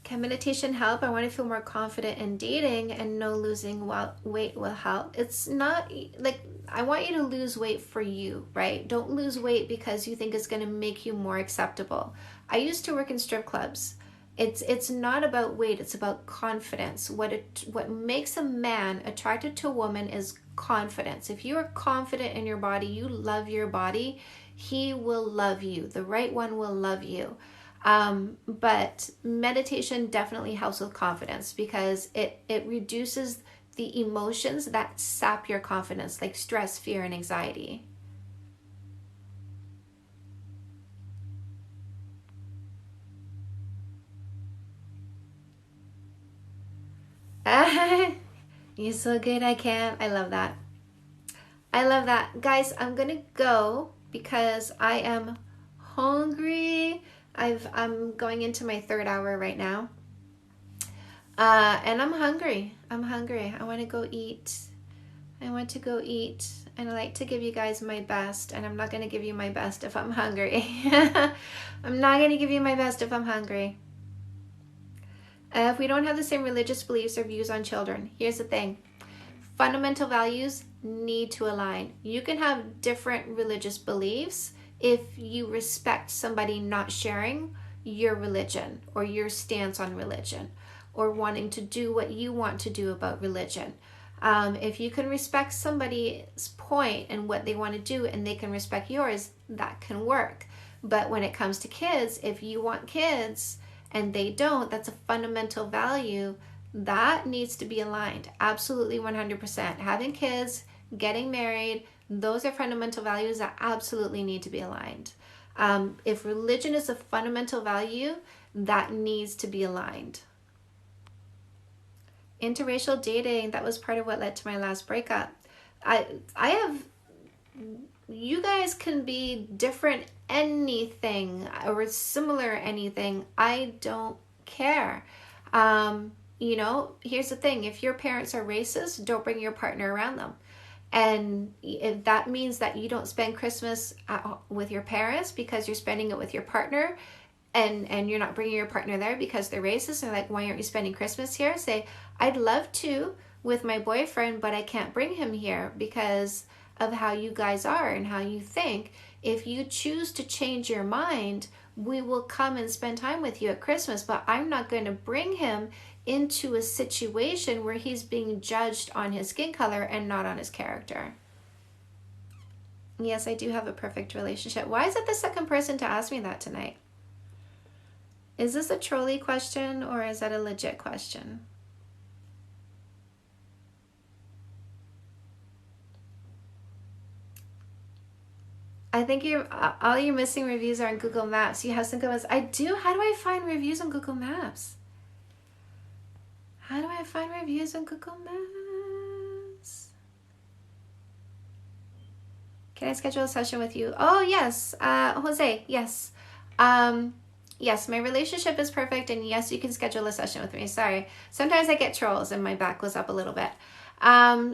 [SPEAKER 1] Can meditation help? I want to feel more confident in dating, and no losing weight will help. It's not like I want you to lose weight for you, right? Don't lose weight because you think it's going to make you more acceptable. I used to work in strip clubs. It's not about weight, it's about confidence. What makes a man attracted to a woman is confidence. If you are confident in your body, you love your body, he will love you. The right one will love you. But meditation definitely helps with confidence because it reduces the emotions that sap your confidence, like stress, fear, and anxiety. You're so good, I can't. I love that. I love that. Guys, I'm going to go because I am hungry. I'm going into my 3rd hour right now. And I'm hungry. I'm hungry. I want to go eat. I want to go eat. And I like to give you guys my best. And I'm not going to give you my best if I'm hungry. I'm not going to give you my best if I'm hungry. If we don't have the same religious beliefs or views on children, here's the thing. Fundamental values need to align. You can have different religious beliefs if you respect somebody not sharing your religion or your stance on religion or wanting to do what you want to do about religion. If you can respect somebody's point and what they want to do and they can respect yours, that can work. But when it comes to kids, if you want kids and they don't, that's a fundamental value that needs to be aligned. Absolutely 100%. Having kids, getting married, those are fundamental values that absolutely need to be aligned. If religion is a fundamental value, that needs to be aligned. Interracial dating, that was part of what led to my last breakup. You guys can be different anything or similar anything. I don't care. Here's the thing. If your parents are racist, don't bring your partner around them. And if that means that you don't spend Christmas with your parents because you're spending it with your partner, and you're not bringing your partner there because they're racist, and like, why aren't you spending Christmas here? Say, I'd love to with my boyfriend, but I can't bring him here because of how you guys are and how you think. If you choose to change your mind, we will come and spend time with you at Christmas, but I'm not going to bring him into a situation where he's being judged on his skin color and not on his character. Yes, I do have a perfect relationship. Why is it the second person to ask me that tonight? Is this a trolley question or is that a legit question? I think all your missing reviews are on Google Maps. You have some good ones. I do. How do I find reviews on Google Maps? How do I find reviews on Google Maps? Can I schedule a session with you? Oh, yes. Jose, yes. Yes, my relationship is perfect, and yes, you can schedule a session with me. Sorry. Sometimes I get trolls and my back goes up a little bit.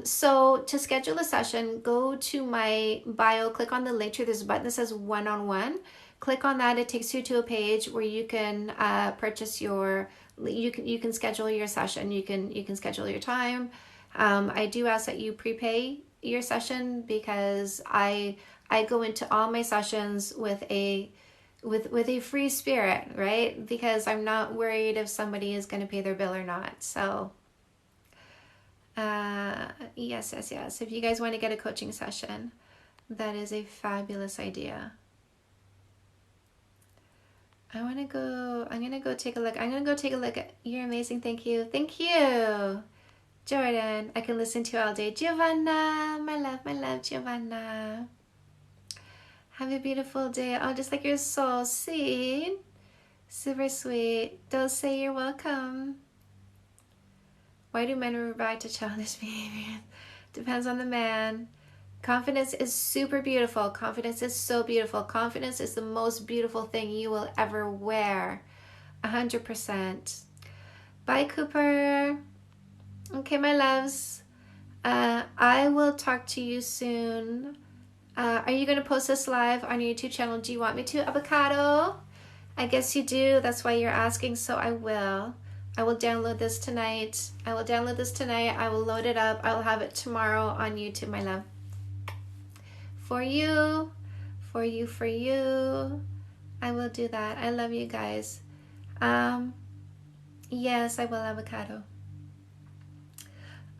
[SPEAKER 1] So to schedule a session, go to my bio, click on the link tree. There's a button that says one-on-one. Click on that. It takes you to a page where you can purchase you can schedule your session. You can schedule your time. I do ask that you prepay your session because I go into all my sessions with a free spirit, right? Because I'm not worried if somebody is going to pay their bill or not. So yes. If you guys want to get a coaching session, that is a fabulous idea. I'm going to go take a look. You're amazing. Thank you. Jordan, I can listen to you all day. Giovanna, my love, Giovanna. Have a beautiful day. Oh, just like your soul. See? Super sweet. Don't say you're welcome. Why do men revert to childish behavior? Depends on the man. Confidence is super beautiful. Confidence is so beautiful. Confidence is the most beautiful thing you will ever wear. 100%. Bye, Cooper. Okay, my loves. I will talk to you soon. Are you going to post this live on your YouTube channel? Do you want me to, Avocado? I guess you do. That's why you're asking, so I will. I will download this tonight. I will load it up. I will have it tomorrow on YouTube, my love. For you. I will do that. I love you guys. Yes, I will, Avocado.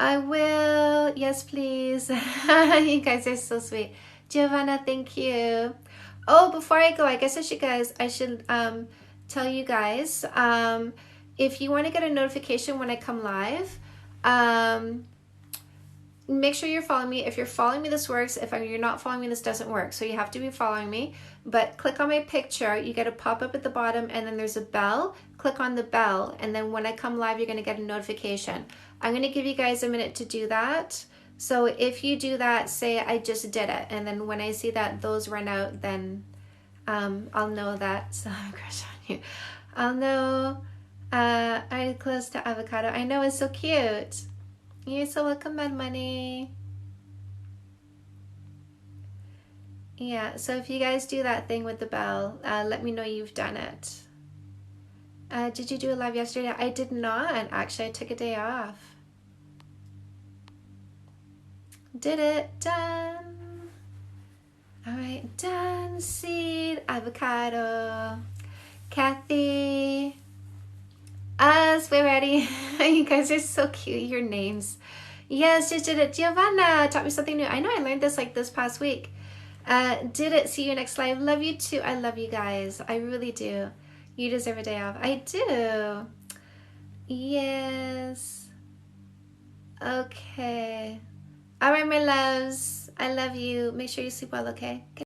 [SPEAKER 1] I will. Yes, please. You guys are so sweet. Giovanna, thank you. Oh, before I go, I guess I should tell you guys, if you want to get a notification when I come live, make sure you're following me. If you're following me, this works. If you're not following me, this doesn't work. So you have to be following me. But click on my picture. You get a pop-up at the bottom, and then there's a bell. Click on the bell, and then when I come live, you're going to get a notification. I'm going to give you guys a minute to do that. So if you do that, say I just did it, and then when I see that those run out, then I'll know that. So I'm crush on you. I'll know I'm close to avocado. I know, it's so cute. You're so welcome, Mad Money. Yeah, so if you guys do that thing with the bell, let me know you've done it. Did you do a live yesterday? I did not. Actually, I took a day off. Did it. Done. All right, done. Seed, avocado. Kathy. Us, we're ready. You guys are so cute. Your names. Yes, just did it. Giovanna taught me something new. I know I learned this like this past week. Did it. See you next live. Love you too. I love you guys. I really do. You deserve a day off. I do. Yes. Okay. All right, my loves. I love you. Make sure you sleep well, okay?